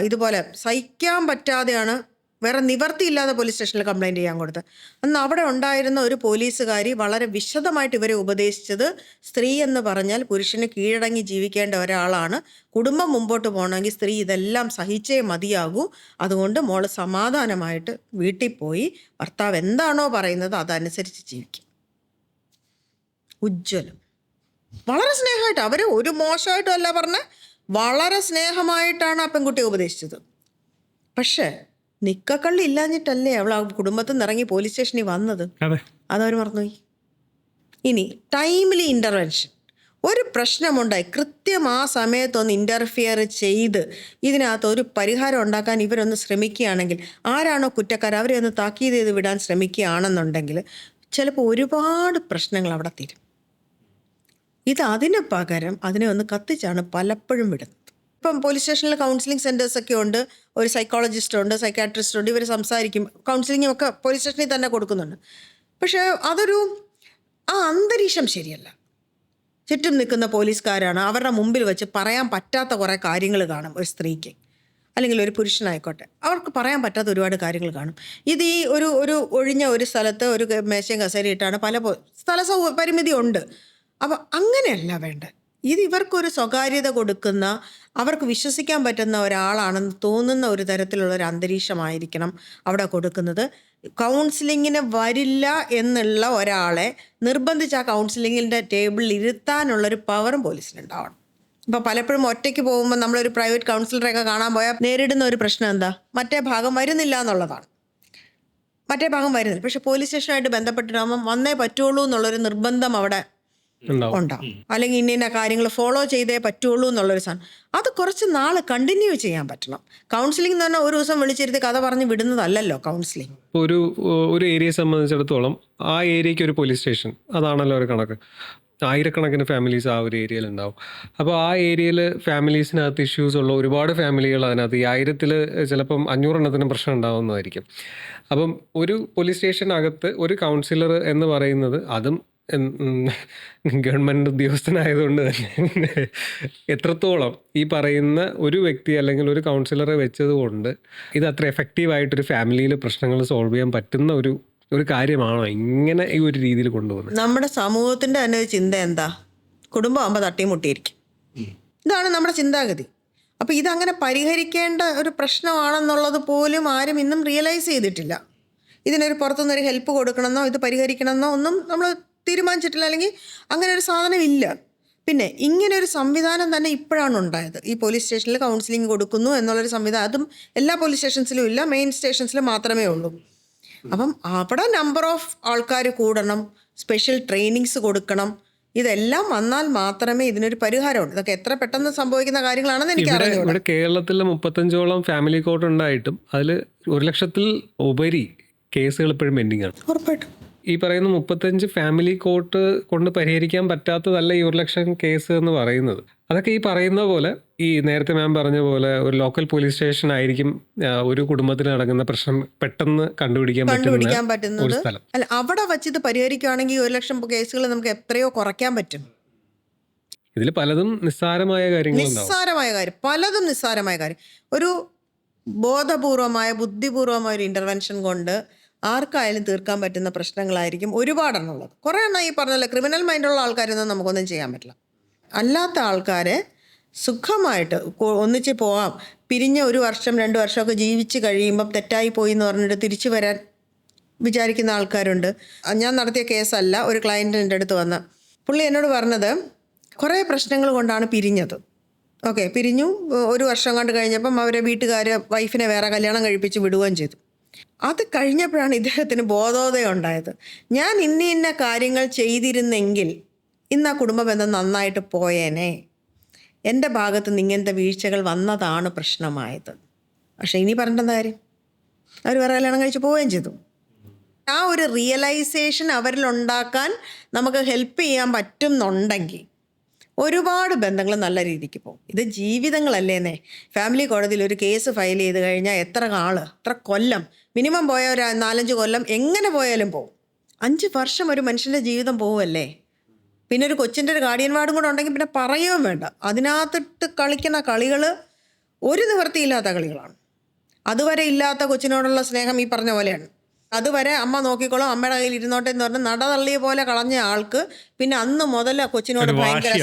ഇതുപോലെ സഹിക്കാൻ പറ്റാതെയാണ്, വേറെ നിവർത്തിയില്ലാതെ പോലീസ് സ്റ്റേഷനിൽ കംപ്ലയിൻറ്റ് ചെയ്യാൻ കൊടുത്തത്. അന്ന് അവിടെ ഉണ്ടായിരുന്ന ഒരു പോലീസുകാരി വളരെ വിശദമായിട്ട് ഇവരെ ഉപദേശിച്ചത്, സ്ത്രീ എന്ന് പറഞ്ഞാൽ പുരുഷന് കീഴടങ്ങി ജീവിക്കേണ്ട ഒരാളാണ്, കുടുംബം മുമ്പോട്ട് പോകണമെങ്കിൽ സ്ത്രീ ഇതെല്ലാം സഹിച്ചേ മതിയാകൂ, അതുകൊണ്ട് മോള് സമാധാനമായിട്ട് വീട്ടിൽ പോയി ഭർത്താവ് എന്താണോ പറയുന്നത് അതനുസരിച്ച് ജീവിക്കും. ഉജ്ജ്വലം വളരെ സ്നേഹമായിട്ട്, അവർ ഒരു മോശമായിട്ടും അല്ല പറഞ്ഞ്, വളരെ സ്നേഹമായിട്ടാണ് ആ പെൺകുട്ടിയെ ഉപദേശിച്ചത്. പക്ഷേ നിക്കക്കള്ളി ഇല്ലാഞ്ഞിട്ടല്ലേ അവൾ ആ കുടുംബത്തിൽ നിന്ന് ഇറങ്ങി പോലീസ് സ്റ്റേഷനിൽ വന്നത്, അതവർ മറന്നുപോയി. ഇനി ടൈംലി ഇൻ്റർവെൻഷൻ, ഒരു പ്രശ്നമുണ്ടായി കൃത്യം ആ സമയത്തൊന്ന് ഇൻ്റർഫിയർ ചെയ്ത് ഇതിനകത്ത് ഒരു പരിഹാരം ഉണ്ടാക്കാൻ ഇവരൊന്ന് ശ്രമിക്കുകയാണെങ്കിൽ, ആരാണോ കുറ്റക്കാർ അവരെ ഒന്ന് താക്കീത് ചെയ്ത് വിടാൻ ശ്രമിക്കുകയാണെന്നുണ്ടെങ്കിൽ ചിലപ്പോൾ ഒരുപാട് പ്രശ്നങ്ങൾ അവിടെ തീരും. അതിന് പകരം അതിനെ ഒന്ന് കത്തിച്ചാണ് പലപ്പോഴും വിടുന്നത്. ഇപ്പം പോലീസ് സ്റ്റേഷനിൽ കൗൺസിലിംഗ് സെൻറ്റേഴ്സൊക്കെ ഉണ്ട്, ഒരു സൈക്കോളജിസ്റ്റ് ഉണ്ട്, സൈക്കാട്രിസ്റ്റ് ഉണ്ട്, ഇവർ സംസാരിക്കും, കൗൺസിലിങ്ങും ഒക്കെ പോലീസ് സ്റ്റേഷനിൽ തന്നെ കൊടുക്കുന്നുണ്ട്. പക്ഷേ അതൊരു അന്തരീക്ഷം ശരിയല്ല. ചുറ്റും നിൽക്കുന്ന പോലീസുകാരാണ്, അവരുടെ മുമ്പിൽ വെച്ച് പറയാൻ പറ്റാത്ത കുറേ കാര്യങ്ങൾ കാണും. ഒരു സ്ത്രീക്ക് അല്ലെങ്കിൽ ഒരു പുരുഷനായിക്കോട്ടെ, അവർക്ക് പറയാൻ പറ്റാത്ത ഒരുപാട് കാര്യങ്ങൾ കാണും. ഈ ഒരു ഒഴിഞ്ഞ ഒരു സ്ഥലത്ത് ഒരു മേശയും കസേരയിട്ടാണ് പല സ്ഥല പരിമിതി ഉണ്ട്. അപ്പോൾ അങ്ങനെയല്ല വേണ്ടത്. ഇവർക്കൊരു സ്വകാര്യത കൊടുക്കുന്ന, അവർക്ക് വിശ്വസിക്കാൻ പറ്റുന്ന ഒരാളാണെന്ന് തോന്നുന്ന ഒരു തരത്തിലുള്ള ഒരു അന്തരീക്ഷമായിരിക്കണം അവിടെ കൊടുക്കുന്നത്. കൗൺസിലിങ്ങിന് വരില്ല എന്നുള്ള ഒരാളെ നിർബന്ധിച്ച് ആ കൗൺസിലിങ്ങിൻ്റെ ടേബിളിൽ ഇരുത്താനുള്ളൊരു പവറും പോലീസിനുണ്ടാവണം. ഇപ്പോൾ പലപ്പോഴും ഒറ്റയ്ക്ക് പോകുമ്പോൾ നമ്മളൊരു പ്രൈവറ്റ് കൗൺസിലറെയൊക്കെ കാണാൻ പോയാൽ നേരിടുന്ന ഒരു പ്രശ്നം എന്താ, മറ്റേ ഭാഗം വരുന്നില്ല എന്നുള്ളതാണ്. മറ്റേ ഭാഗം വരുന്നില്ല. പക്ഷെ പോലീസ് സ്റ്റേഷനായിട്ട് ബന്ധപ്പെട്ടിട്ടാകുമ്പം വന്നേ പറ്റുള്ളൂ എന്നുള്ളൊരു നിർബന്ധം അവിടെ ഉണ്ടാവും. അല്ലെങ്കിൽ ഇന്ന കാര്യങ്ങൾ ഫോളോ ചെയ്തേ പറ്റുള്ളൂ എന്നുള്ളൊരു സാധനം. അത് കുറച്ച് നാൾ കണ്ടിന്യൂ ചെയ്യാൻ പറ്റണം. കൗൺസിലിംഗ് എന്ന് പറഞ്ഞാൽ ഒരു ദിവസം വിളിച്ചിരുത്തി കഥ പറഞ്ഞ് വിടുന്നതല്ലല്ലോ കൗൺസിലിംഗ്. ഒരു ഏരിയയെ സംബന്ധിച്ചിടത്തോളം ആ ഏരിയയ്ക്ക് ഒരു പോലീസ് സ്റ്റേഷൻ, അതാണല്ലോ ഒരു കണക്ക്. ആയിരക്കണക്കിന് ഫാമിലീസ് ആ ഒരു ഏരിയയിൽ ഉണ്ടാവും. അപ്പോൾ ആ ഏരിയയിൽ ഫാമിലീസിനകത്ത് ഇഷ്യൂസ് ഉള്ള ഒരുപാട് ഫാമിലികൾ അതിനകത്ത് ഈ 1000-ൽ ചിലപ്പം 500 പ്രശ്നം ഉണ്ടാവുന്നതായിരിക്കും. അപ്പം ഒരു പോലീസ് സ്റ്റേഷനകത്ത് ഒരു കൗൺസിലർ എന്ന് പറയുന്നത്, അതും ഗവൺമെൻറ് ഉദ്യോഗസ്ഥനായതുകൊണ്ട് തന്നെ എത്രത്തോളം ഈ പറയുന്ന ഒരു വ്യക്തി അല്ലെങ്കിൽ ഒരു കൗൺസിലറെ വെച്ചത് കൊണ്ട് ഇത് അത്ര എഫക്റ്റീവായിട്ടൊരു ഫാമിലിയിൽ പ്രശ്നങ്ങൾ സോൾവ് ചെയ്യാൻ പറ്റുന്ന ഒരു കാര്യമാണോ ഇങ്ങനെ ഈ ഒരു രീതിയിൽ കൊണ്ടുപോകുന്നത്? നമ്മുടെ സമൂഹത്തിൻ്റെ തന്നെ ഒരു ചിന്ത എന്താ, കുടുംബമാകുമ്പോൾ തട്ടിമുട്ടിയിരിക്കും. ഇതാണ് നമ്മുടെ ചിന്താഗതി. അപ്പോൾ ഇതങ്ങനെ പരിഹരിക്കേണ്ട ഒരു പ്രശ്നമാണെന്നുള്ളത് പോലും ആരും ഇന്നും റിയലൈസ് ചെയ്തിട്ടില്ല. ഇതിനൊരു പുറത്തുനിന്നൊരു ഹെൽപ്പ് കൊടുക്കണമെന്നോ ഇത് പരിഹരിക്കണമെന്നോ ഒന്നും നമ്മൾ തീരുമാനിച്ചിട്ടില്ല, അല്ലെങ്കിൽ അങ്ങനെ ഒരു സാധനം ഇല്ല. പിന്നെ ഇങ്ങനെ ഒരു സംവിധാനം തന്നെ ഇപ്പോഴാണ് ഉണ്ടായത്. ഈ പോലീസ് സ്റ്റേഷനിൽ കൗൺസിലിംഗ് കൊടുക്കുന്നു എന്നുള്ളൊരു സംവിധാനം അതും എല്ലാ പോലീസ് സ്റ്റേഷൻസിലും ഇല്ല, മെയിൻ സ്റ്റേഷൻസിൽ മാത്രമേ ഉള്ളൂ. അപ്പം അവിടെ നമ്പർ ഓഫ് ആൾക്കാർ കൂടണം, സ്പെഷ്യൽ ട്രെയിനിങ്സ് കൊടുക്കണം. ഇതെല്ലാം വന്നാൽ മാത്രമേ ഇതിനൊരു പരിഹാരമുണ്ട്. ഇതൊക്കെ എത്ര പെട്ടെന്ന് സംഭവിക്കുന്ന കാര്യങ്ങളാണെന്ന് എനിക്ക് അറിയാം. ഇവിടെ കേരളത്തിൽ 35ഓളം ഫാമിലി കോർട്ട് ഉണ്ടായിട്ടും അതിൽ 1,00,000-ൽ ഉപരി കേസുകൾ ഇപ്പോഴും പെൻഡിങ് ആണ്. ഉറപ്പായിട്ടും ഈ പറയുന്ന 35 ഫാമിലി കോർട്ട് കൊണ്ട് പരിഹരിക്കാൻ പറ്റാത്തതല്ല ഈ 1,00,000 കേസ് എന്ന് പറയുന്നത്. അതൊക്കെ ഈ പറയുന്ന പോലെ, ഈ നേരത്തെ മാം പറഞ്ഞ പോലെ ഒരു ലോക്കൽ പോലീസ് സ്റ്റേഷൻ ആയിരിക്കും ഒരു കുടുംബത്തിൽ നടക്കുന്ന പ്രശ്നം പെട്ടെന്ന് കണ്ടുപിടിക്കാൻ പറ്റുന്ന ഒരു സ്ഥലം. അല്ല, അവിടെ വച്ച് ഇത് പരിഹരിക്കുകയാണെങ്കിൽ 1,00,000 കേസുകൾ നമുക്ക് എത്രയോ കുറയ്ക്കാൻ പറ്റും. ഇതിൽ പലതും നിസ്സാരമായ കാര്യങ്ങൾ, പലതും നിസ്സാരമായ കാര്യം. ഒരു ബോധപൂർവമായ ബുദ്ധിപൂർവമായ ഒരു ഇൻ്റർവെൻഷൻ കൊണ്ട് ആർക്കായാലും തീർക്കാൻ പറ്റുന്ന പ്രശ്നങ്ങളായിരിക്കും ഒരുപാടെണ്ണുള്ളത്. കുറേ എണ്ണം ഈ പറഞ്ഞല്ലോ ക്രിമിനൽ മൈൻഡുള്ള ആൾക്കാരൊന്നും നമുക്കൊന്നും ചെയ്യാൻ പറ്റില്ല. അല്ലാത്ത ആൾക്കാരെ സുഖമായിട്ട് ഒന്നിച്ച് പോവാം, പിരിഞ്ഞ 1 വർഷം 2 വർഷമൊക്കെ ജീവിച്ച് കഴിയുമ്പം തെറ്റായി പോയി എന്ന് പറഞ്ഞിട്ട് തിരിച്ചു വരാൻ വിചാരിക്കുന്ന ആൾക്കാരുണ്ട്. ഞാൻ നടത്തിയ കേസല്ല, ഒരു ക്ലയൻറ്റ് എൻ്റെ അടുത്ത് വന്ന പുള്ളി എന്നോട് പറഞ്ഞത് കുറേ പ്രശ്നങ്ങൾ കൊണ്ടാണ് പിരിഞ്ഞത്. ഓക്കെ, പിരിഞ്ഞു. 1 വർഷം കണ്ട് കഴിഞ്ഞപ്പം അവരെ വീട്ടുകാർ വൈഫിനെ വേറെ കല്യാണം കഴിപ്പിച്ച് വിടുകയും ചെയ്തു. അത് കഴിഞ്ഞപ്പോഴാണ് ഇദ്ദേഹത്തിന് ബോധോദയം ഉണ്ടായത്. ഞാൻ ഇന്ന കാര്യങ്ങൾ ചെയ്തിരുന്നെങ്കിൽ ഇന്ന് ആ കുടുംബ ബന്ധം നന്നായിട്ട് പോയേനെ, എൻ്റെ ഭാഗത്ത് നിന്ന് ഇങ്ങനത്തെ വീഴ്ചകൾ വന്നതാണ് പ്രശ്നമായത്. പക്ഷേ ഇനി പറഞ്ഞിട്ടെന്താ കാര്യം, അവർ വേറെ കല്യാണം കഴിച്ച് പോവുകയും ചെയ്തു. ആ ഒരു റിയലൈസേഷൻ അവരിലുണ്ടാക്കാൻ നമുക്ക് ഹെൽപ്പ് ചെയ്യാൻ പറ്റുന്നുണ്ടെങ്കിൽ ഒരുപാട് ബന്ധങ്ങൾ നല്ല രീതിക്ക് പോകും. ഇത് ജീവിതങ്ങളല്ലേന്നേ. ഫാമിലി കോടതിയിൽ ഒരു കേസ് ഫയൽ ചെയ്ത് കഴിഞ്ഞാൽ എത്ര കൊല്ലം, മിനിമം പോയ ഒരു 4-5 കൊല്ലം എങ്ങനെ പോയാലും പോകും. 5 വർഷം ഒരു മനുഷ്യൻ്റെ ജീവിതം പോവുമല്ലേ. പിന്നെ ഒരു കൊച്ചിൻ്റെ ഒരു ഗാർഡിയൻ വാർഡും കൂടെ ഉണ്ടെങ്കിൽ പിന്നെ പറയുകയും വേണ്ട. അതിനകത്തിട്ട് കളിക്കുന്ന കളികൾ ഒരു നിവൃത്തിയില്ലാത്ത കളികളാണ്. അതുവരെ ഇല്ലാത്ത കൊച്ചിനോടുള്ള സ്നേഹം ഈ പറഞ്ഞ പോലെയാണ്. അതുവരെ അമ്മ നോക്കിക്കോളും, അമ്മയുടെ കയ്യിൽ ഇരുന്നോട്ടെ എന്ന് പറഞ്ഞ് നട തള്ളിയ പോലെ കളഞ്ഞ ആൾക്ക് പിന്നെ അന്ന് മുതൽ കൊച്ചിനോട് ഭയങ്കര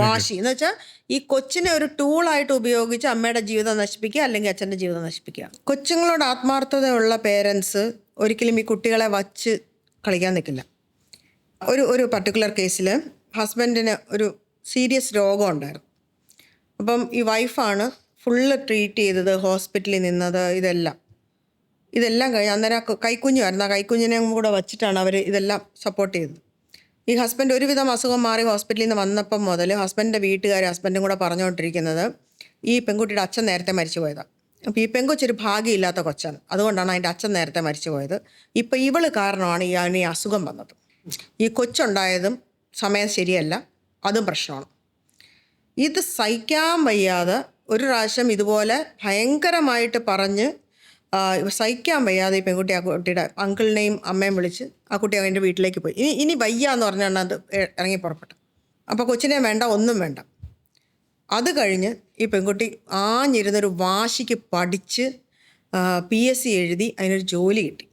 വാശി. എന്ന് വെച്ചാൽ ഈ കൊച്ചിനെ ഒരു ടൂളായിട്ട് ഉപയോഗിച്ച് അമ്മയുടെ ജീവിതം നശിപ്പിക്കുക, അല്ലെങ്കിൽ അച്ഛൻ്റെ ജീവിതം നശിപ്പിക്കുക. കൊച്ചുങ്ങളോട് ആത്മാർത്ഥതയുള്ള പേരൻസ് ഒരിക്കലും ഈ കുട്ടികളെ വച്ച് കളിക്കാൻ നിൽക്കില്ല. ഒരു പർട്ടിക്കുലർ കേസിൽ ഹസ്ബൻഡിന് ഒരു സീരിയസ് രോഗം ഉണ്ടായിരുന്നു. അപ്പം ഈ വൈഫാണ് ഫുള്ള് ട്രീറ്റ് ചെയ്തത്, ഹോസ്പിറ്റലിൽ നിന്നത്, ഇതെല്ലാം കഴിഞ്ഞ് അന്നേരം കൈക്കുഞ്ഞുമായിരുന്നു. ആ കൈക്കുഞ്ഞിനെയും കൂടെ വച്ചിട്ടാണ് അവർ ഇതെല്ലാം സപ്പോർട്ട് ചെയ്തത്. ഈ ഹസ്ബൻഡ് ഒരുവിധം അസുഖം മാറി ഹോസ്പിറ്റലിൽ നിന്ന് വന്നപ്പം മുതൽ ഹസ്ബൻഡിൻ്റെ വീട്ടുകാർ ഹസ്ബൻഡും കൂടെ പറഞ്ഞുകൊണ്ടിരിക്കുന്നത് ഈ പെൺകുട്ടിയുടെ അച്ഛൻ നേരത്തെ മരിച്ചു പോയതാണ്. അപ്പോൾ ഈ പെൺകൊച്ചൊരു ഭാഗ്യമില്ലാത്ത കൊച്ചാണ്, അതുകൊണ്ടാണ് അതിൻ്റെ അച്ഛൻ നേരത്തെ മരിച്ചു പോയത്. ഇപ്പോൾ ഇവള് കാരണമാണ് ഈ അസുഖം വന്നത്. ഈ കൊച്ചുണ്ടായതും സമയം ശരിയല്ല, അതും പ്രശ്നമാണ്. ഇത് സഹിക്കാൻ വയ്യാതെ ഒരു പ്രാവശ്യം ഇതുപോലെ ഭയങ്കരമായിട്ട് പറഞ്ഞ് സഹിക്കാൻ വയ്യാതെ ഈ പെൺകുട്ടി ആ കുട്ടിയുടെ അങ്കിളിനെയും അമ്മയും വിളിച്ച് ആ കുട്ടി അവൻ്റെ വീട്ടിലേക്ക് പോയി. ഇനി വയ്യ എന്ന് പറഞ്ഞാണ് അത് ഇറങ്ങി പുറപ്പെട്ടത്. അപ്പോൾ കൊച്ചിനെ വേണ്ട, ഒന്നും വേണ്ട. അത് കഴിഞ്ഞ് ഈ പെൺകുട്ടി ആഞ്ഞിരുന്നൊരു വാശിക്ക് പഠിച്ച് PSC എഴുതി അതിനൊരു ജോലി കിട്ടി.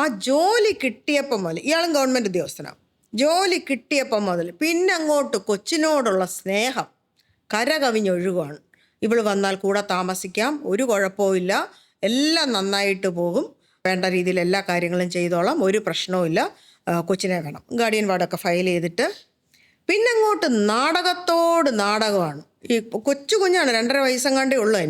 ആ ജോലി കിട്ടിയപ്പം മുതൽ ഇയാളും ഗവൺമെൻറ് ഉദ്യോഗസ്ഥനാണ്. ജോലി കിട്ടിയപ്പം മുതൽ പിന്നെ അങ്ങോട്ട് കൊച്ചിനോടുള്ള സ്നേഹം കരകവിഞ്ഞൊഴുകുകയാണ്. ഇവൾ വന്നാൽ കൂടെ താമസിക്കാം, ഒരു കുഴപ്പവും, എല്ലാം നന്നായിട്ട് പോകും, വേണ്ട രീതിയിൽ എല്ലാ കാര്യങ്ങളും ചെയ്തോളാം, ഒരു പ്രശ്നവും, കൊച്ചിനെ വേണം. ഗാർഡിയൻ വാർഡൊക്കെ ഫയൽ ചെയ്തിട്ട് പിന്നെ അങ്ങോട്ട് നാടകമാണ്. ഈ കുഞ്ഞാണ്, 2.5 വയസ്സെങ്ങാണ്ടേ ഉള്ളൂ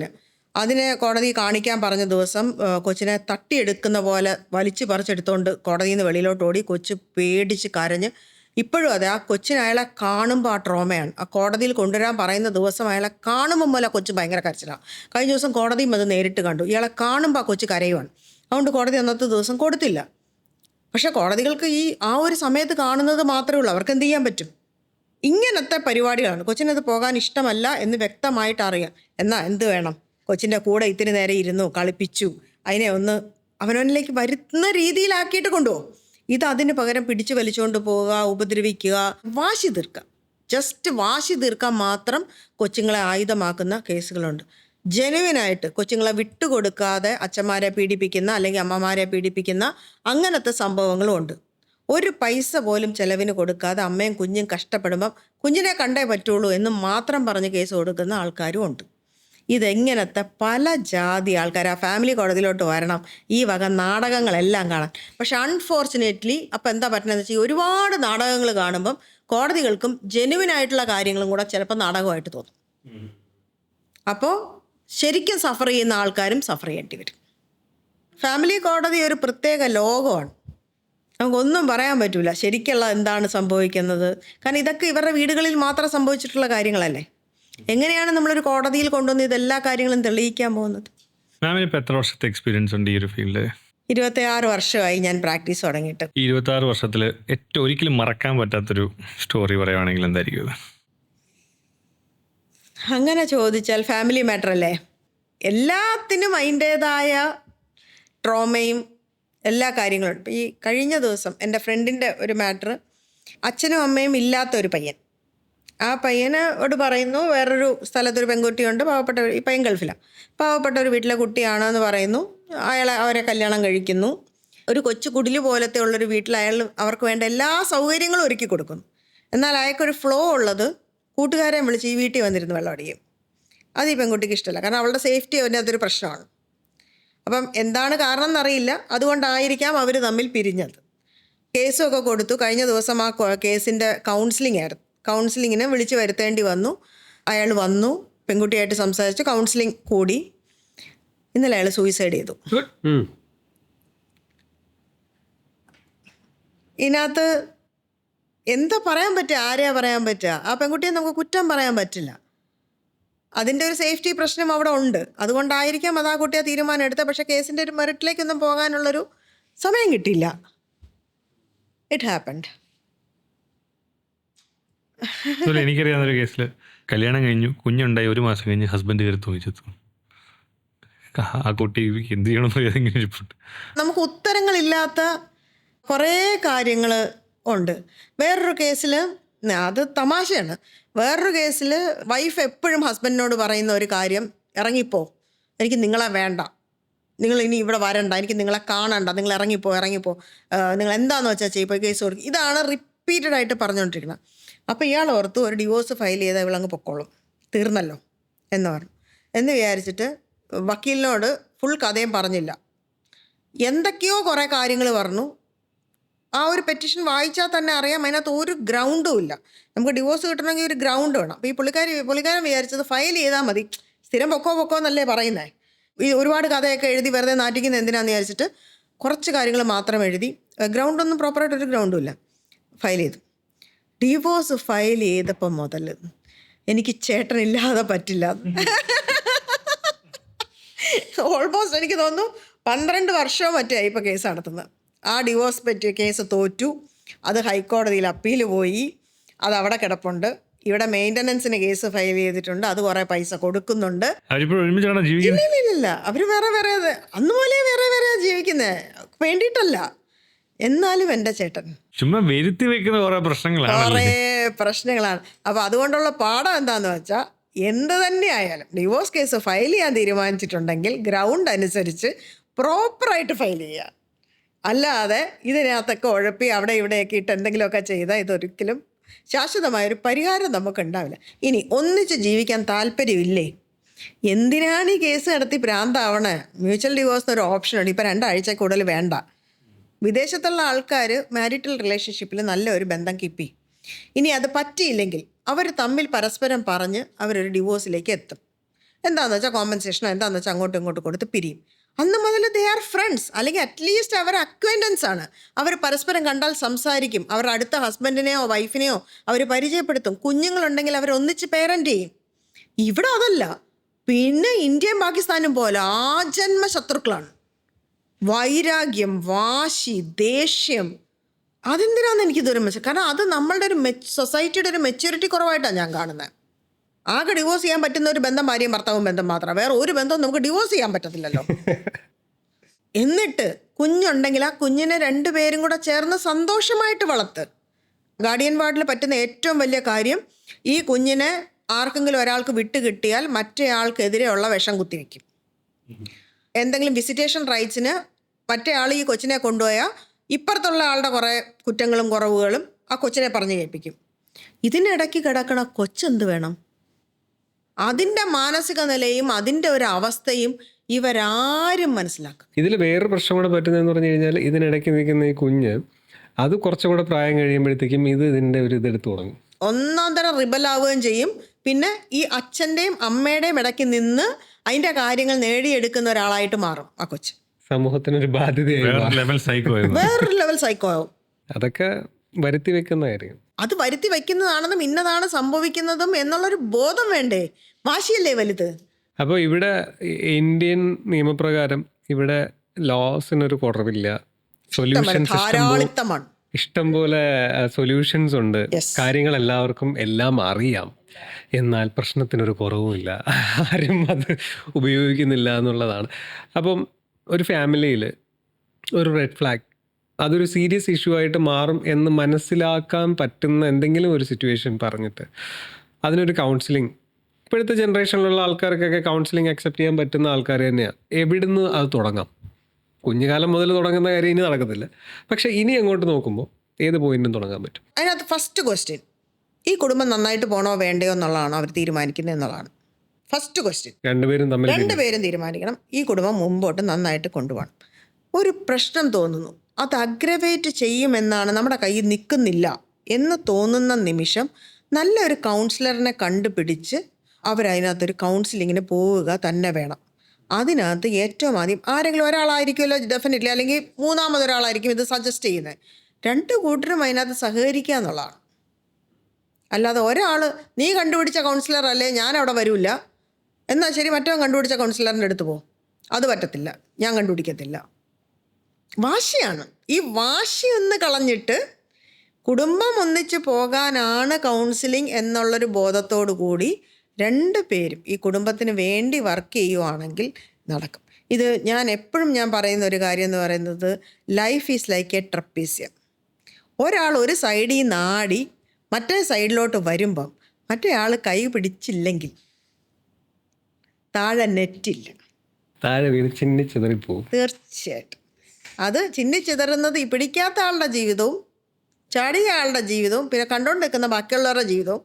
അതിനെ കോടതി കാണിക്കാൻ പറഞ്ഞ ദിവസം കൊച്ചിനെ തട്ടിയെടുക്കുന്ന പോലെ വലിച്ചു പറിച്ചെടുത്തുകൊണ്ട് കോടതിയിൽ നിന്ന് വെളിയിലോട്ട് ഓടി. കൊച്ച് പേടിച്ച് കരഞ്ഞ്. ഇപ്പോഴും അതെ, ആ കൊച്ചിന് അയാളെ കാണുമ്പോൾ ആ ട്രോമയാണ്. ആ കോടതിയിൽ കൊണ്ടുവരാൻ പറയുന്ന ദിവസം അയാളെ കാണുമ്പോൾ പോലെ കൊച്ച് ഭയങ്കര കരച്ചിലാണ്. കഴിഞ്ഞ ദിവസം കോടതിയും അത് നേരിട്ട് കണ്ടു. ഇയാളെ കാണുമ്പോൾ ആ കൊച്ച് കരയുവാണ്. അതുകൊണ്ട് കോടതി അന്നത്തെ ദിവസം കൊടുത്തില്ല. പക്ഷേ കോടതികൾക്ക് ആ ഒരു സമയത്ത് കാണുന്നത് മാത്രമേ ഉള്ളൂ, അവർക്ക് എന്ത് ചെയ്യാൻ പറ്റും? ഇങ്ങനത്തെ പരിപാടികളാണ്. കൊച്ചിനത് പോകാൻ ഇഷ്ടമല്ല എന്ന് വ്യക്തമായിട്ട് അറിയാം. എന്നാൽ എന്ത് വേണം? കൊച്ചിൻ്റെ കൂടെ ഇത്തിരി നേരം ഇരുന്നു, കളിപ്പിച്ചു, അതിനെ ഒന്ന് അവനവനിലേക്ക് വരുന്ന രീതിയിലാക്കിയിട്ട് കൊണ്ടുപോകും. ഇത് അതിന് പകരം പിടിച്ചു വലിച്ചുകൊണ്ട് പോവുക, ഉപദ്രവിക്കുക, വാശി തീർക്കുക. ജസ്റ്റ് വാശി തീർക്കാൻ മാത്രം കൊച്ചുങ്ങളെ ആയുധമാക്കുന്ന കേസുകളുണ്ട്. ജെനുവിനായിട്ട് കൊച്ചുങ്ങളെ വിട്ടുകൊടുക്കാതെ അച്ഛന്മാരെ പീഡിപ്പിക്കുന്ന അല്ലെങ്കിൽ അമ്മമാരെ പീഡിപ്പിക്കുന്ന അങ്ങനത്തെ സംഭവങ്ങളും ഉണ്ട്. ഒരു പൈസ പോലും ചെലവിന് കൊടുക്കാതെ അമ്മയും കുഞ്ഞും കഷ്ടപ്പെടുമ്പം കുഞ്ഞിനെ കണ്ടേ പറ്റുള്ളൂ എന്ന് മാത്രം പറഞ്ഞ് കേസ് കൊടുക്കുന്ന ആൾക്കാരും ഉണ്ട്. ഇതെങ്ങനത്തെ പല ജാതി ആൾക്കാർ ആ ഫാമിലി കോടതിയിലോട്ട് വരണം ഈ വക നാടകങ്ങളെല്ലാം കാണാൻ. പക്ഷെ അൺഫോർച്ചുനേറ്റ്ലി അപ്പം എന്താ പറ്റുന്നതെന്ന് വെച്ചാൽ ഒരുപാട് നാടകങ്ങൾ കാണുമ്പം കോടതികൾക്കും ജെനുവിനായിട്ടുള്ള കാര്യങ്ങളും കൂടെ ചിലപ്പോൾ നാടകമായിട്ട് തോന്നും. അപ്പോൾ ശരിക്കും സഫർ ചെയ്യുന്ന ആൾക്കാരും സഫർ ചെയ്യേണ്ടി വരും. ഫാമിലി കോടതി ഒരു പ്രത്യേക ലോകമാണ്. നമുക്കൊന്നും പറയാൻ പറ്റില്ല ശരിക്കുള്ള എന്താണ് സംഭവിക്കുന്നത്. കാരണം ഇതൊക്കെ ഇവരുടെ വീടുകളിൽ മാത്രം സംഭവിച്ചിട്ടുള്ള കാര്യങ്ങളല്ലേ. എങ്ങനെയാണ് നമ്മളൊരു കോടതിയിൽ കൊണ്ടുവന്ന് ഇതെല്ലാ കാര്യങ്ങളും തെളിയിക്കാൻ പോകുന്നത്? മാമിന് ഇപ്പോൾ എത്ര വർഷത്തെ എക്സ്പീരിയൻസ് ഉണ്ട് ഈ ഒരു ഫീൽഡ്? 26 വർഷമായി ഞാൻ പ്രാക്ടീസ് തുടങ്ങിയിട്ട്. ഈ 26 വർഷത്തിൽ ഏറ്റവും ഒരിക്കലും മറക്കാൻ പറ്റാത്തൊരു സ്റ്റോറി പറയുകയാണെങ്കിൽ എന്തായിരിക്കും അത്? അങ്ങനെ ചോദിച്ചാൽ ഫാമിലി മാറ്റർ അല്ലേ. എല്ലാത്തിനും അതിൻ്റേതായ ട്രോമയും എല്ലാ കാര്യങ്ങളും. ഇപ്പം ഈ കഴിഞ്ഞ ദിവസം എൻ്റെ ഫ്രണ്ടിൻ്റെ ഒരു മാറ്റർ, അച്ഛനും അമ്മയും ഇല്ലാത്ത ഒരു പയ്യൻ. ആ പയ്യനോട് പറയുന്നു വേറൊരു സ്ഥലത്തൊരു പെൺകുട്ടിയുണ്ട്, പാവപ്പെട്ട ഈ പയ്യൻ ഗൾഫിലാണ്, പാവപ്പെട്ട ഒരു വീട്ടിലെ കുട്ടിയാണെന്ന് പറയുന്നു. അവരെ കല്യാണം കഴിക്കുന്നു. ഒരു കൊച്ചു കുടില് പോലത്തെ ഉള്ളൊരു വീട്ടിൽ അവർക്ക് വേണ്ട എല്ലാ സൗകര്യങ്ങളും ഒരുക്കി കൊടുക്കുന്നു. എന്നാൽ അയാൾക്കൊരു ഫ്ലോ ഉള്ളത് കൂട്ടുകാരെ വിളിച്ച് ഈ വീട്ടിൽ വന്നിരുന്ന് വെള്ളം അടിക്കും. അത് ഈ പെൺകുട്ടിക്ക് ഇഷ്ടമല്ല. കാരണം അവളുടെ സേഫ്റ്റി അവൻ്റെ അതൊരു പ്രശ്നമാണ്. അപ്പം എന്താണ് കാരണം എന്നറിയില്ല, അതുകൊണ്ടായിരിക്കാം അവർ തമ്മിൽ പിരിഞ്ഞത്. കേസൊക്കെ കൊടുത്തു. കഴിഞ്ഞ ദിവസം ആ കേസിൻ്റെ കൗൺസിലിംഗ് ആയിരുന്നു. കൗൺസിലിങ്ങിന് വിളിച്ച് വരുത്തേണ്ടി വന്നു. അയാൾ വന്നു, പെൺകുട്ടിയായിട്ട് സംസാരിച്ചു, കൗൺസിലിംഗ് കൂടി. ഇന്നലെ അയാൾ സൂയിസൈഡ് ചെയ്തു. ഇതിനകത്ത് എന്താ പറയാൻ പറ്റുക? ആരെയാ പറയാൻ പറ്റുക? ആ പെൺകുട്ടിയെ നമുക്ക് കുറ്റം പറയാൻ പറ്റില്ല. അതിൻ്റെ ഒരു സേഫ്റ്റി പ്രശ്നം അവിടെ ഉണ്ട്. അതുകൊണ്ടായിരിക്കാം അത് ആ കുട്ടിയെ തീരുമാനം എടുത്തത്. പക്ഷേ കേസിൻ്റെ ഒരു മെറിറ്റിലേക്കൊന്നും പോകാനുള്ളൊരു സമയം കിട്ടിയില്ല. It happened. അതുപോലെ എനിക്കറിയാവുന്നൊരു കേസിൽ കല്യാണം കഴിഞ്ഞു, കുഞ്ഞുണ്ടായി, 1 മാസം കഴിഞ്ഞ് ഹസ്ബൻഡ് കയറി തൂങ്ങിച്ചെത്തു. ആ കുട്ടി എന്ത് ചെയ്യണമെന്ന് ഏതെങ്കിലും ഇരിപ്പുണ്ട്. നമുക്ക് ഉത്തരങ്ങളില്ലാത്ത കുറേ കാര്യങ്ങൾ ഉണ്ട്. വേറൊരു കേസിൽ, അത് തമാശയാണ്, വേറൊരു കേസിൽ വൈഫ് എപ്പോഴും ഹസ്ബൻഡിനോട് പറയുന്ന ഒരു കാര്യം, ഇറങ്ങിപ്പോ, എനിക്ക് നിങ്ങളെ വേണ്ട, നിങ്ങൾ ഇനി ഇവിടെ വരണ്ട, എനിക്ക് നിങ്ങളെ കാണണ്ട, നിങ്ങൾ ഇറങ്ങിപ്പോ, നിങ്ങൾ എന്താണെന്ന് വെച്ചാൽ ചെയ്യിപ്പോൾ കേസ് കൊടുക്കും. ഇതാണ് റിപ്പീറ്റഡ് ആയിട്ട് പറഞ്ഞുകൊണ്ടിരിക്കുന്നത്. അപ്പോൾ ഇയാൾ ഓർത്തു ഒരു ഡിവോഴ്സ് ഫയൽ ചെയ്താൽ ഇവളങ്ങ് പൊക്കോളും, തീർന്നല്ലോ എന്ന് പറഞ്ഞു. എന്ന് വിചാരിച്ചിട്ട് വക്കീലിനോട് ഫുൾ കഥയും പറഞ്ഞില്ല, എന്തൊക്കെയോ കുറേ കാര്യങ്ങൾ പറഞ്ഞു. ആ ഒരു പെറ്റീഷൻ വായിച്ചാൽ തന്നെ അറിയാം അതിനകത്ത് ഒരു ഗ്രൗണ്ടും ഇല്ല. നമുക്ക് ഡിവോഴ്സ് കിട്ടണമെങ്കിൽ ഒരു ഗ്രൗണ്ട് വേണം. അപ്പോൾ ഈ പുള്ളിക്കാരൻ വിചാരിച്ചത് ഫയൽ ചെയ്താൽ മതി, സ്ഥിരം പൊക്കോ എന്നല്ലേ പറയുന്നത്. ഈ ഒരുപാട് കഥയൊക്കെ എഴുതി വെറുതെ നാട്ടിക്കുന്ന എന്തിനാന്ന് വിചാരിച്ചിട്ട് കുറച്ച് കാര്യങ്ങൾ മാത്രം എഴുതി, ഗ്രൗണ്ടൊന്നും പ്രോപ്പറായിട്ടൊരു ഗ്രൗണ്ടും ഇല്ല, ഫയൽ ചെയ്തു. ഡിവോഴ്സ് ഫയൽ ചെയ്തപ്പോൾ മുതൽ എനിക്ക് ചേട്ടനില്ലാതെ പറ്റില്ല. ഓൾമോസ്റ്റ് എനിക്ക് തോന്നുന്നു 12 വർഷമോ മറ്റേ ഇപ്പോൾ കേസ് നടത്തുന്നത്. ആ ഡിവോഴ്സ് പറ്റിയ കേസ് തോറ്റു, അത് ഹൈക്കോടതിയിൽ അപ്പീൽ പോയി, അത് അവിടെ കിടപ്പുണ്ട്. ഇവിടെ മെയിൻ്റനൻസിന് കേസ് ഫയൽ ചെയ്തിട്ടുണ്ട്, അത് കുറേ പൈസ കൊടുക്കുന്നുണ്ട്. ഇല്ല, അവർ വേറെ അന്ന് പോലെ വേറെ ജീവിക്കുന്നത് വേണ്ടിയിട്ടല്ല. എന്നാലും എൻ്റെ ചേട്ടൻ ചുമ്മാ വരുത്തി വെക്കുന്ന കുറേ പ്രശ്നങ്ങളാണ്. അപ്പോൾ അതുകൊണ്ടുള്ള പാഠം എന്താണെന്ന് വെച്ചാൽ, എന്ത് തന്നെ ആയാലും ഡിവോഴ്സ് കേസ് ഫയൽ ചെയ്യാൻ തീരുമാനിച്ചിട്ടുണ്ടെങ്കിൽ ഗ്രൗണ്ട് അനുസരിച്ച് പ്രോപ്പറായിട്ട് ഫയൽ ചെയ്യുക. അല്ലാതെ ഇതിനകത്തൊക്കെ ഉഴപ്പി അവിടെ ഇവിടെയൊക്കെ ഇട്ട് എന്തെങ്കിലുമൊക്കെ ചെയ്താൽ ഇതൊരിക്കലും ശാശ്വതമായൊരു പരിഹാരം നമുക്കുണ്ടാവില്ല. ഇനി ഒന്നിച്ച് ജീവിക്കാൻ താല്പര്യമില്ലേ, എന്തിനാണ് ഈ കേസ് നടത്തി ഭ്രാന്താവണേ? മ്യൂച്വൽ ഡിവോഴ്സ് ഒരു ഓപ്ഷനുണ്ട്. ഇപ്പം 2 ആഴ്ച കൂടുതൽ വേണ്ട. വിദേശത്തുള്ള ആൾക്കാർ മാരിറ്റൽ റിലേഷൻഷിപ്പിൽ നല്ലൊരു ബന്ധം കീപ്പ് ചെയ്യും. ഇനി അത് പറ്റിയില്ലെങ്കിൽ അവർ തമ്മിൽ പരസ്പരം പറഞ്ഞ് അവരൊരു ഡിവോഴ്സിലേക്ക് എത്തും. എന്താണെന്ന് വെച്ചാൽ കോമ്പൻസേഷനോ എന്താണെന്ന് വെച്ചാൽ അങ്ങോട്ടും ഇങ്ങോട്ടും കൊടുത്ത് പിരിയും. അന്ന് മുതൽ ദേ ആർ ഫ്രണ്ട്സ്, അല്ലെങ്കിൽ അറ്റ്ലീസ്റ്റ് അവർ അക്വൈൻറ്റൻസ് ആണ്. അവർ പരസ്പരം കണ്ടാൽ സംസാരിക്കും, അവരുടെ അടുത്ത ഹസ്ബൻഡിനെയോ വൈഫിനെയോ അവർ പരിചയപ്പെടുത്തും. കുഞ്ഞുങ്ങളുണ്ടെങ്കിൽ അവർ ഒന്നിച്ച് പേരൻ്റ് ചെയ്യും. ഇവിടെ അതല്ല. പിന്നെ ഇന്ത്യയും പാകിസ്ഥാനും പോലെ ആജന്മ ശത്രുക്കളാണ്. വൈരാഗ്യം, വാശി, ദേഷ്യം, അതെന്തിനാന്ന് എനിക്കിതുവരെ മനസ്സിലായി. കാരണം അത് നമ്മളുടെ ഒരു സൊസൈറ്റിയുടെ ഒരു മെച്യൂരിറ്റി കുറവായിട്ടാണ് ഞാൻ കാണുന്നത്. ആകെ ഡിവോഴ്സ് ചെയ്യാൻ പറ്റുന്ന ഒരു ബന്ധം ഭാര്യയും ഭർത്താവും ബന്ധം മാത്രമാണ്. വേറെ ഒരു ബന്ധവും നമുക്ക് ഡിവോഴ്സ് ചെയ്യാൻ പറ്റത്തില്ലല്ലോ. എന്നിട്ട് കുഞ്ഞുണ്ടെങ്കിൽ ആ കുഞ്ഞിനെ 2 പേരും കൂടെ ചേർന്ന് സന്തോഷമായിട്ട് വളർത്ത്. ഗാർഡിയൻ വാർഡിൽ പറ്റുന്ന ഏറ്റവും വലിയ കാര്യം, ഈ കുഞ്ഞിനെ ആർക്കെങ്കിലും ഒരാൾക്ക് വിട്ട് കിട്ടിയാൽ മറ്റേ ആൾക്കെതിരെയുള്ള വിഷം കുത്തിവെക്കും. എന്തെങ്കിലും വിസിറ്റേഷൻ റൈറ്റ്സിന് മറ്റേ ആൾ ഈ കൊച്ചിനെ കൊണ്ടുപോയാൽ ഇപ്പുറത്തുള്ള ആളുടെ കുറേ കുറ്റങ്ങളും കുറവുകളും ആ കൊച്ചിനെ പറഞ്ഞു കേൾപ്പിക്കും. ഇതിനിടയ്ക്ക് കിടക്കണ കൊച്ചെന്ത് വേണം? അതിൻ്റെ മാനസിക നിലയും അതിൻ്റെ ഒരു അവസ്ഥയും ഇവരാരും മനസ്സിലാക്കും. ഇതിൽ വേറൊരു പ്രശ്നം കൂടെ പറ്റുന്നതെന്ന് പറഞ്ഞു കഴിഞ്ഞാൽ, ഇതിനിടയ്ക്ക് നിൽക്കുന്ന ഈ കുഞ്ഞ് അത് കുറച്ചും കൂടെ പ്രായം കഴിയുമ്പോഴത്തേക്കും ഇതിൻ്റെ ഒരു ഇതെടുത്ത് തുടങ്ങും, ഒന്നാം തരം റിബലാവുകയും ചെയ്യും. പിന്നെ ഈ അച്ഛൻ്റെയും അമ്മയുടെയും ഇടയ്ക്ക് നിന്ന് അതിൻ്റെ കാര്യങ്ങൾ നേടിയെടുക്കുന്ന ഒരാളായിട്ട് മാറും ആ കൊച്ച്. സമൂഹത്തിനൊരു ബാധ്യതയായി, വേറൊരു ലെവൽ സൈക്കോ ആവും. അതൊക്കെ വരുത്തി വെക്കുന്ന കാര്യം. അത് വരുത്തി വയ്ക്കുന്നതാണെന്നും ഇന്നതാണ് സംഭവിക്കുന്നതും എന്നുള്ളൊരു ബോധം വേണ്ടേ? വാശിയല്ലേ വലുത്. അപ്പോൾ ഇവിടെ ഇന്ത്യൻ നിയമപ്രകാരം ഇവിടെ ലോസിനൊരു കുറവില്ല, ധാരാളിത്തമാണ്, ഇഷ്ടംപോലെ സൊല്യൂഷൻസ് ഉണ്ട്, കാര്യങ്ങൾ എല്ലാവർക്കും എല്ലാം അറിയാം. എന്നാൽ പ്രശ്നത്തിനൊരു കുറവുമില്ല, ആരും അത് ഉപയോഗിക്കുന്നില്ല എന്നുള്ളതാണ്. അപ്പം ഒരു ഫാമിലിയിൽ ഒരു റെഡ് ഫ്ലാഗ്, അതൊരു സീരിയസ് ഇഷ്യൂ ആയിട്ട് മാറും എന്ന് മനസ്സിലാക്കാൻ പറ്റുന്ന എന്തെങ്കിലും ഒരു സിറ്റുവേഷൻ പറഞ്ഞിട്ട് അതിനൊരു കൗൺസിലിംഗ്, ഇപ്പോഴത്തെ ജനറേഷനിലുള്ള ആൾക്കാർക്കൊക്കെ കൗൺസിലിംഗ് അക്സെപ്റ്റ് ചെയ്യാൻ പറ്റുന്ന ആൾക്കാർ തന്നെയാണ്. എവിടുന്ന് അത് തുടങ്ങാം? കുഞ്ഞുകാലം മുതൽ തുടങ്ങുന്ന കാര്യം ഇനി നടക്കത്തില്ല, പക്ഷെ ഇനി അങ്ങോട്ട് നോക്കുമ്പോൾ ഏത് പോയിന്റും തുടങ്ങാൻ പറ്റും. അതിനകത്ത് ഫസ്റ്റ് ക്വസ്റ്റ്യൻ, ഈ കുടുംബം നന്നായിട്ട് പോകണോ വേണ്ടയോ എന്നുള്ളതാണ് അവർ തീരുമാനിക്കുന്നത് എന്നുള്ളതാണ് ഫസ്റ്റ് ക്വസ്റ്റ്യൻ. രണ്ടുപേരും തീരുമാനിക്കണം ഈ കുടുംബം മുമ്പോട്ട് നന്നായിട്ട് കൊണ്ടുപോകണം. ഒരു പ്രശ്നം തോന്നുന്നു, അത് അഗ്രവേറ്റ് ചെയ്യുമെന്നാണ്, നമ്മുടെ കയ്യിൽ നിൽക്കുന്നില്ല എന്ന് തോന്നുന്ന നിമിഷം നല്ലൊരു കൗൺസിലറിനെ കണ്ടുപിടിച്ച് അവരതിനകത്തൊരു കൗൺസിലിങ്ങിന് പോവുക തന്നെ വേണം. അതിനകത്ത് ഏറ്റവും ആദ്യം ആരെങ്കിലും ഒരാളായിരിക്കുമല്ലോ ഡെഫിനറ്റ്ലി, അല്ലെങ്കിൽ മൂന്നാമതൊരാളായിരിക്കും ഇത് സജസ്റ്റ് ചെയ്യുന്നത്. 2 കൂട്ടരും അതിനകത്ത് സഹകരിക്കുക എന്നുള്ളതാണ്. അല്ലാതെ ഒരാൾ നീ കണ്ടുപിടിച്ച കൗൺസിലർ അല്ലേ ഞാൻ അവിടെ വരില്ല, എന്നാൽ ശരി മറ്റവൻ കണ്ടുപിടിച്ച കൗൺസിലറിൻ്റെ അടുത്ത് പോകും, അത് പറ്റത്തില്ല, ഞാൻ കണ്ടുപിടിക്കത്തില്ല. വാശിയാണ്. ഈ വാശി ഒന്ന് കളഞ്ഞിട്ട് കുടുംബം ഒന്നിച്ച് പോകാനാണ് കൗൺസിലിംഗ് എന്നുള്ളൊരു ബോധത്തോടു കൂടി 2 പേരും ഈ കുടുംബത്തിന് വേണ്ടി വർക്ക് ചെയ്യുവാണെങ്കിൽ നടക്കും. ഇത് ഞാൻ പറയുന്ന ഒരു കാര്യം എന്ന് പറയുന്നത്, life is like A trapezium. ഒരാൾ ഒരു സൈഡിൽ നിന്ന് ആടി മറ്റേ സൈഡിലോട്ട് വരുമ്പം മറ്റേ ആൾ കൈ പിടിച്ചില്ലെങ്കിൽ താഴെ നെറ്റില്ല, താഴെ വീണ് ചിന്നിച്ചിതറിപ്പോവും. തീർച്ചയായിട്ടും അത് ചിന്നിച്ചിതറുന്നത് ഈ പിടിക്കാത്ത ആളുടെ ജീവിതവും ചാടിയ ആളുടെ ജീവിതവും പിന്നെ കണ്ടുകൊണ്ട് നിൽക്കുന്ന ബാക്കിയുള്ളവരുടെ ജീവിതവും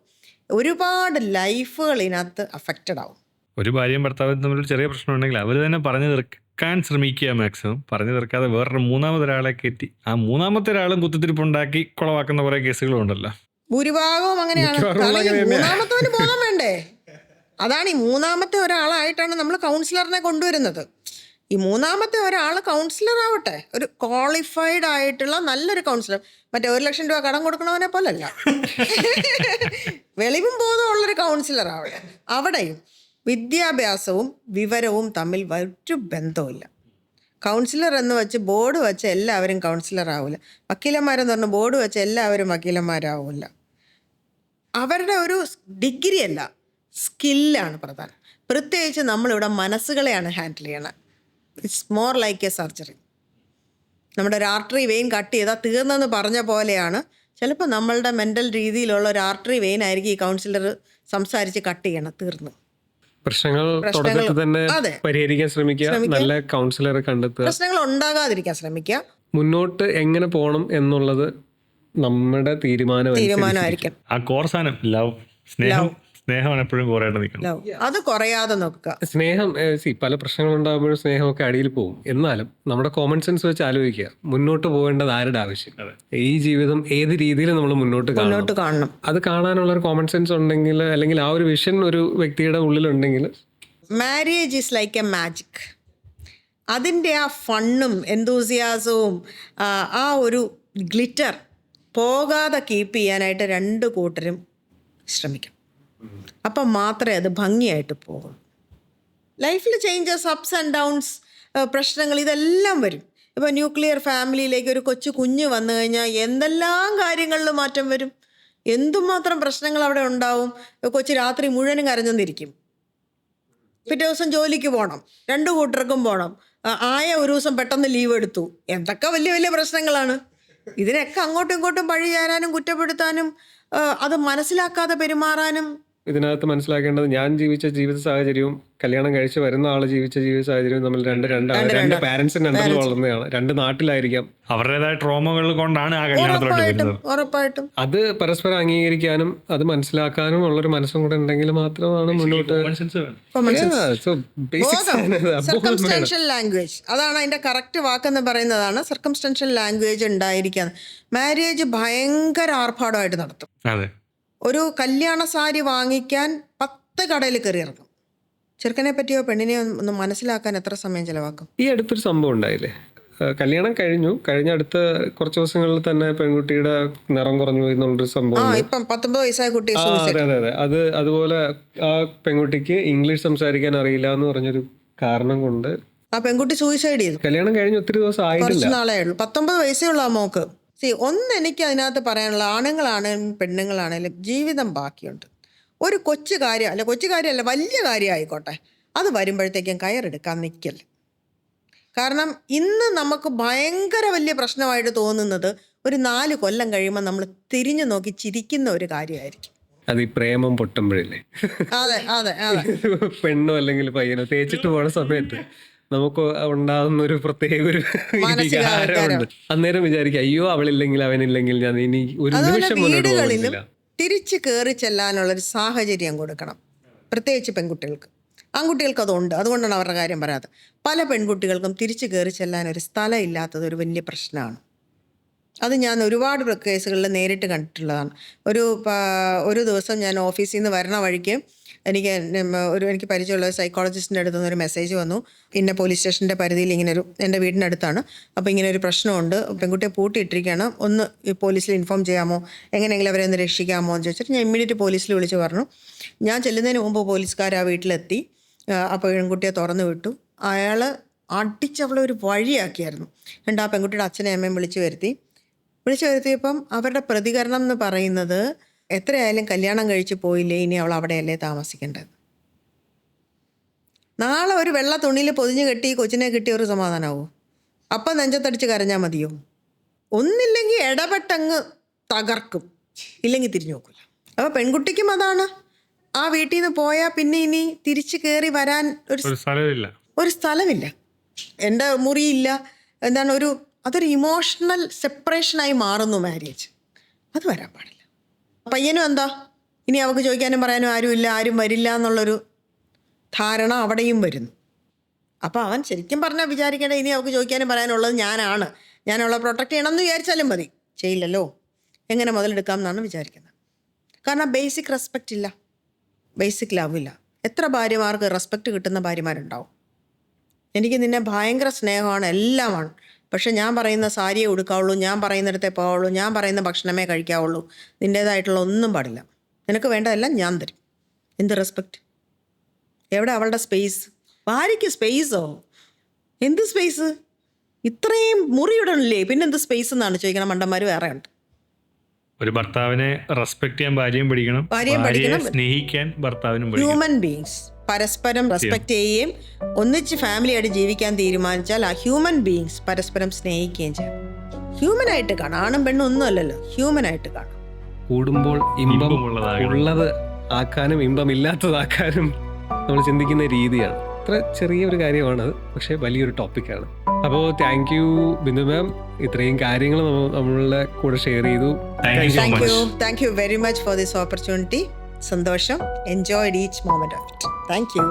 ഒരുപാട് ലൈഫുകൾ ഇതിനകത്ത് അഫക്റ്റഡ് ആവും. ഒരു ഭാര്യയും ഭർത്താവും തമ്മിൽ ചെറിയ പ്രശ്നം ഉണ്ടെങ്കിൽ അവർ തന്നെ പറഞ്ഞു തീർക്കാൻ ശ്രമിക്കുക. മാക്സിമം പറഞ്ഞു തീർക്കാതെ വേറൊരു മൂന്നാമതൊരാളെ കയറ്റി ആ മൂന്നാമത്തെ ഒരാളും കുത്തിത്തിരിപ്പുണ്ടാക്കി കുളവാക്കുന്ന കുറേ കേസുകളും ഉണ്ടല്ലോ. ഭൂരിഭാഗവും അങ്ങനെയാണ്. കാരണം ഈ മൂന്നാമത്തവന് ബോധം വേണ്ടേ? അതാണ്, ഈ മൂന്നാമത്തെ ഒരാളായിട്ടാണ് നമ്മൾ കൗൺസിലറിനെ കൊണ്ടുവരുന്നത്. ഈ മൂന്നാമത്തെ ഒരാൾ കൗൺസിലർ ആവട്ടെ, ഒരു ക്വാളിഫൈഡ് ആയിട്ടുള്ള നല്ലൊരു കൗൺസിലർ. മറ്റേ 1 ലക്ഷം രൂപ കടം കൊടുക്കണവനെ പോലല്ല, വെളിവും ബോധമുള്ളൊരു കൗൺസിലർ ആവട്ടെ. അവിടെയും വിദ്യാഭ്യാസവും വിവരവും തമ്മിൽ ഒരു ബന്ധവുമില്ല. കൗൺസിലർ എന്ന് വെച്ച് ബോർഡ് വെച്ച് എല്ലാവരും കൗൺസിലർ ആവില്ല. വക്കീലന്മാരെന്ന് പറഞ്ഞാൽ ബോർഡ് വെച്ച് എല്ലാവരും വക്കീലന്മാരാവില്ല. അവരുടെ ഒരു ഡിഗ്രി അല്ല, സ്കില്ലാണ് പ്രധാനം. പ്രത്യേകിച്ച് നമ്മളിവിടെ മനസ്സുകളെയാണ് ഹാൻഡിൽ ചെയ്യണത്. It's more like A surgery. നമ്മുടെ ഒരു ആർട്ടറി വെയിൻ കട്ട് ചെയ്താൽ തീർന്നെന്ന് പറഞ്ഞ പോലെയാണ് ചിലപ്പോൾ നമ്മളുടെ മെൻ്റൽ രീതിയിലുള്ള ഒരു ആർട്ടറി വെയിൻ ആയിരിക്കും ഈ കൗൺസിലർ സംസാരിച്ച് കട്ട് ചെയ്യണം, തീർന്നു. പ്രശ്നങ്ങൾ തുടക്കത്തിൽ തന്നെ പരിഹരിക്കാൻ ശ്രമിക്കുക, നല്ല കൗൺസിലറെ കണ്ടെത്തുക, പ്രശ്നങ്ങൾ ഉണ്ടാകാതിരിക്കാൻ ശ്രമിക്കുക, മുന്നോട്ട് എങ്ങനെ പോകണം എന്നുള്ളത് നമ്മുടെ തീരുമാനമായിരിക്കും. ആ കോർസാനം ലവ്, സ്നേഹമാണ് എപ്പോഴും കുറയാണ്ട് നിൽക്കണം. അത് കുറയാതെ നോക്കുക. സ്നേഹം പല പ്രശ്നങ്ങൾ ഉണ്ടാകുമ്പോഴും സ്നേഹമൊക്കെ അടിയിൽ പോകും. എന്നാലും നമ്മുടെ കോമൺ സെൻസ് വെച്ച് ആലോചിക്കുക, മുന്നോട്ട് പോകേണ്ടത് ആരുടെ ആവശ്യം, ഈ ജീവിതം ഏത് രീതിയിൽ നമ്മൾ മുന്നോട്ട് കാണണം, അത് കാണാനുള്ള ഒരു കോമൺ സെൻസ് ഉണ്ടെങ്കിൽ, അല്ലെങ്കിൽ ആ ഒരു വിഷൻ ഒരു വ്യക്തിയുടെ ഉള്ളിലുണ്ടെങ്കിൽ. Marriage is like a magic. അതിൻ്റെ ആ ഫണ്ണും എന്തൂസിയാസവും ആ ഒരു ഗ്ലിറ്റർ പോകാതെ കീപ്പ് ചെയ്യാനായിട്ട് 2 കൂട്ടരും ശ്രമിക്കും. അപ്പം മാത്രമേ അത് ഭംഗിയായിട്ട് പോകും. ലൈഫിൽ ചേഞ്ചസ്, അപ്സ് ആൻഡ് ഡൗൺസ്, പ്രശ്നങ്ങൾ ഇതെല്ലാം വരും. ഇപ്പോൾ ന്യൂക്ലിയർ ഫാമിലിയിലേക്ക് ഒരു കുഞ്ഞ് വന്നു കഴിഞ്ഞാൽ എന്തെല്ലാം കാര്യങ്ങളിൽ മാറ്റം വരും, എന്തുമാത്രം പ്രശ്നങ്ങൾ അവിടെ ഉണ്ടാവും. കൊച്ചു രാത്രി മുഴുവനും കരഞ്ഞെന്നിരിക്കും, പിറ്റേ ദിവസം ജോലിക്ക് പോകണം, 2 കൂട്ടർക്കും പോകണം. ഒരു ദിവസം പെട്ടെന്ന് ലീവ് എടുത്തു. എന്തൊക്കെ വലിയ വലിയ പ്രശ്നങ്ങളാണ്. ഇതിനൊക്കെ അങ്ങോട്ടും ഇങ്ങോട്ടും പഴി ചേരാനും കുറ്റപ്പെടുത്താനും അത് മനസ്സിലാക്കാതെ പെരുമാറാനും. ഇതിനകത്ത് മനസ്സിലാക്കേണ്ടത്, ഞാൻ ജീവിച്ച ജീവിത സാഹചര്യവും കല്യാണം കഴിച്ച് വരുന്ന ആള് ജീവിച്ച ജീവിത സാഹചര്യവും തമ്മിൽ രണ്ട് പാരന്റ്സിന്റെ അണ്ടറിൽ വളർന്നതാണ്. 2 നാട്ടിലായിരിക്കാം. അവരുടേതായ ട്രോമകൾ കൊണ്ടാണ് ആ കല്യാണത്തിലോട്ട് വരുന്നത്. ഉറപ്പായിട്ടും അത് പരസ്പരം അംഗീകരിക്കാനും അത് മനസ്സിലാക്കാനും ഉള്ളൊരു മനസ്സും കൂടെ ഉണ്ടെങ്കിൽ മാത്രമാണ് മുന്നോട്ട്. സർക്കംസ്റ്റൻഷ്യൽ ലാംഗ്വേജ്, അതാണ് അതിന്റെ കറക്റ്റ് വാക്കെന്ന് പറയുന്നതാണ്. സർക്കംസ്റ്റൻഷ്യൽ ലാംഗ്വേജ് ഉണ്ടായിരിക്കാൻ മാരേജ് ഭയങ്കര ആർഭാടമായിട്ട് നടത്തും. അതെ, ഒരു കല്യാണ സാരി വാങ്ങിക്കാൻ 10 കടയിൽ കയറി ഇറങ്ങും. ചെറുക്കനെ പറ്റിയോ പെണ്ണിനെയോ ഒന്ന് മനസ്സിലാക്കാൻ എത്ര സമയം ചിലവാക്കും? ഈ അടുത്തൊരു സംഭവം ഉണ്ടായില്ലേ, കല്യാണം കഴിഞ്ഞ അടുത്ത കുറച്ച് ദിവസങ്ങളിൽ തന്നെ പെൺകുട്ടിയുടെ നിറം കുറഞ്ഞു പോയി എന്നുള്ളൊരു സംഭവം. ഇപ്പം 19 വയസ്സായ കുട്ടി. അതെ. അതുപോലെ ആ പെൺകുട്ടിക്ക് ഇംഗ്ലീഷ് സംസാരിക്കാൻ അറിയില്ല എന്ന് പറഞ്ഞൊരു കാരണം കൊണ്ട് ആ പെൺകുട്ടി സൂയിസൈഡ് ചെയ്തു. കല്യാണം കഴിഞ്ഞ് ഒത്തിരി ദിവസം ആയിട്ടില്ല, കുറച്ച് നാളേ ഉള്ളൂ. 19 വയസ്സേ ഉള്ളൂ ആ മോക്ക്. എനിക്ക് അതിനകത്ത് പറയാനുള്ള, ആണുങ്ങളാണെങ്കിലും പെണ്ണുങ്ങളാണെങ്കിലും ജീവിതം ബാക്കിയുണ്ട്. ഒരു കൊച്ചു കാര്യമല്ല വലിയ കാര്യമായിക്കോട്ടെ, അത് വരുമ്പോഴത്തേക്കും കയറെടുക്കാൻ നിൽക്കല്ലേ. കാരണം ഇന്ന് നമുക്ക് ഭയങ്കര വലിയ പ്രശ്നമായിട്ട് തോന്നുന്നത് ഒരു 4 കൊല്ലം കഴിയുമ്പോൾ നമ്മൾ തിരിഞ്ഞു നോക്കി ചിരിക്കുന്ന ഒരു കാര്യമായിരിക്കും. അത് ഈ പ്രേമം പൊട്ടുമ്പോഴില്ലേ, അതെ പെണ്ണോ അല്ലെങ്കിൽ പയ്യനോ തേച്ചിട്ട് പോണ സമയത്ത് നമുക്ക് ഉണ്ടാകുന്ന ഒരു പ്രത്യേക ഒരു വികാരമുണ്ട്. അന്നേരം വിചാരിക്കും, അയ്യോ അവളില്ലെങ്കിൽ അവനില്ലെങ്കിൽ ഞാൻ ഇനി ഒരു നിമിഷം മുന്നോട്ട് പോകുന്നില്ല. തിരിച്ച് കയറി ചെല്ലാനുള്ളൊരു സാഹചര്യം കൊടുക്കണം, പ്രത്യേകിച്ച് പെൺകുട്ടികൾക്ക്. ആൺകുട്ടികൾക്ക് അതുണ്ട്, അതുകൊണ്ടാണ് അവരുടെ കാര്യം പറയാത്തത്. പല പെൺകുട്ടികൾക്കും തിരിച്ച് കയറി ചെല്ലാനൊരു സ്ഥലം ഇല്ലാത്തത് ഒരു വലിയ പ്രശ്നമാണ്. അത് ഞാൻ ഒരുപാട് കേസുകളിൽ നേരിട്ട് കണ്ടിട്ടുള്ളതാണ്. ഒരു ദിവസം ഞാൻ ഓഫീസിൽ നിന്ന് വരണ വഴിക്ക് എനിക്ക് പരിചയമുള്ള സൈക്കോളജിസ്റ്റിൻ്റെ അടുത്ത് നിന്ന് ഒരു മെസ്സേജ് വന്നു. ഇന്ന പോലീസ് സ്റ്റേഷൻ്റെ പരിധിയിൽ എൻ്റെ വീടിനടുത്താണ്, അപ്പോൾ ഇങ്ങനെ ഒരു പ്രശ്നമുണ്ട്, പെൺകുട്ടിയെ പൂട്ടിയിട്ടിരിക്കുകയാണ്, ഒന്ന് പോലീസിൽ ഇൻഫോം ചെയ്യാമോ, എങ്ങനെയെങ്കിലും അവരെ ഒന്ന് രക്ഷിക്കാമോ എന്ന് ചോദിച്ചിട്ട് ഞാൻ ഇമ്മീഡിയറ്റ് പോലീസിൽ വിളിച്ച് പറഞ്ഞു. ഞാൻ ചെല്ലുന്നതിന് മുമ്പ് പോലീസുകാർ ആ വീട്ടിലെത്തി. അപ്പോൾ പെൺകുട്ടിയെ തുറന്നു വിട്ടു. അയാൾ അടിച്ചവളെ ഒരു വഴിയാക്കിയായിരുന്നു. എന്നിട്ട് ആ പെൺകുട്ടിയുടെ അച്ഛനെ അമ്മയും വിളിച്ച് വരുത്തി വിളിച്ചു വരുത്തിയപ്പം അവരുടെ പ്രതികരണം എന്ന് പറയുന്നത് എത്രയായാലും കല്യാണം കഴിച്ച് പോയില്ലേ, ഇനി അവൾ അവിടെയല്ലേ താമസിക്കേണ്ടത്. നാളെ ഒരു വെള്ള തുണിയിൽ പൊതിഞ്ഞ് കെട്ടി കൊച്ചിനെ കിട്ടിയ ഒരു സമാധാനമാവോ? അപ്പം നെഞ്ചത്തടിച്ച് കരഞ്ഞാൽ മതിയോ? ഒന്നില്ലെങ്കിൽ ഇടപെട്ടങ്ങ് തകർക്കും, ഇല്ലെങ്കിൽ തിരിഞ്ഞു നോക്കില്ല. അപ്പോൾ പെൺകുട്ടിക്കും അതാണ്, ആ വീട്ടിൽ നിന്ന് പോയാൽ പിന്നെ ഇനി തിരിച്ച് കയറി വരാൻ ഒരു സ്ഥലമില്ല. എൻ്റെ മുറിയില്ല, എന്താണ് അതൊരു ഇമോഷണൽ സെപ്പറേഷനായി മാറുന്നു മാരേജ്. അത് വരാൻ പാടില്ല. പയ്യനും എന്താ, ഇനി അവൾക്ക് ചോദിക്കാനും പറയാനും ആരുമില്ല, ആരും വരില്ല എന്നുള്ളൊരു ധാരണ അവിടെയും വരുന്നു. അപ്പോൾ അവൻ ശരിക്കും പറഞ്ഞാൽ വിചാരിക്കേണ്ട, ഇനി അവൾക്ക് ചോദിക്കാനും പറയാനുള്ളത് ഞാനാണ്, ഞാൻ അവളെ പ്രൊട്ടക്റ്റ് ചെയ്യണമെന്ന് വിചാരിച്ചാലും മതി. ചെയ്യില്ലല്ലോ, എങ്ങനെ മുതലെടുക്കാം എന്നാണ് വിചാരിക്കുന്നത്. കാരണം ബേസിക് റെസ്പെക്റ്റ് ഇല്ല, ബേസിക് ലവ് ഇല്ല. എത്ര ഭാര്യമാർക്ക് റെസ്പെക്റ്റ് കിട്ടുന്ന ഭാര്യമാരുണ്ടാവും. എനിക്ക് നിന്നെ ഭയങ്കര സ്നേഹമാണ്, എല്ലാമാണ്, പക്ഷെ ഞാൻ പറയുന്ന സാരിയെ ഉടുക്കാവുള്ളൂ, ഞാൻ പറയുന്നിടത്തേ പോവുള്ളൂ, ഞാൻ പറയുന്ന ഭക്ഷണമേ കഴിക്കാവുള്ളൂ, നിൻ്റേതായിട്ടുള്ള ഒന്നും പാടില്ല, നിനക്ക് വേണ്ടതെല്ലാം ഞാൻ തരും. എന്ത് റെസ്പെക്റ്റ്? എവിടെ അവളുടെ സ്പേസ്? ഭാര്യയ്ക്ക് സ്പേസോ? എന്ത് സ്പേസ്? ഇത്രയും മുറിയിടണില്ലേ, പിന്നെന്ത് സ്പേസ് എന്നാണ് ചോദിക്കണം. മണ്ടന്മാർ വേറെ ഉണ്ട്. ഒരു ഭർത്താവിനെ റെസ്പെക്ട് ചെയ്യാൻ ഭാര്യയും പഠിക്കണം, ഭാര്യയെ സ്നേഹിക്കാൻ ഭർത്താവിനും പഠിക്കണം. ഹ്യൂമൻ ബീങ്സ് പരസ്പരം റെസ്പെക്ട് ചെയ്യുകയും ഒന്നിച്ച് ഫാമിലിയായിട്ട് ജീവിക്കാൻ തീരുമാനിച്ചാൽ ആ ഹ്യൂമൻ ബീങ്സ് പരസ്പരം സ്നേഹിക്കുകയും ചെയ്യും. ഹ്യൂമനായിട്ട് കാണാം, ആണും പെണ്ണും ഒന്നും അല്ലല്ലോ, ഹ്യൂമനായിട്ട് കാണാം. കൂടുമ്പോൾ ഇമ്പം ഉള്ളത് ആക്കാനും ഇമ്പമില്ലാത്തതാക്കാനും നമ്മൾ ചിന്തിക്കുന്ന രീതിയാണ്. അത്ര ചെറിയൊരു കാര്യമാണത്, പക്ഷേ വലിയൊരു ടോപ്പിക്കാണ്. അപ്പോൾ താങ്ക് യു ബിന്ദു മാം, ഇത്രയും കാര്യങ്ങൾ നമ്മളുടെ കൂടെ ഷെയർ ചെയ്തു. Thank you very much for this opportunity. സന്തോഷം. Enjoyed each moment of it. Thank U.